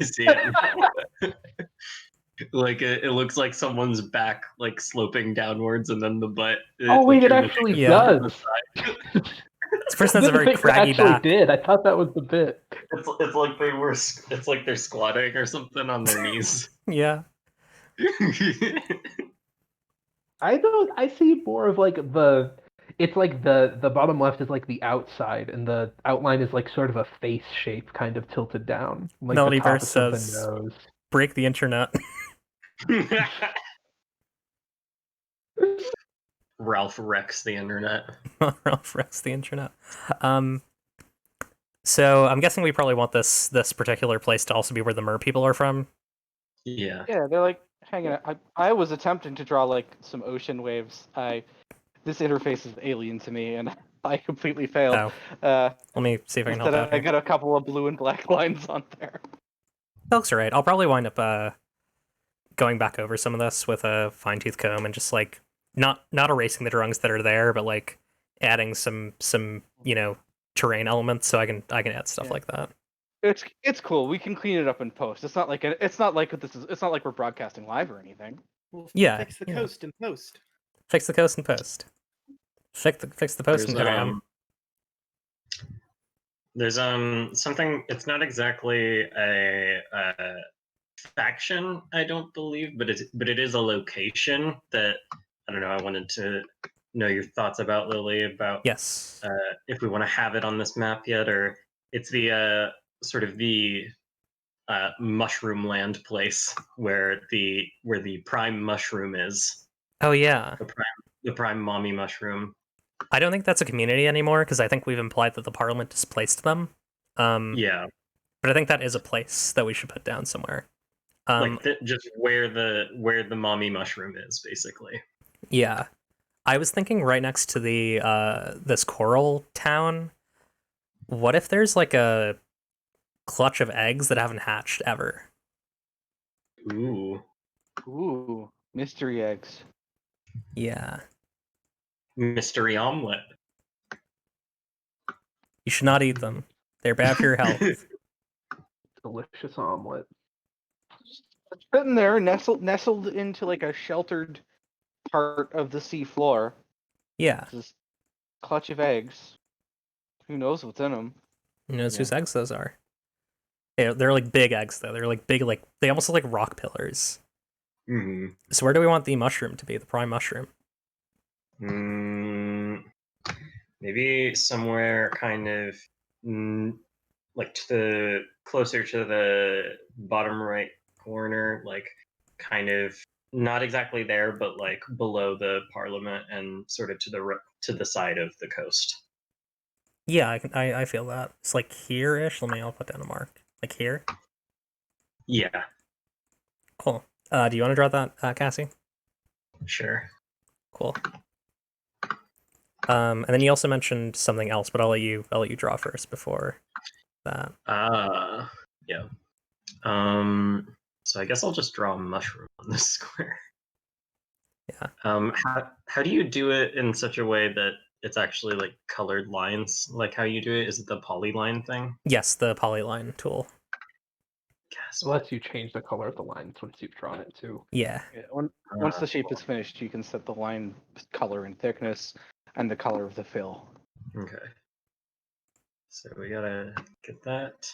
See, it looks like someone's back sloping downwards, and then the butt. Oh wait, it turned actually Yeah. does. This person has a very It craggy actually back. did. I thought that was the bit. It's like they were. It's like they're squatting or something on their knees. Yeah. I see more of the. It's like the bottom left is like the outside, and the outline is like sort of a face shape, kind of tilted down. Like the top Melodiverse is sort of says- the nose. Break the internet. Ralph wrecks the internet. Ralph wrecks the internet. So I'm guessing we probably want this particular place to also be where the mer people are from. Yeah. Yeah, they're like hanging out. I was attempting to draw like some ocean waves. This interface is alien to me, and I completely failed. Let me see if I can help Instead, out I here. got a couple of blue and black lines on there. That looks alright. I'll probably wind up going back over some of this with a fine-tooth comb and just like not erasing the drawings that are there, but like adding some terrain elements so I can add stuff like that. It's cool. We can clean it up in post. It's not like it's not like we're broadcasting live or anything. We'll Yeah, fix the yeah. coast in post. Fix the coast and post. Fix the post and Instagram. There's something. It's not exactly a faction, I don't believe, but it is a location that I don't know. I wanted to know your thoughts about, Lily, about Yes. if we want to have it on this map yet, or it's the sort of the mushroom land place where the prime mushroom is. Oh yeah. The prime mommy mushroom. I don't think that's a community anymore because I think we've implied that the parliament displaced them. Yeah. But I think that is a place that we should put down somewhere. Just where the mommy mushroom is, basically. Yeah. I was thinking right next to the this coral town. What if there's like a clutch of eggs that haven't hatched ever? Ooh, mystery eggs. Yeah. Mystery omelet. You should not eat them. They're bad for your health. Delicious omelet. Sitting there, nestled into like a sheltered part of the sea floor. Yeah. This clutch of eggs. Who knows what's in them? Who knows whose eggs those are? Yeah, they're like big eggs though. They're like big, like they almost look like rock pillars. Mm-hmm. So where do we want the mushroom to be? The prime mushroom? Maybe somewhere kind of like closer to the bottom right corner, like kind of not exactly there, but like below the parliament and sort of to the side of the coast. Yeah, I feel that. It's like here-ish. I'll put down a mark. Like here? Yeah. Cool. Do you want to draw that, Cassie? Sure. Cool. And then you also mentioned something else, but I'll let you draw first before that. Yeah. So I guess I'll just draw a mushroom on this square. Yeah. How do you do it in such a way that it's actually like colored lines? Like how you do it? Is it the polyline thing? Yes, the polyline tool. It lets you change the color of the lines once you've drawn it too. Yeah. Once the shape is finished, you can set the line color and thickness and the color of the fill. Okay. So we gotta get that.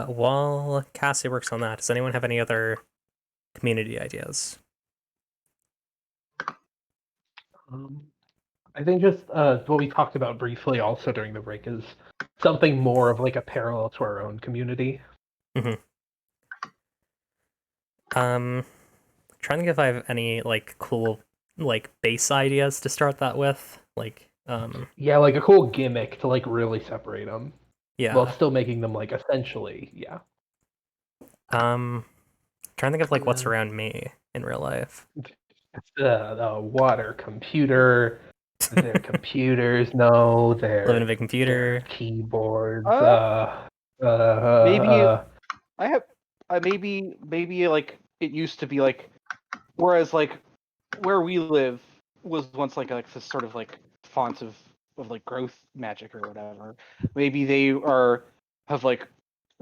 While Cassie works on that, does anyone have any other community ideas? I think just what we talked about briefly also during the break is something more of like a parallel to our own community. Mm-hmm. Trying to think if I have any like cool like base ideas to start that with, like yeah, like a cool gimmick to like really separate them. Yeah. While still making them like essentially, yeah. Trying to think of like what's around me in real life. The water computer. Their computers, no, their Living in a big computer. Keyboards. Maybe I have maybe like it used to be like, whereas like where we live was once like this sort of like fonts of like growth magic or whatever. Maybe they have like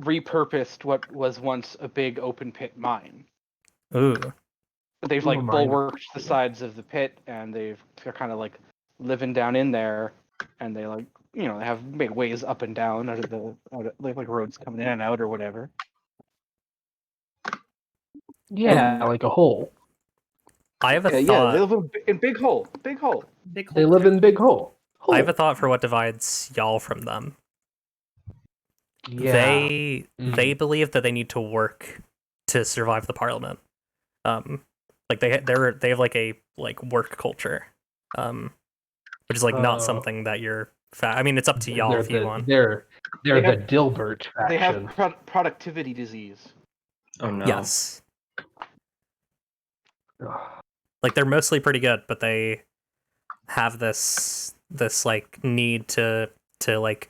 repurposed what was once a big open pit mine. Ooh. They've like bulwarked the sides of the pit, and they're kind of like living down in there, and they like they have made ways up and down out of like roads coming in and out or whatever. Yeah, like a hole. I have a thought. Yeah, they live in big hole. They live in big hole. I have a thought for what divides y'all from them. Yeah. They believe that they need to work to survive the parliament. Like they have like a like work culture, which is like not something that you're. I mean, it's up to y'all if you want. They're They the have- Dilbert They have faction. productivity disease. Oh no. Yes, Ugh. like they're mostly pretty good, but they have this like need to like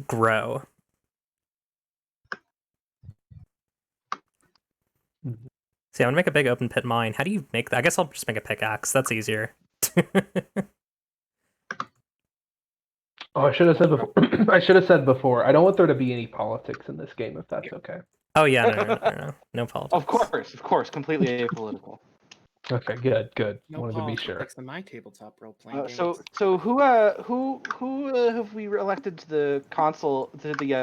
grow. Mhm. See, I'm gonna make a big open pit mine. How do you make that? I guess I'll just make a pickaxe. That's easier. Oh, I should have said before. I should have said before. I don't want there to be any politics in this game, if that's okay. Oh yeah, no politics. Of course, completely apolitical. Okay, good. No Wanted to be sure. politics in my tabletop role-playing games. So who have we elected to the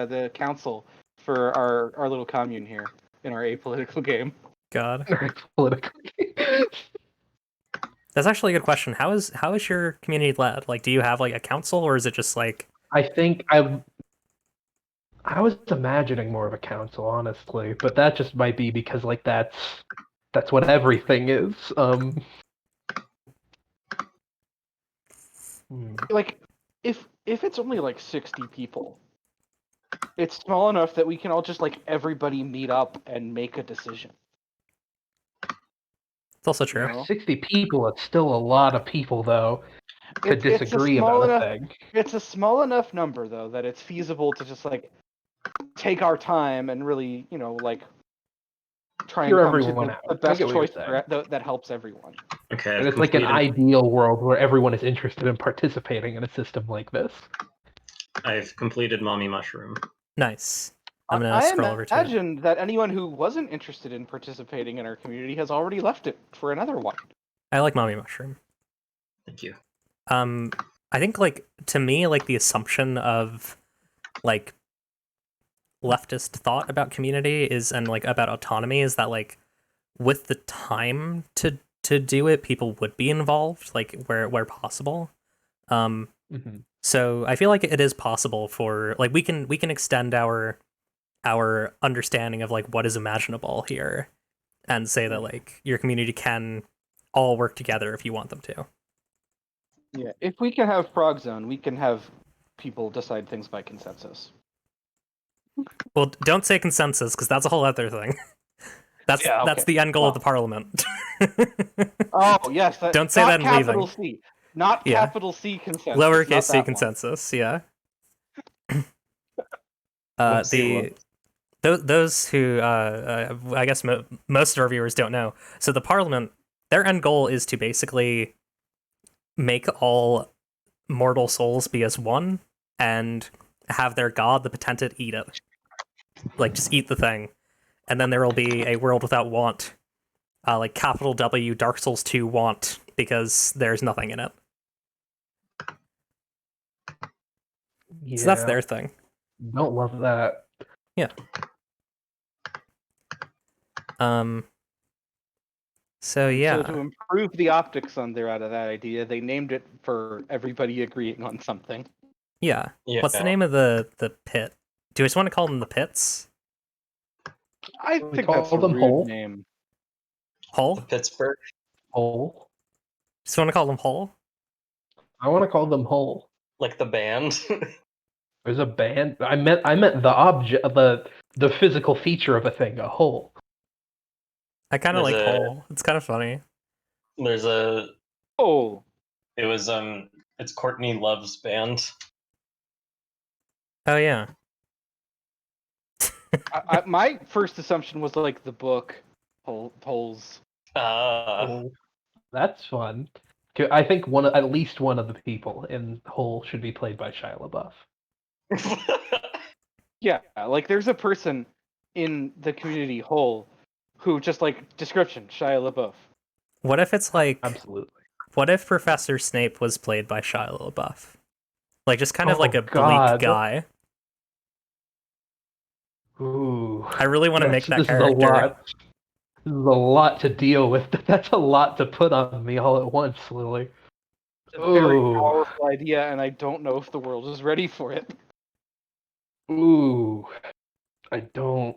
the council for our little commune here in our apolitical game? God, Politically. that's actually a good question. How is your community led? Like, do you have like a council, or is it just like? I think I was imagining more of a council, honestly, but that just might be because like that's what everything is. Like, if it's only like 60 people, it's small enough that we can all just like everybody meet up and make a decision. It's also true. You know? 60 people, it's still a lot of people, though, to It's a disagree small about enough- a thing. It's a small enough number though that it's feasible to just like take our time and really, like try and Hear come to everyone the out. I best get what you're choice saying. that helps everyone. Okay. And I've it's like an completed- ideal world where everyone is interested in participating in a system like this. I've completed Mommy Mushroom. Nice. I'm gonna I scroll over to it. imagine that anyone who wasn't interested in participating in our community has already left it for another one. I like Mommy Mushroom. Thank you. I think like to me, like the assumption of like leftist thought about community is and like about autonomy is that like with the time to do it, people would be involved, like where possible. Mhm. So I feel like it is possible for like we can extend our understanding of like what is imaginable here and say that like your community can all work together if you want them to. Yeah, if we can have Frog Zone, we can have people decide things by consensus. Well, don't say consensus because that's a whole other thing. That's Yeah, that's okay. the end goal Well. of the parliament. Oh yes, Don't say not that in capital leaving. C, not Yeah. capital C consensus. Lowercase not c that one. consensus, yeah. Let's see The those who I guess most of our viewers don't know. So the parliament, their end goal is to basically make all mortal souls be as one and have their god, the potentate, eat it. Like just eat the thing, and then there will be a world without want, like capital W Dark Souls 2 want, because there's nothing in it. Yeah, So that's their thing. don't love that. So yeah. So to improve the optics on that idea, they named it for everybody agreeing on something. Yeah. Yeah. What's the name of the pit? Do we just want to call them the pits? I We think call that's a them rude Hole? name. Hole? Pittsburgh. Hole. Just want to call them Hole? I want to call them Hole. Like the band. There's a band. I meant the object, the physical feature of a thing, a hole. I kind of There's like a- Hole. It's kind of funny. There's a. Oh, It was It's Courtney Love's band. Oh yeah. my first assumption was like the book Holes. Hole. That's fun. I think at least one of the people in Hole should be played by Shia LaBeouf. Yeah, like there's a person in the community Hole who just like description Shia LaBeouf. What if it's like Absolutely. what if Professor Snape was played by Shia LaBeouf? Like just kind of Oh, like a bleak God. guy. Ooh. I really want to make that this character. Is a lot. This is a lot to deal with. That's a lot to put on me all at once, Lily. It's a very Ooh. powerful idea, and I don't know if the world is ready for it. Ooh. I don't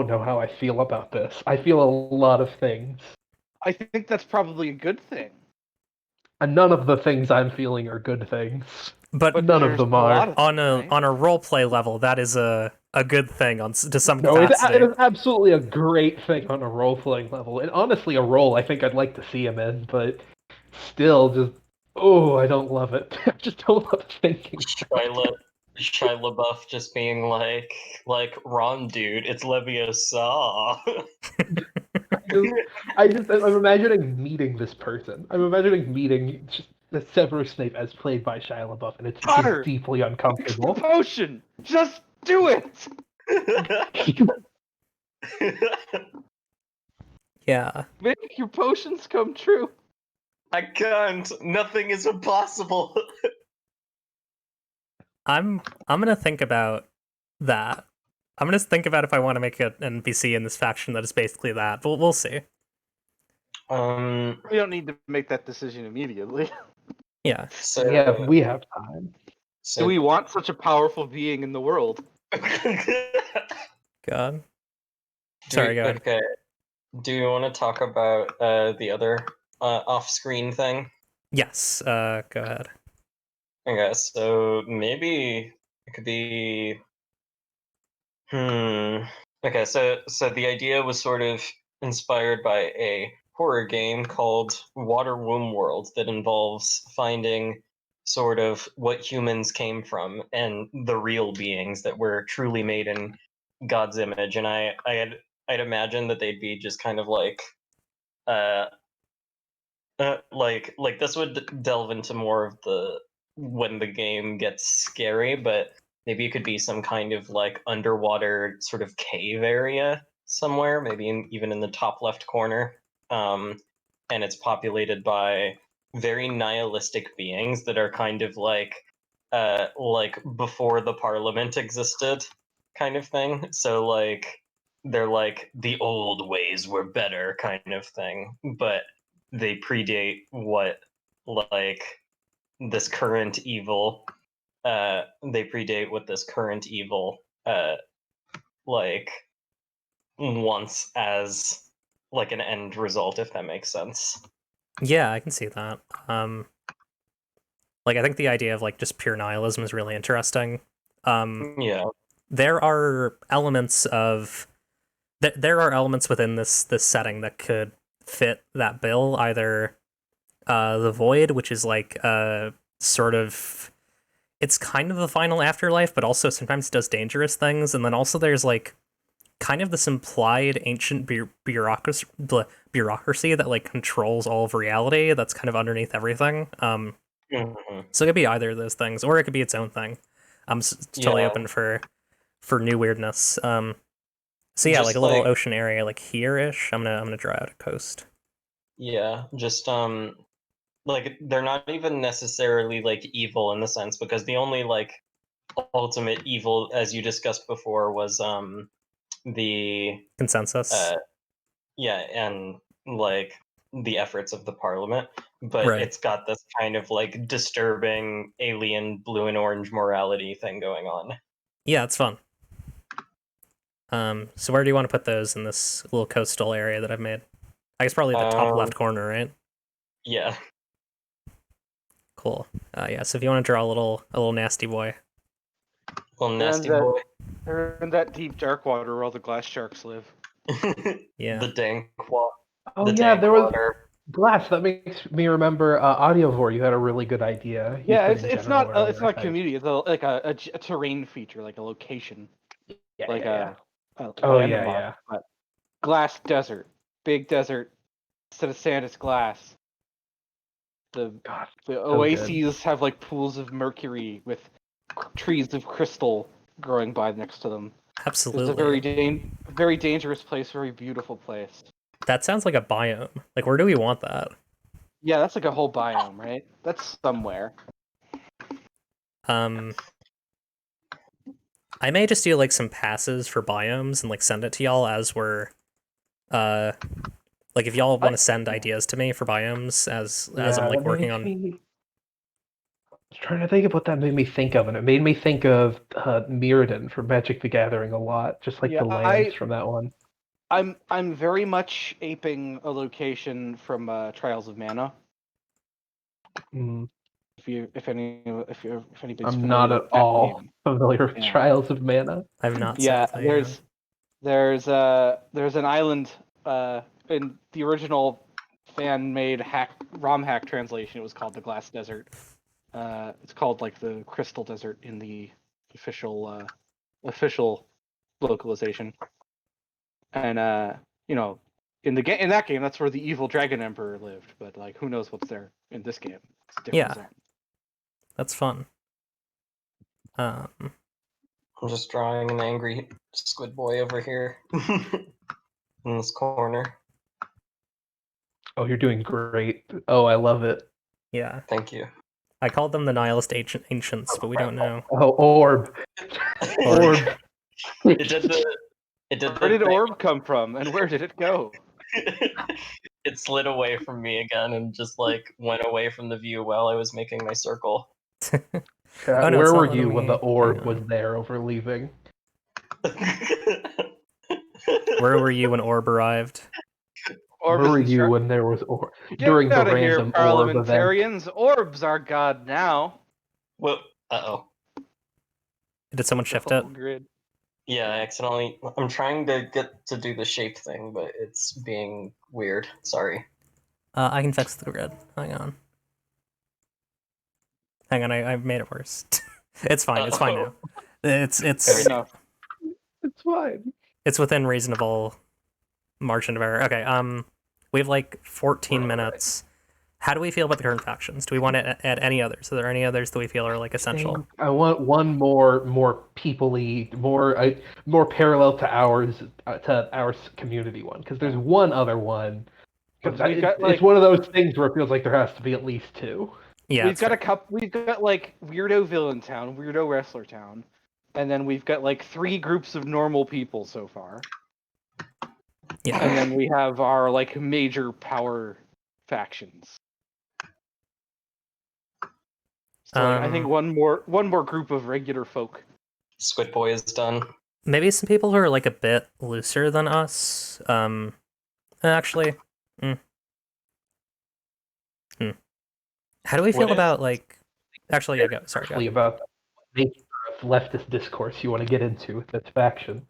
know how I feel about this. I feel a lot of things, I think that's probably a good thing. and none of the things I'm feeling are good things. But None of there's them a lot are. of on them, a right? on a roleplay level, that is a good thing to some No, it capacity. is absolutely a great thing on a role-playing level, and honestly, a role I think I'd like to see him in, but still, just I don't love it. I just don't love thinking. Shia LaBeouf just being like Ron, dude, it's Leviosa. I'm imagining meeting this person. I'm imagining meeting just the Severus Snape as played by Shia LaBeouf, and it's Connor! deeply It's your uncomfortable. potion! Just do it! Yeah. Make your potions come true. I can't. Nothing is impossible. I'm gonna think about that. I'm gonna think about if I want to make an NPC in this faction that is basically that, but we'll see. We don't need to make that decision immediately. Yeah. So We have time. Do we want such a powerful being in the world? God. Sorry, go ahead. Okay. Do you want to talk about the other off-screen thing? Yes. Go ahead. Okay, so maybe it could be. Okay, so the idea was sort of inspired by a horror game called Water Womb World that involves finding sort of what humans came from and the real beings that were truly made in God's image. And I'd imagine that they'd be just kind of uh, like this would delve into more of the when the game gets scary, but maybe it could be some kind of like underwater sort of cave area somewhere, maybe even in the top left corner. And it's populated by very nihilistic beings that are kind of like before the parliament existed kind of thing. So like they're like the old ways were better kind of thing, but they predate what like this current evil they predate what this current evil like wants as like an end result, if that makes sense. Yeah, I can see that. Like I think the idea of like just pure nihilism is really interesting. Yeah. There are elements of there are elements within this setting that could fit that bill. Either the void, which is like sort of it's kind of the final afterlife, but also sometimes does dangerous things. And then also there's like kind of this implied ancient bureaucracy that like controls all of reality. That's kind of underneath everything. So it could be either of those things, or it could be its own thing. I'm totally open for new weirdness. So yeah, Just like a little ocean area, like here-ish. I'm gonna draw out a coast. Yeah, just like they're not even necessarily like evil in the sense, because the only like ultimate evil, as you discussed before, was the Consensus. yeah, and like the efforts of the parliament, but Right. it's got this kind of like disturbing alien blue and orange morality thing going on. Yeah, it's fun. So where do you want to put those in this little coastal area that I've made? I guess probably the top left corner, right? Yeah. Cool. Yeah, so if you want to draw a little nasty boy. Little nasty that- boy. They're in that deep dark water where all the glass sharks live. Yeah. The dank water. Oh yeah, there was Glass. That makes me remember Audiovore. You had a really good idea. You Yeah, said in it's general not earlier, it's not I think. community. It's like a terrain feature, like a location, like a landmark. yeah. But glass desert, big desert. Instead of sand, it's glass. The God, the so oases have like pools of mercury with trees of crystal growing by next to them. Absolutely. It's a very dangerous place, very beautiful place. That sounds like a biome. Like, where do we want that? Yeah, that's like a whole biome, right? That's somewhere. I may just do like some passes for biomes and like send it to y'all as we're like if y'all want to send ideas to me for biomes as I'm like working on. was trying to think of what that made me think of, and it made me think of Mirrodin from Magic the Gathering a lot, just like Yeah, the lands from that one. I'm very much aping a location from Trials of Mana. Mm, If anybody's I'm familiar not with at that all game. familiar with Yeah. Trials of Mana. I've not Yeah, sadly, yeah. there's an island in the original fan-made ROM hack translation. It was called the Glass Desert. It's called like the Crystal Desert in the official localization. And you know, in that game, that's where the evil Dragon Emperor lived. But like, who knows what's there in this game? It's a different Yeah. zone. That's fun. I'm just drawing an angry squid boy over here in this corner. Oh, you're doing great. Oh, I love it. Yeah. Thank you. I called them the Nihilist Ancients, but we don't know. Oh, orb. Orb. It did the Where did thing. Orb come from, and where did it go? It slid away from me again and just like went away from the view while I was making my circle. Oh, no, it's Where not were letting you when me- the orb hang was on. there over leaving? Where were you when Orb arrived? Orb Where is were you instruct- when there was orb Get during the out of here, random orb event? parliamentarians! Orb's our god now. Well, uh-oh. Did someone shift Oh, it? grid. Yeah, I accidentally. I'm trying to get to do the shape thing, but it's being weird. Sorry. I can fix the grid. Hang on. I made it worse. It's fine. It's fine now. It's Fair enough. It's fine. it's within reasonable margin of error. Okay. We have like 14 minutes. How do we feel about the current factions? Do we want to add any others? Are there any others that we feel are like essential? I want one more peoply, more parallel to our community one, because there's one other one. But We've got, it's like- one of those things where it feels like there has to be at least two. Yeah, we've it's got fair. We've got like Weirdo Villain Town, Weirdo Wrestler Town, and then we've got like 3 groups of normal people so far. Yeah. And then we have our like major power factions. So like, I think one more group of regular folk. Squid Boy is done. Maybe some people who are like a bit looser than us. Actually, How do we feel What if- about like? Actually, yeah, go. Sorry, go. Actually, about the nature of leftist discourse you want to get into with this faction.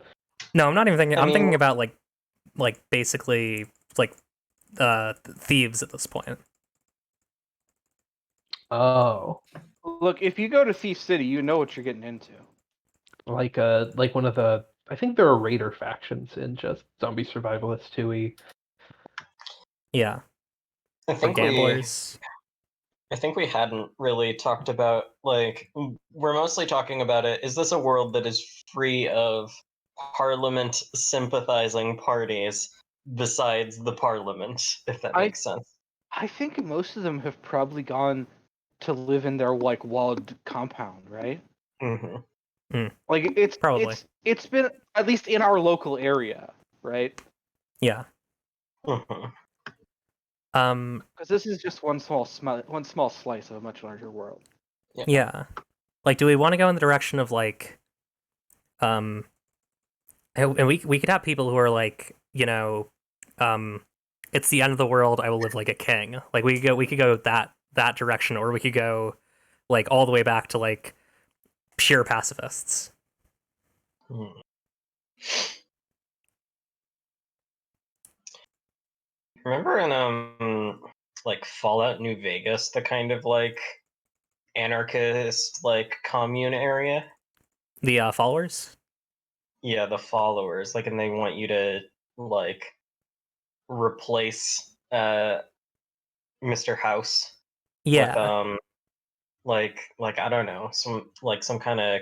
No, I'm not even thinking. I I'm thinking mean- about like basically like thieves at this point. Oh, Look, if you go to Thief City, you know what you're getting into. like one of the. I think there are raider factions in just Zombie Survivalist 2e. Yeah, I or think gamblers. I think we hadn't really talked about, like, we're mostly talking about it. Is this a world that is free of Parliament sympathizing parties besides the Parliament, if that makes sense? I think most of them have probably gone to live in their like walled compound, right? Mm-hmm. Like Probably. it's been at least in our local area, right? Yeah. Mm-hmm. Because this is just one small slice of a much larger world. Yeah. Like, do we want to go in the direction of like, and we could have people who are like, you know, it's the end of the world. I will live like a king. Like we could go that direction, or we could go like all the way back to like pure pacifists. Hmm. Remember in like Fallout New Vegas, the kind of like anarchist like commune area? The followers. Yeah, the followers, like, and they want you to like replace Mr. House Yeah. with like I don't know, some kind of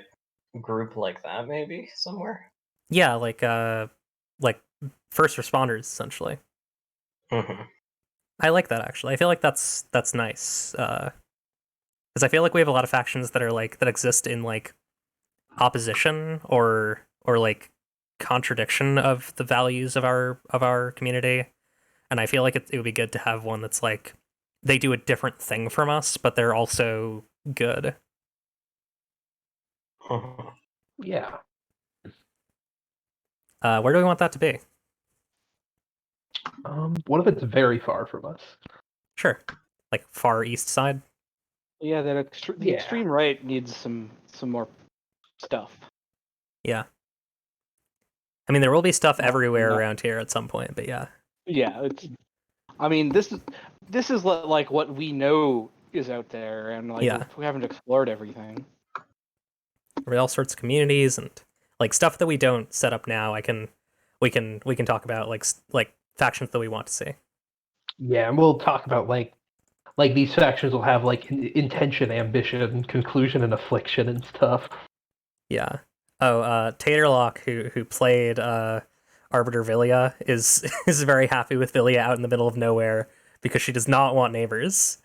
group like that maybe somewhere. Yeah. Like first responders essentially. Mm-hmm. I like that actually. I feel like that's nice. Because I feel like we have a lot of factions that are like that exist in like opposition or like contradiction of the values of our community, and I feel like it would be good to have one that's like they do a different thing from us, but they're also good. Yeah. Where do we want that to be? What if it's very far from us? Sure. Like far east side? Yeah, the Yeah. extreme right needs some more stuff. Yeah. I mean, there will be stuff everywhere no. around here at some point, but yeah. Yeah, it's. I mean, this is like what we know is out there, and like Yeah. we haven't explored everything. There are all sorts of communities and like stuff that we don't set up now. We can talk about like factions that we want to see. Yeah, and we'll talk about like these factions will have like intention, ambition, conclusion, and affliction and stuff. Yeah. Oh, Taterlock, who played Arbiter Villia, is very happy with Villia out in the middle of nowhere because she does not want neighbors.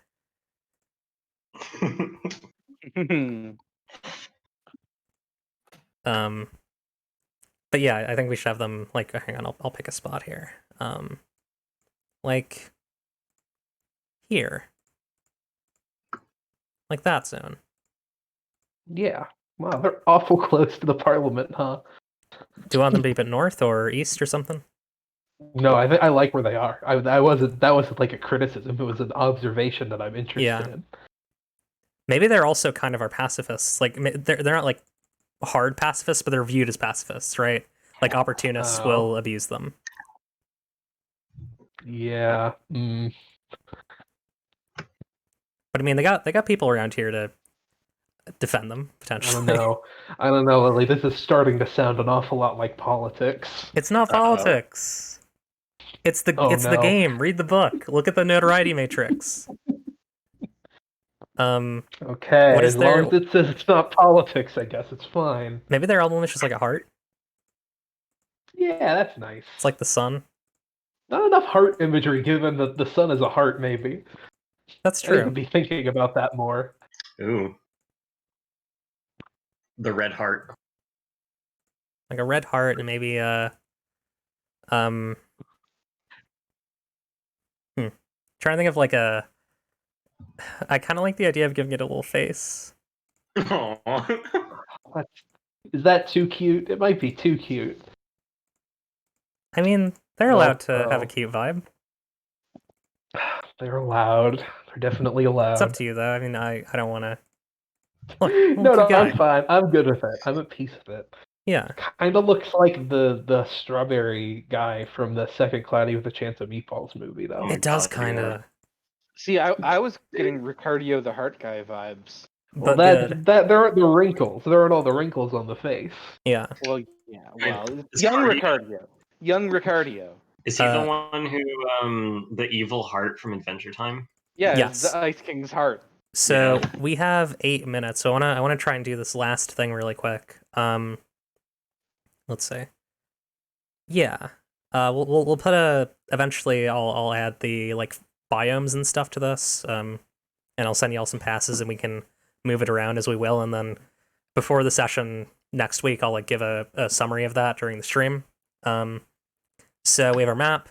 But yeah, I think we should have them like. Hang on, I'll pick a spot here. Like here, like that zone. Yeah. Wow, they're awful close to the parliament, huh? Do you want them to be a bit north or east or something? No, I like where they are. That wasn't like a criticism. It was an observation that I'm interested in. Maybe they're also kind of our pacifists. Like they're not like hard pacifists, but they're viewed as pacifists, right? Like opportunists will abuse them. Yeah. But I mean, they got people around here to defend them potentially. I don't know, Lily. This is starting to sound an awful lot like politics. It's not politics. It's the the game. Read the book. Look at the notoriety matrix. Okay, what is as long as it says it's not politics, I guess it's fine. Maybe their album is just like a heart. Yeah, that's nice. It's like the sun. Not enough heart imagery, given that the sun is a heart. Maybe that's I true. need to be thinking about that more. Ooh, the red heart. Like a red heart, and maybe trying to think of like a. I kind of like the idea of giving it a little face. What? Is that too cute? It might be too cute. I mean, they're allowed to have a cute vibe. They're allowed. They're definitely allowed. It's up to you, though. I mean, I don't want to. No, I'm fine. I'm good with it. I'm at peace with it. Yeah. Kind of looks like the strawberry guy from the second Cloudy with a Chance of Meatballs movie, though. It does kind of. See, I was getting Ricardio the Heart Guy vibes. Well, there are the wrinkles. There aren't all the wrinkles on the face. Yeah. Well, yeah. Well, young Ricardio. Young Ricardio. Is he the one who the evil heart from Adventure Time? Yeah, yes. The Ice King's heart. So we have 8 minutes. So I wanna try and do this last thing really quick. Let's see. Yeah. We'll put eventually I'll add the like biomes and stuff to this. And I'll send y'all some passes and we can move it around as we will. And then before the session next week, I'll like give a summary of that during the stream. So we have our map.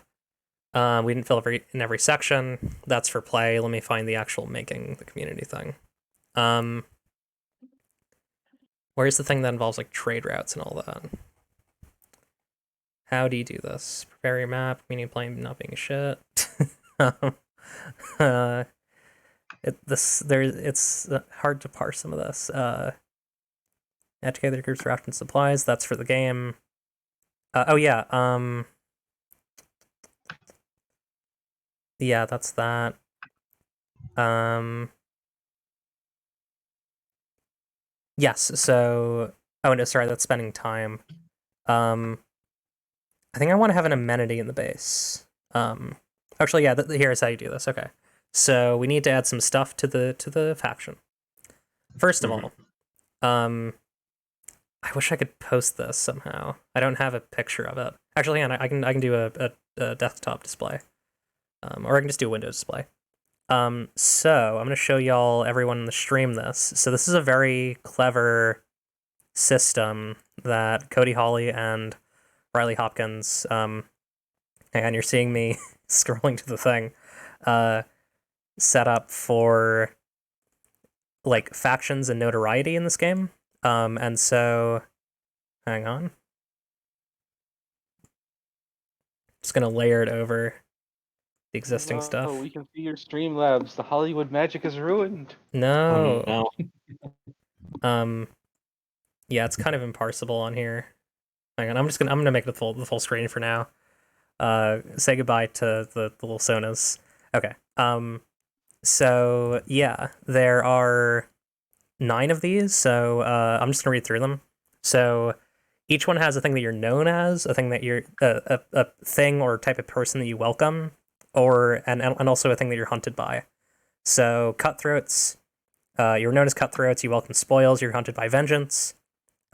We didn't fill in every section. That's for play. Let me find the actual making the community thing. Where's the thing that involves like trade routes and all that? How do you do this? Prepare your map, community plane not being a shit. It's hard to parse some of this. Add together groups, ration supplies. That's for the game. Oh yeah. Yeah, that's that. Yes. So. Oh no, sorry. That's spending time. I think I want to have an amenity in the base. Actually, yeah. Here's how you do this. Okay. So we need to add some stuff to the faction. First of all, I wish I could post this somehow. I don't have a picture of it. Actually, yeah, I can do a desktop display, or I can just do a Windows display. So I'm gonna show y'all everyone in the stream this. So this is a very clever system that Cody, Hawley, and Riley Hopkins. And you're seeing me scrolling to the thing. Set up for like factions and notoriety in this game. And so hang on. Just gonna layer it over the existing stuff. Oh, we can see your Streamlabs. The Hollywood magic is ruined. No. Oh, no. Yeah, it's kind of imparsible on here. Hang on, I'm gonna make the full screen for now. Say goodbye to the little Sonas. Okay. So yeah, there are 9 of these. So I'm just gonna read through them. So each one has a thing that you're known as, a thing that you're a thing or type of person that you welcome, or and also a thing that you're hunted by. So cutthroats, you're known as cutthroats. You welcome spoils. You're hunted by vengeance.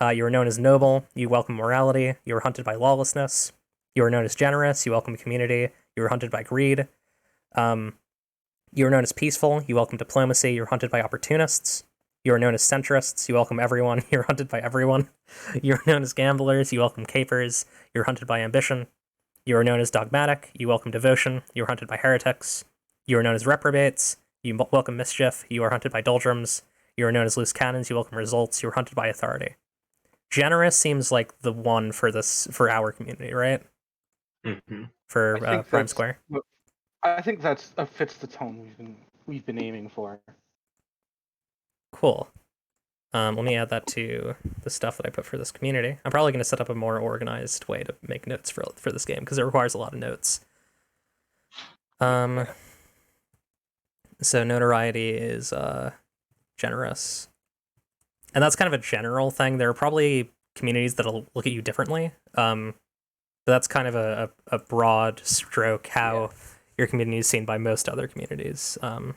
You are known as noble. You welcome morality. You are hunted by lawlessness. You are known as generous. You welcome community. You are hunted by greed. You are known as peaceful. You welcome diplomacy. You're hunted by opportunists. You are known as centrists. You welcome everyone. You're hunted by everyone. You are known as gamblers. You welcome capers. You're hunted by ambition. You are known as dogmatic. You welcome devotion. You are hunted by heretics. You are known as reprobates. You welcome mischief. You are hunted by doldrums. You are known as loose cannons. You welcome results. You are hunted by authority. Generous seems like the one for our community, right? Mm-hmm. For Prime that's- Square. I think that fits the tone we've been aiming for. Cool. Let me add that to the stuff that I put for this community. I'm probably going to set up a more organized way to make notes for this game because it requires a lot of notes. So notoriety is generous. And that's kind of a general thing. There are probably communities that'll look at you differently. But that's kind of a broad stroke how your community is seen by most other communities. And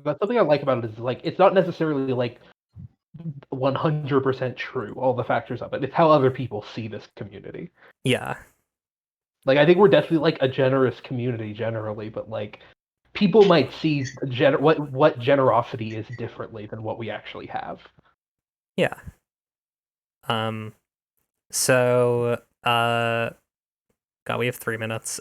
that's something I like about it is like it's not necessarily like 100% true, all the factors of it. It's how other people see this community. Yeah. Like I think we're definitely like a generous community generally, but like people might see what generosity is differently than what we actually have. Yeah. So God, we have 3 minutes.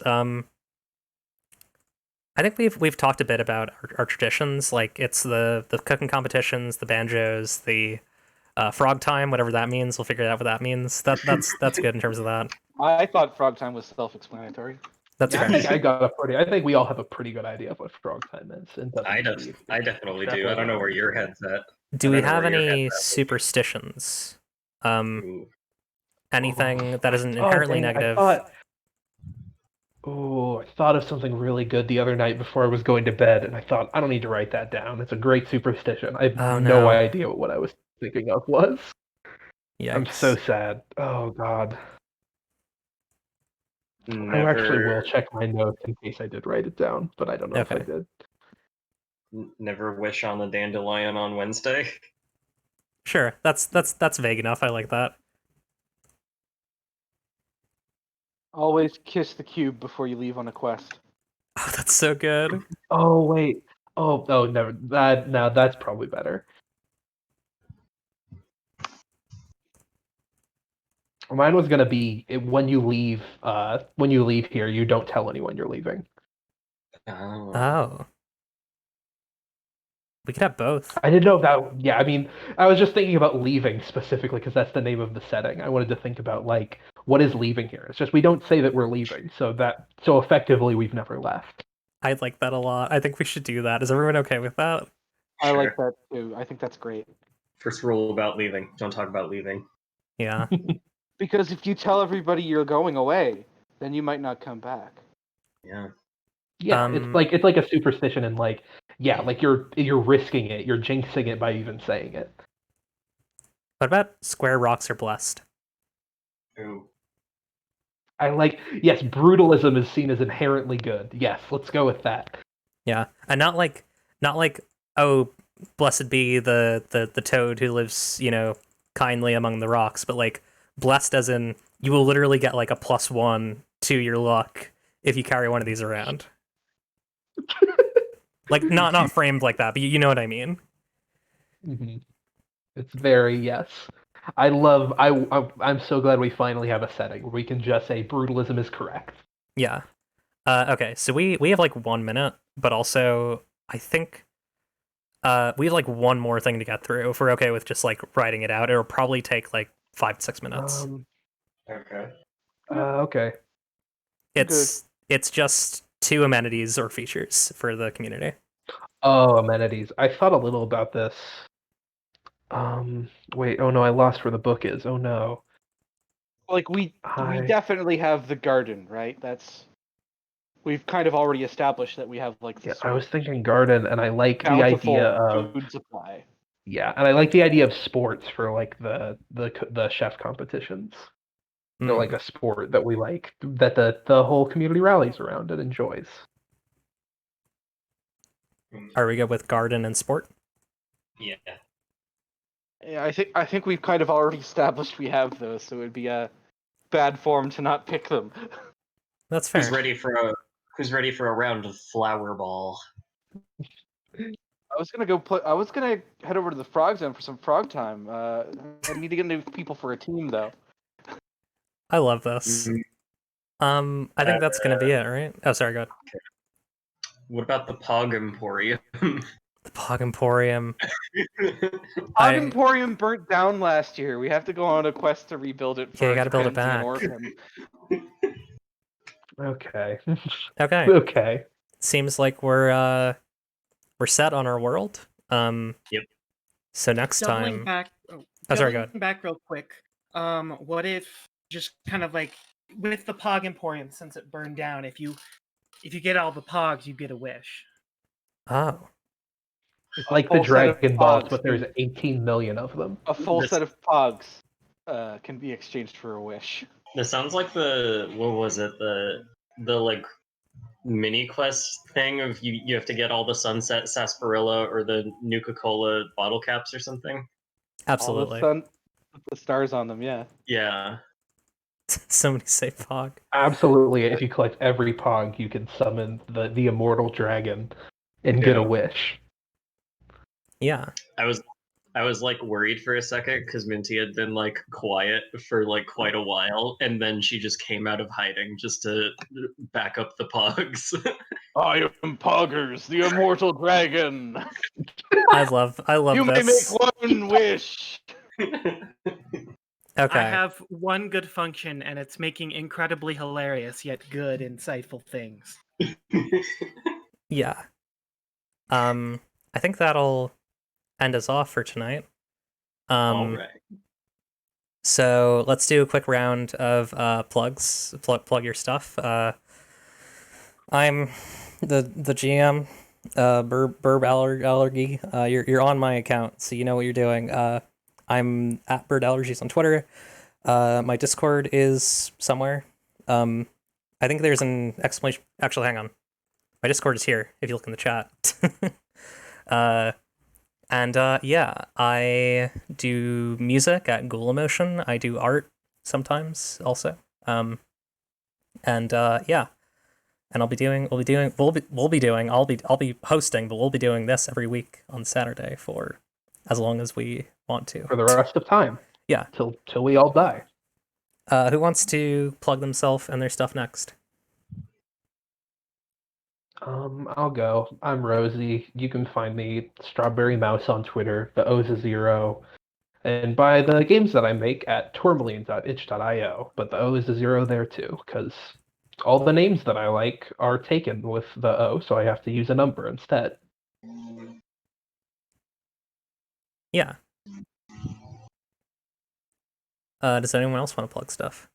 I think we've talked a bit about our traditions, like it's the cooking competitions, the banjos, the frog time, whatever that means. We'll figure out what that means. That's good in terms of that. I thought Frog Time was self-explanatory. That's Yeah, fair. I think we all have a pretty good idea of what frog time is. And I definitely do. I don't know where your head's at. Do we I don't know have where your any head's at. superstitions? Ooh. Anything that isn't inherently negative? I thought of something really good the other night before I was going to bed, and I thought, I don't need to write that down. It's a great superstition. I have Oh, no no. idea what I was thinking of was. Yikes. I'm so sad. Oh, God. I actually will check my notes in case I did write it down, but I don't know if I Okay. did. Never wish on the dandelion on Wednesday. Sure, that's vague enough. I like that. Always kiss the cube before you leave on a quest. Oh, that's so good. Oh, wait. Oh, never. Now that's probably better. Mine was gonna be when you leave here, you don't tell anyone you're leaving. Oh. We could have both. I didn't know if that. Yeah, I mean, I was just thinking about leaving specifically because that's the name of the setting. I wanted to think about like what is leaving here. It's just we don't say that we're leaving, so effectively we've never left. I like that a lot. I think we should do that. Is everyone okay with that? I Sure. like that too. I think that's great. First rule about leaving: don't talk about leaving. Yeah. Because if you tell everybody you're going away, then you might not come back. Yeah. Yeah, it's like a superstition and like like you're risking it, you're jinxing it by even saying it. What about square rocks are blessed? Ooh. I like yes, brutalism is seen as inherently good. Yes, let's go with that. Yeah, and not like oh, blessed be the toad who lives kindly among the rocks, but like blessed as in you will literally get like a +1 to your luck if you carry one of these around. Like not framed like that, but you know what I mean. Mm-hmm. It's very yes. I'm so glad we finally have a setting where we can just say brutalism is correct. Yeah. Okay, so we have like 1 minute, but also I think We have like one more thing to get through. If we're okay with just like writing it out, it'll probably take like 5 to 6 minutes. Okay. Okay. It's just 2 amenities or features for the community. Oh, amenities. I thought a little about this. Wait. Oh no, I lost where the book is. Oh no. Like we definitely have the garden, right? We've kind of already established that we have like Yeah, this I was thinking garden, and I like the bountiful idea of food supply. yeah, and I like the idea of sports for like the chef competitions. They're like a sport that we like, that the whole community rallies around and enjoys. Are we good with garden and sport? Yeah. Yeah, I think we've kind of already established we have those, so it'd be a bad form to not pick them. That's fair. Who's ready for a round of flower ball? I was gonna head over to the frog zone for some frog time. I need to get new people for a team though. I love this. I think that's gonna be it, right? Oh, sorry, go ahead. What about the Pog Emporium? The Pog Emporium. Pog Emporium burnt down last year. We have to go on a quest to rebuild it. Yeah, you gotta build it back. Okay. Okay. Okay. Seems like we're set on our world. Yep. So next Doubling time. back. Sorry, go ahead. Back real quick. What if just kind of like with the Pog Emporium, since it burned down, if you get all the Pogs, you get a wish. Oh. It's like the Dragon Balls, but there's 18 million of them. A full set of Pogs can be exchanged for a wish. This sounds like the like mini quest thing of you have to get all the Sunset Sarsaparilla or the Nuka-Cola bottle caps or something. Absolutely. All the stars on them, yeah. Yeah. Somebody say Pog. Absolutely. If you collect every Pog, you can summon the immortal dragon and get a wish. Yeah. I was like worried for a second because Minty had been like quiet for like quite a while, and then she just came out of hiding just to back up the Pogs. I am Poggers, the immortal dragon. I love you this. may make one wish. Okay. I have one good function, and it's making incredibly hilarious yet good, insightful things. Yeah. I think that'll end us off for tonight. All right. So let's do a quick round of plugs. Plug your stuff. I'm the GM. Burb Allergy. You're on my account, so you know what you're doing. I'm at Bird Allergies on Twitter. My Discord is somewhere. I think there's an exclamation. Actually, hang on. My Discord is here. If you look in the chat. Yeah, I do music at Ghoul Emotion. I do art sometimes also. Yeah, and I'll be hosting, but we'll be doing this every week on Saturday for as long as we want to. For the rest of time. Yeah. Till we all die. Who wants to plug themselves and their stuff next? I'll go. I'm Rosie. You can find me Strawberry Mouse on Twitter. The O's a 0. And buy the games that I make at tourmaline.itch.io. But the O is a 0 there too, because all the names that I like are taken with the O, so I have to use a number instead. Yeah. Does anyone else want to plug stuff?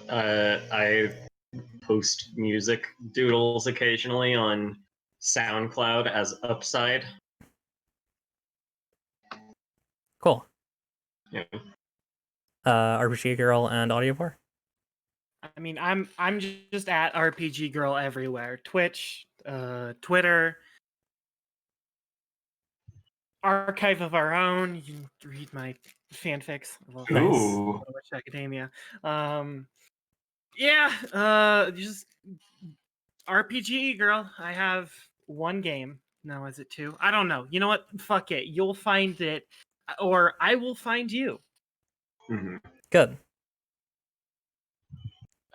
I post music doodles occasionally on SoundCloud as Upside. Cool. Yeah. RPG Girl and Audiovore? I mean, I'm just at RPG Girl everywhere. Twitch, Twitter, Archive of Our Own. You can read my fanfics. I love Ooh. Witch Academia. Just RPG Girl. I have one game. No, is it 2? I don't know. You know what? Fuck it. You'll find it, or I will find you. Mm-hmm. Good.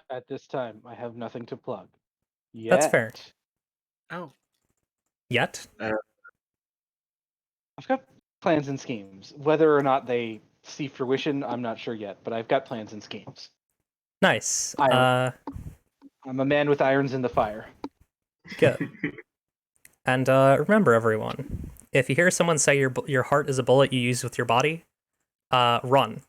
At this time, I have nothing to plug. That's fair. Oh. Yet? I've got plans and schemes. Whether or not they see fruition, I'm not sure yet, but I've got plans and schemes. Nice. I'm a man with irons in the fire. Good. And remember, everyone, if you hear someone say your heart is a bullet you use with your body, run.